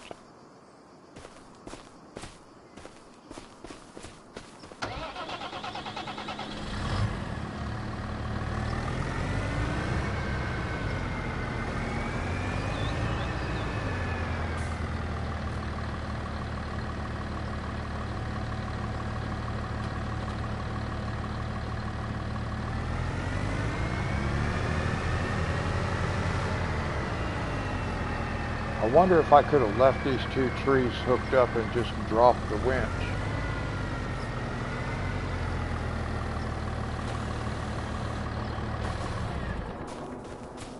I wonder if I could have left these two trees hooked up and just dropped the winch.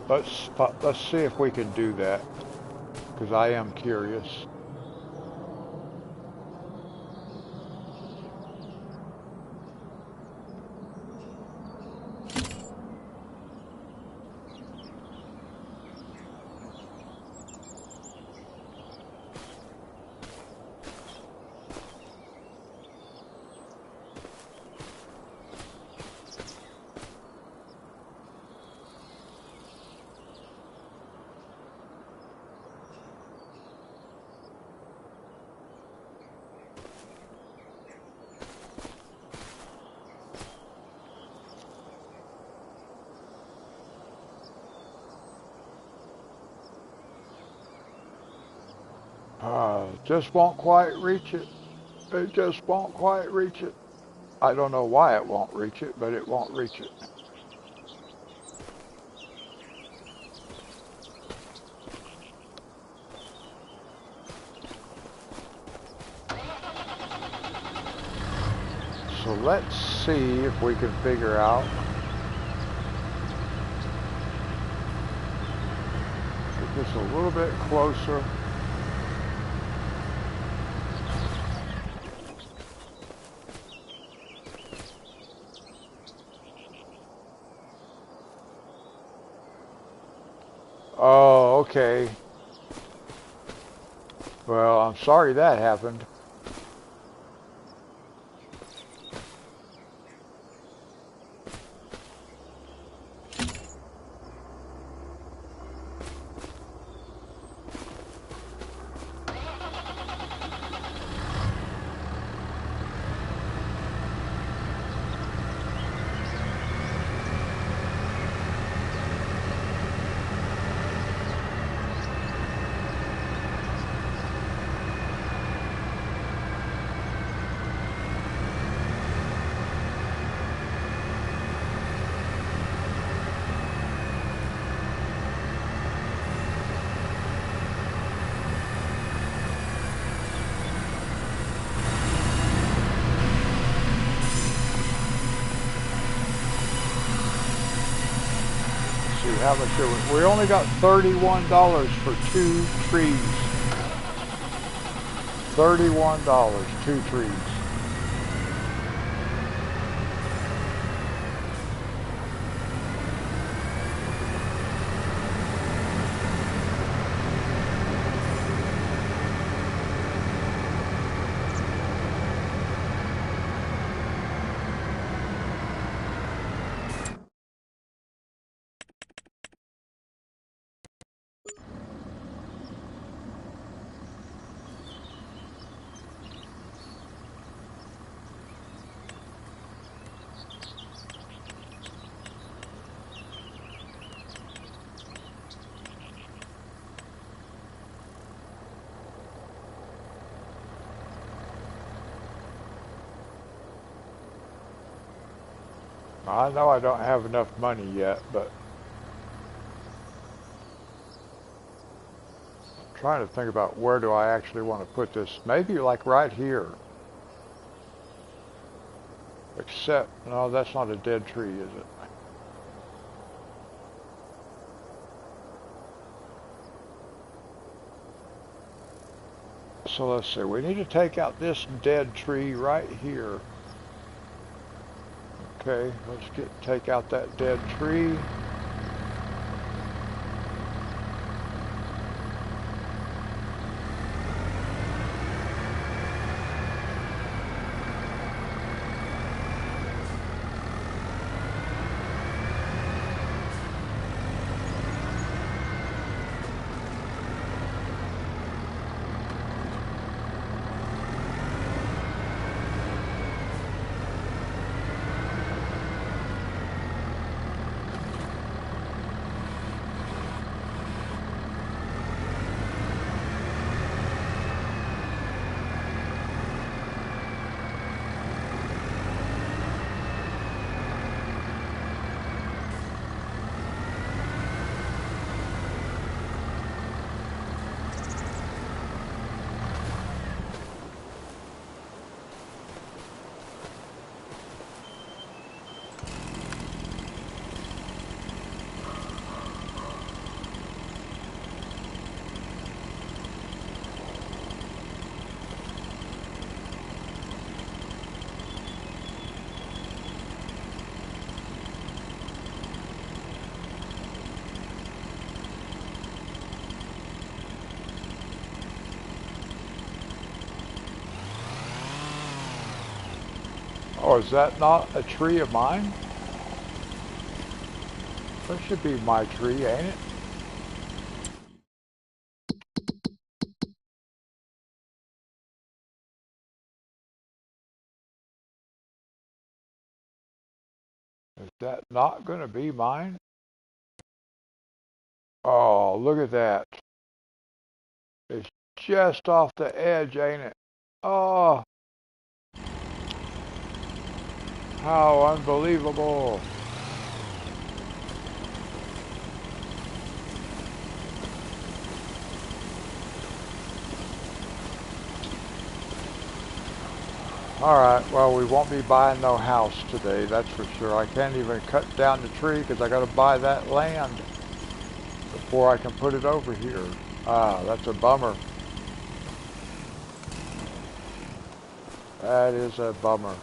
Let's see if we can do that, because I am curious. Just won't quite reach it. It just won't quite reach it. I don't know why it won't reach it, but it won't reach it. So let's see if we can figure out. Get this a little bit closer. Oh, okay. Well, I'm sorry that happened. How much we only got $31 for 2 trees. $31, 2 trees. I know I don't have enough money yet, but I'm trying to think about where do I actually want to put this. Maybe like right here. Except, no, that's not a dead tree, is it? So let's see, we need to take out this dead tree right here. Okay, let's take out that dead tree. Oh, is that not a tree of mine? That should be my tree, ain't it? Is that not going to be mine? Oh, look at that. It's just off the edge, ain't it? Oh, how unbelievable. Alright, well, we won't be buying no house today, that's for sure. I can't even cut down the tree because I got to buy that land before I can put it over here. Ah, that's a bummer. That is a bummer.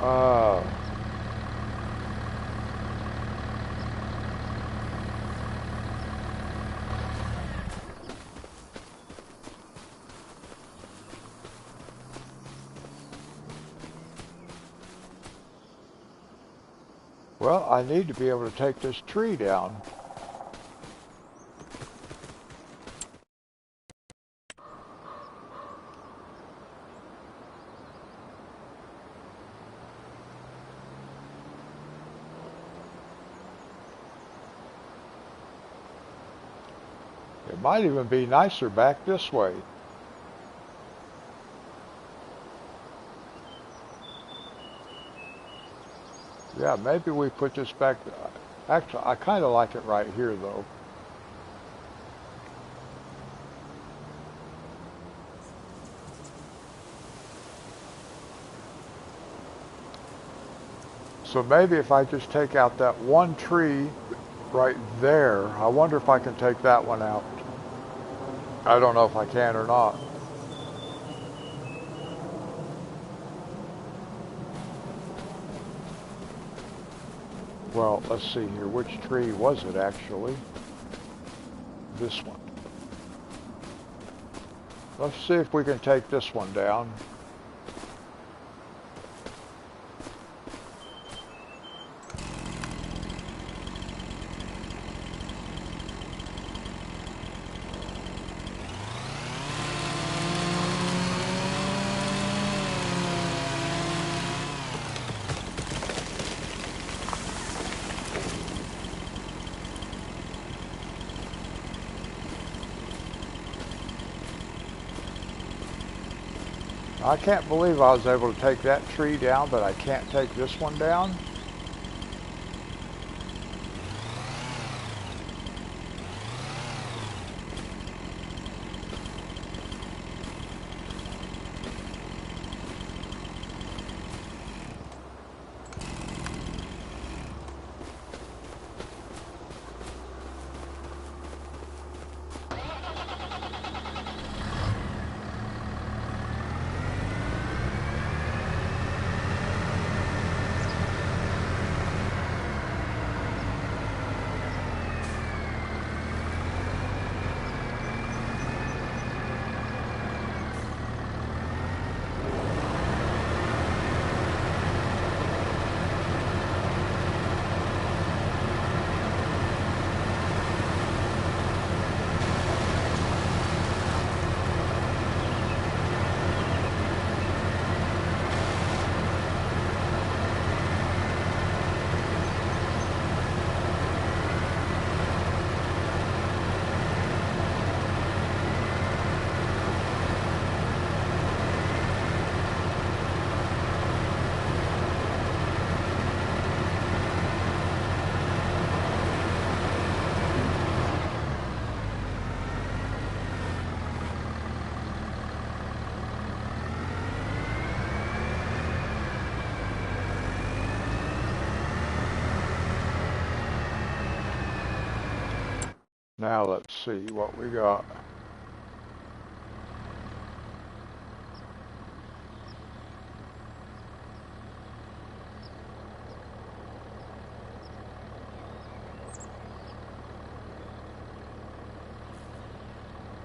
Oh. Well, I need to be able to take this tree down. It might even be nicer back this way. Yeah, maybe we put this back. Actually, I kind of like it right here, though. So maybe if I just take out that one tree right there, I wonder if I can take that one out. I don't know if I can or not. Well, let's see here. Which tree was it actually? This one. Let's see if we can take this one down. I can't believe I was able to take that tree down, but I can't take this one down. Now let's see what we got.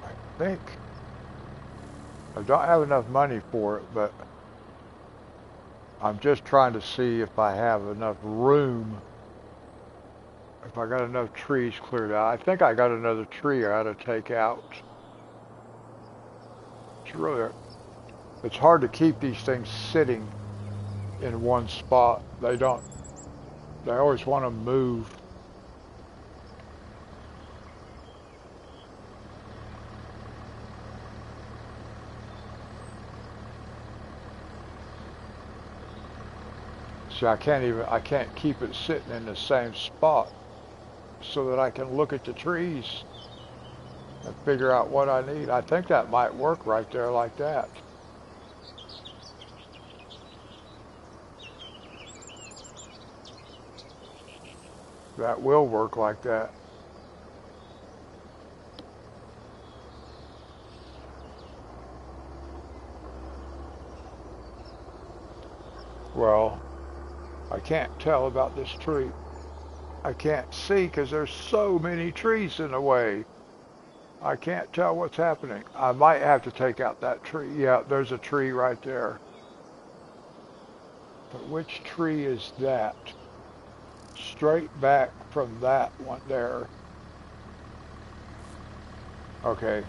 I think I don't have enough money for it, but I'm just trying to see if I have enough room, if I got enough trees cleared out. I think I got another tree I ought to take out. It's hard to keep these things sitting in one spot. They always want to move. See, I can't keep it sitting in the same spot so that I can look at the trees and figure out what I need. I think that might work right there like that. That will work like that. Well, I can't tell about this tree. I can't see because there's so many trees in the way. I can't tell what's happening. I might have to take out that tree. Yeah, there's a tree right there. But which tree is that? Straight back from that one there. Okay.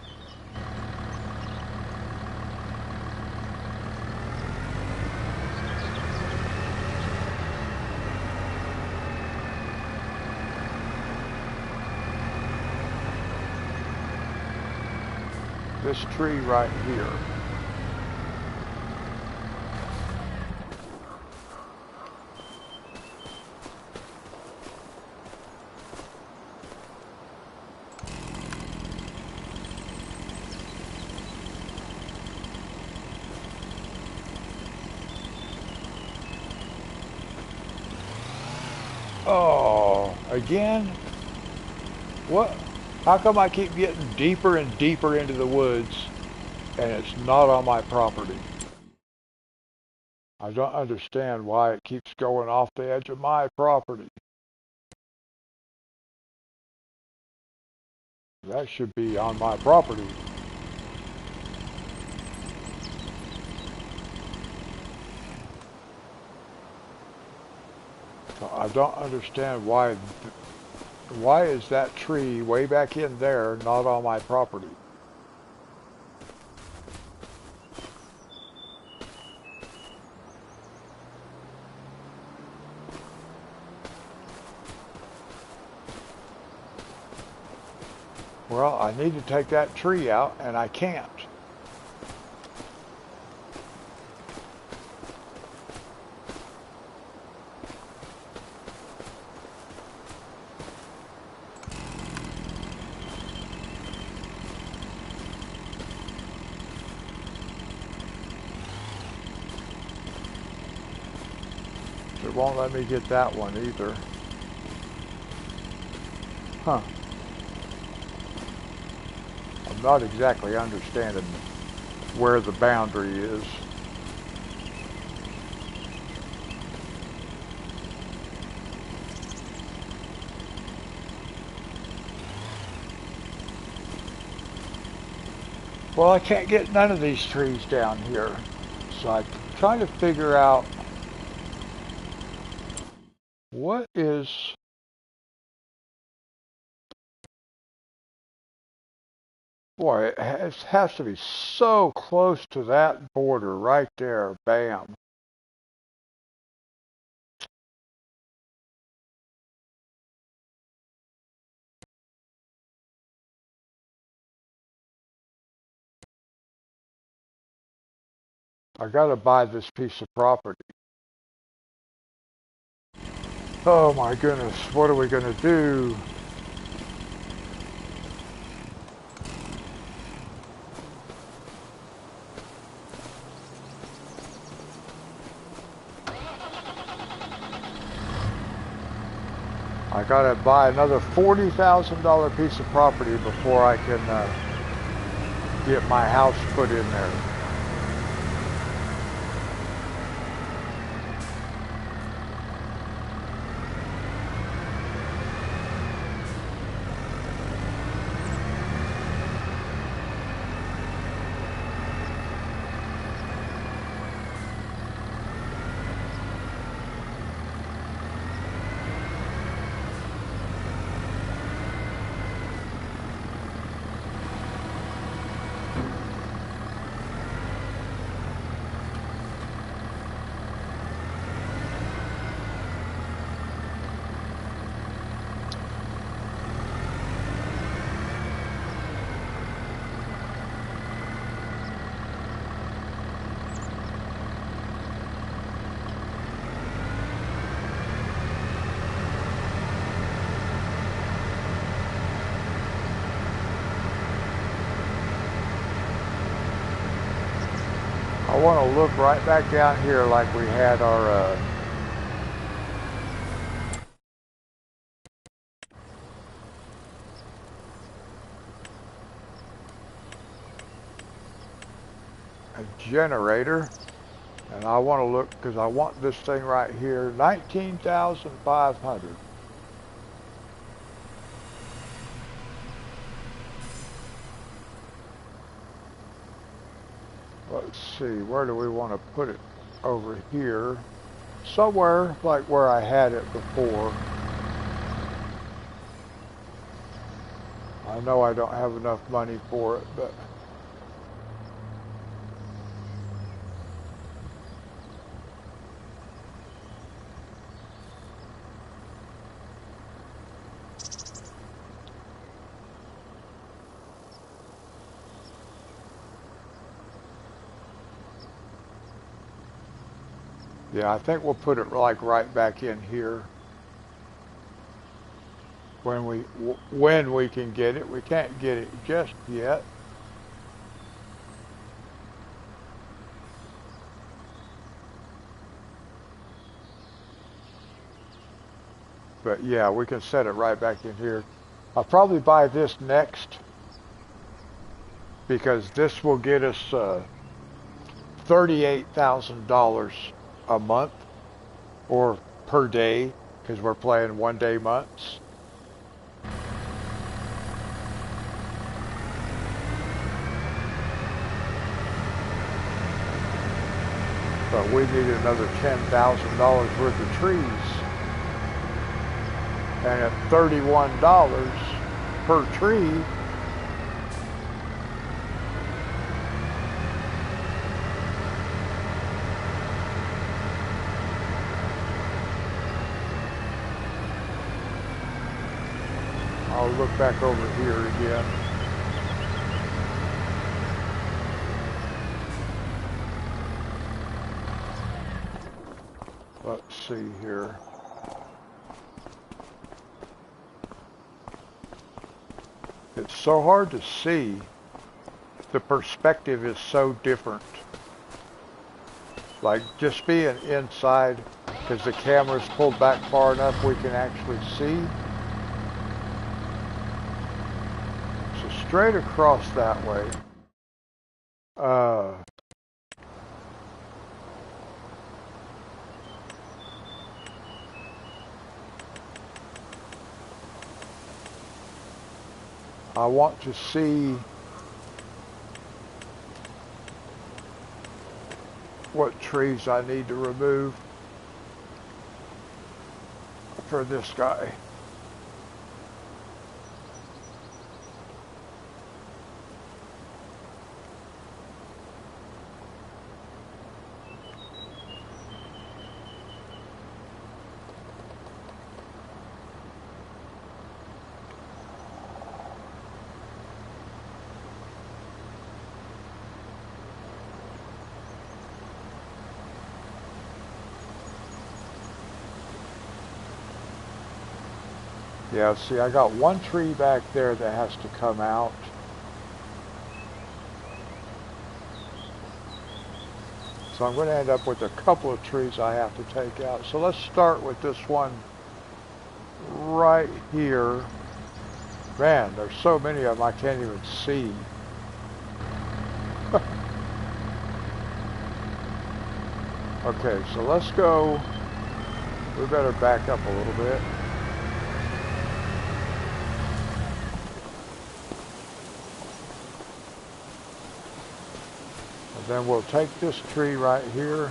This tree right here. Oh, again? What? How come I keep getting deeper and deeper into the woods and it's not on my property? I don't understand why it keeps going off the edge of my property. That should be on my property. So I don't understand why is that tree way back in there not on my property? Well, I need to take that tree out and I can't. It won't let me get that one either. Huh. I'm not exactly understanding where the boundary is. Well, I can't get none of these trees down here. So I'm trying to figure out what is... Boy, it has to be so close to that border right there. Bam. I gotta buy this piece of property. Oh my goodness, what are we gonna do? I gotta buy another $40,000 piece of property before I can get my house put in there. I want to look right back down here like we had our a generator, and I want to look because I want this thing right here, 19,500. Let's see, where do we want to put it? Over here, somewhere like where I had it before. I know I don't have enough money for it, but yeah, I think we'll put it like right back in here when we can get it. We can't get it just yet. But yeah, we can set it right back in here. I'll probably buy this next because this will get us $38,000 a month or per day because we're playing 1 day months. But we need another $10,000 worth of trees. And at $31 per tree, I'll look back over here again. Let's see here. It's so hard to see. The perspective is so different. Like just being inside because the camera's pulled back far enough we can actually see. So straight across that way. I want to see what trees I need to remove for this guy. Yeah, see, I got one tree back there that has to come out. So I'm going to end up with a couple of trees I have to take out. So let's start with this one right here. Man, there's so many of them I can't even see. Okay, so let's go. We better back up a little bit. And then we'll take this tree right here.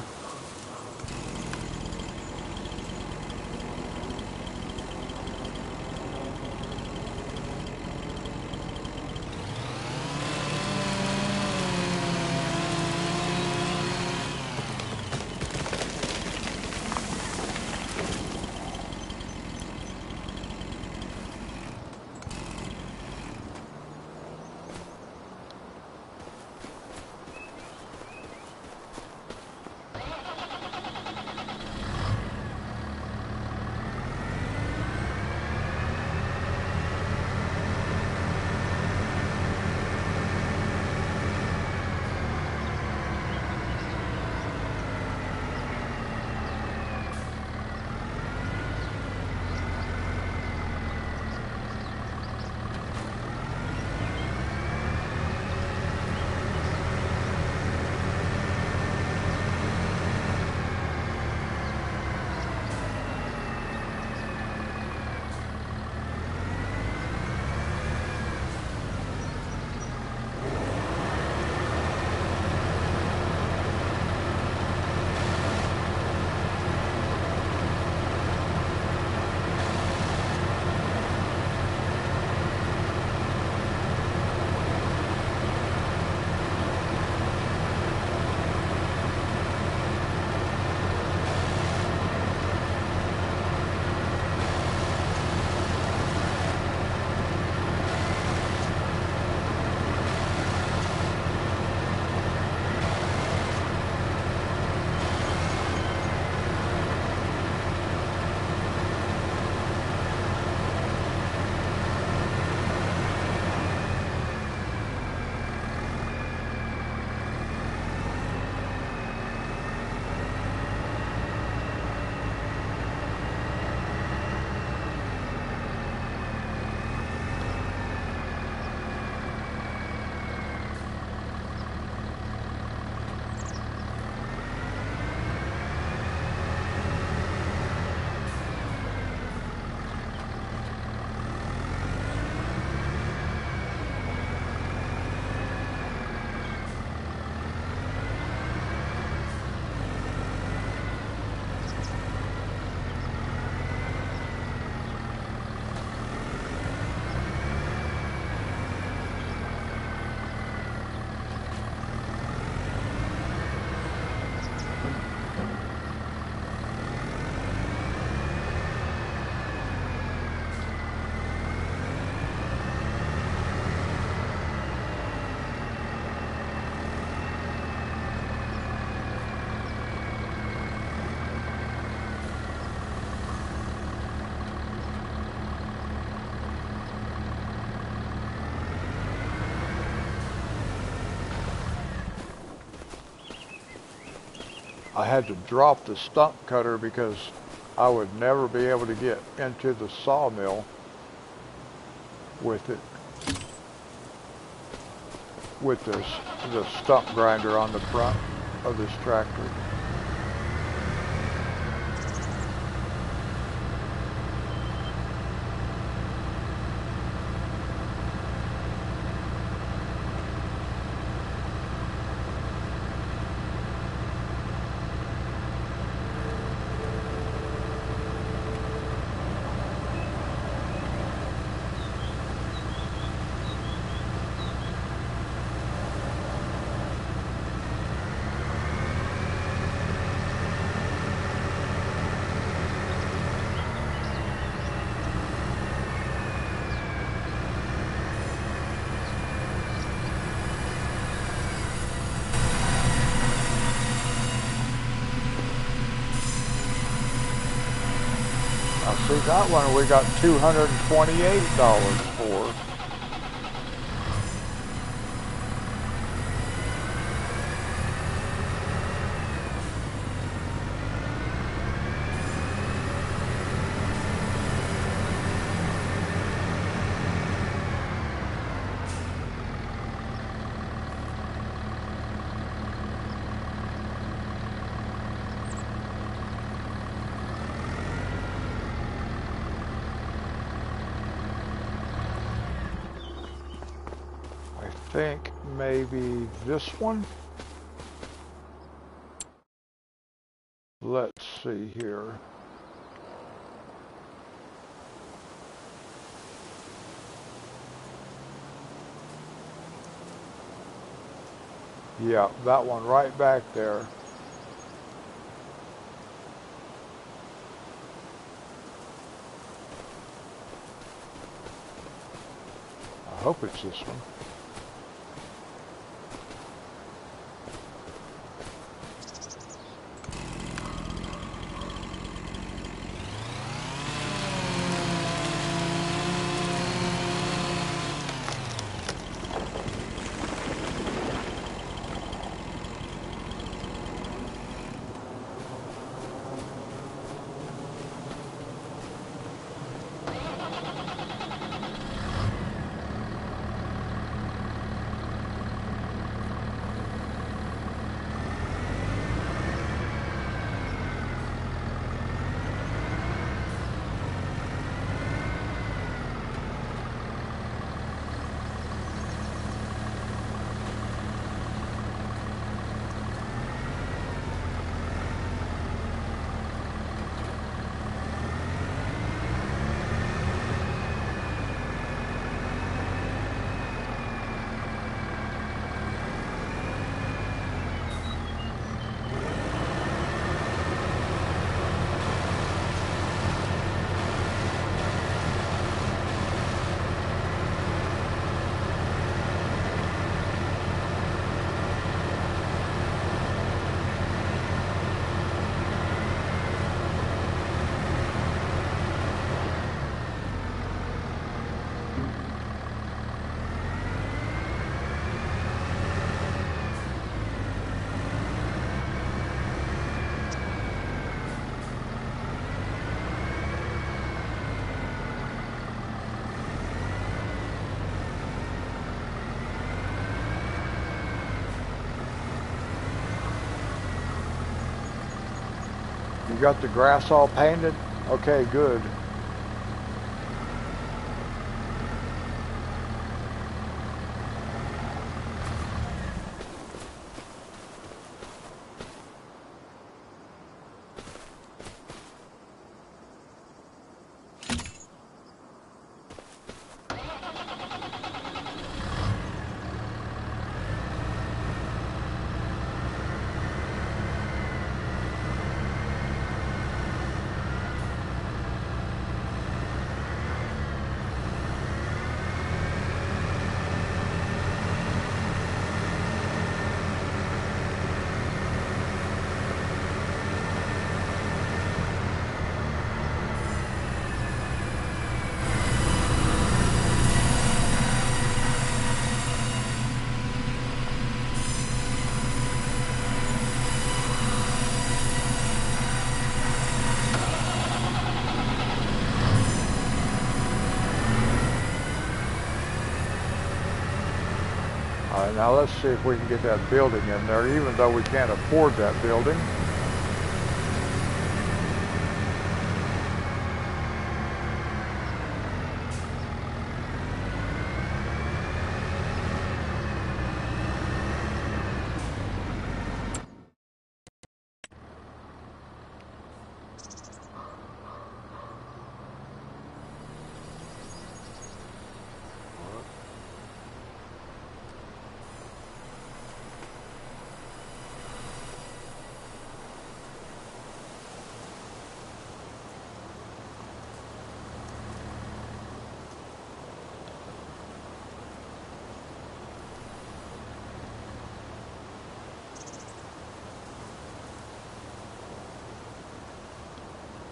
I had to drop the stump cutter because I would never be able to get into the sawmill with it, with the stump grinder on the front of this tractor. See, that one we got $228 for. I think maybe this one. Let's see here. Yeah, that one right back there. I hope it's this one. You got the grass all painted? Okay, good. All right, now let's see if we can get that building in there, even though we can't afford that building.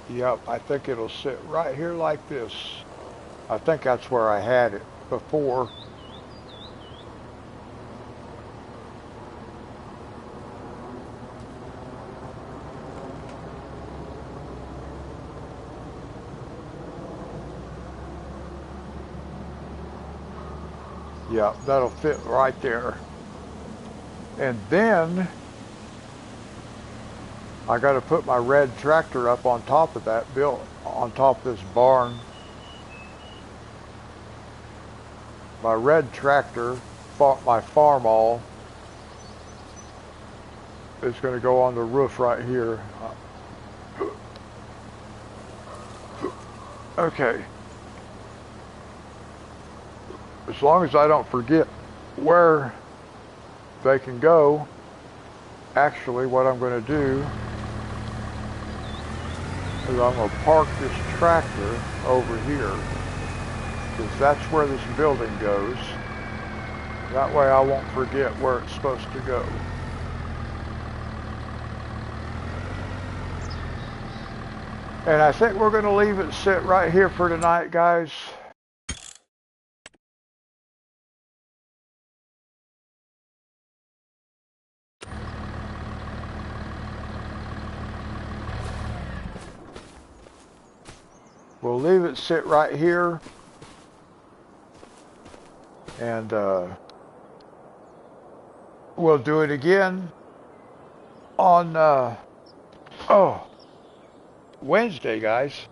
Yep, I think it'll sit right here like this. I think that's where I had it before. Yep, that'll fit right there. And then I got to put my red tractor up on top of that built on top of this barn. My red tractor, my farm all, is going to go on the roof right here. Okay. As long as I don't forget where they can go, actually what I'm going to do is I'm going to park this tractor over here, because that's where this building goes. That way I won't forget where it's supposed to go. And I think we're going to leave it sit right here for tonight, guys. We'll leave it sit right here. And we'll do it again on Wednesday, guys.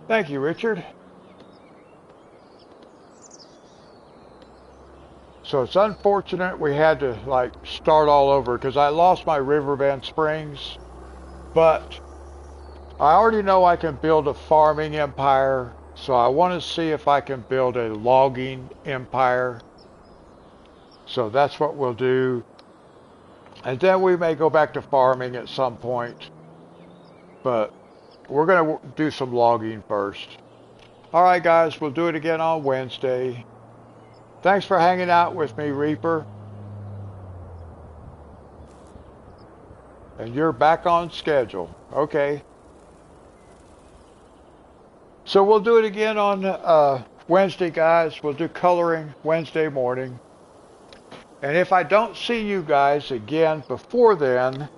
Thank you, Richard. So it's unfortunate we had to like start all over because I lost my Riverbend Springs, but I already know I can build a farming empire, so I want to see if I can build a logging empire. So that's what we'll do. And then we may go back to farming at some point. But we're going to do some logging first. Alright guys, we'll do it again on Wednesday. Thanks for hanging out with me, Reaper. And you're back on schedule. Okay. So we'll do it again on Wednesday, guys. We'll do coloring Wednesday morning. And if I don't see you guys again before then,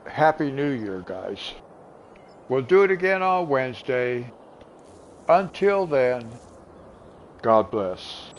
Happy New Year, guys. We'll do it again on Wednesday. Until then, God bless.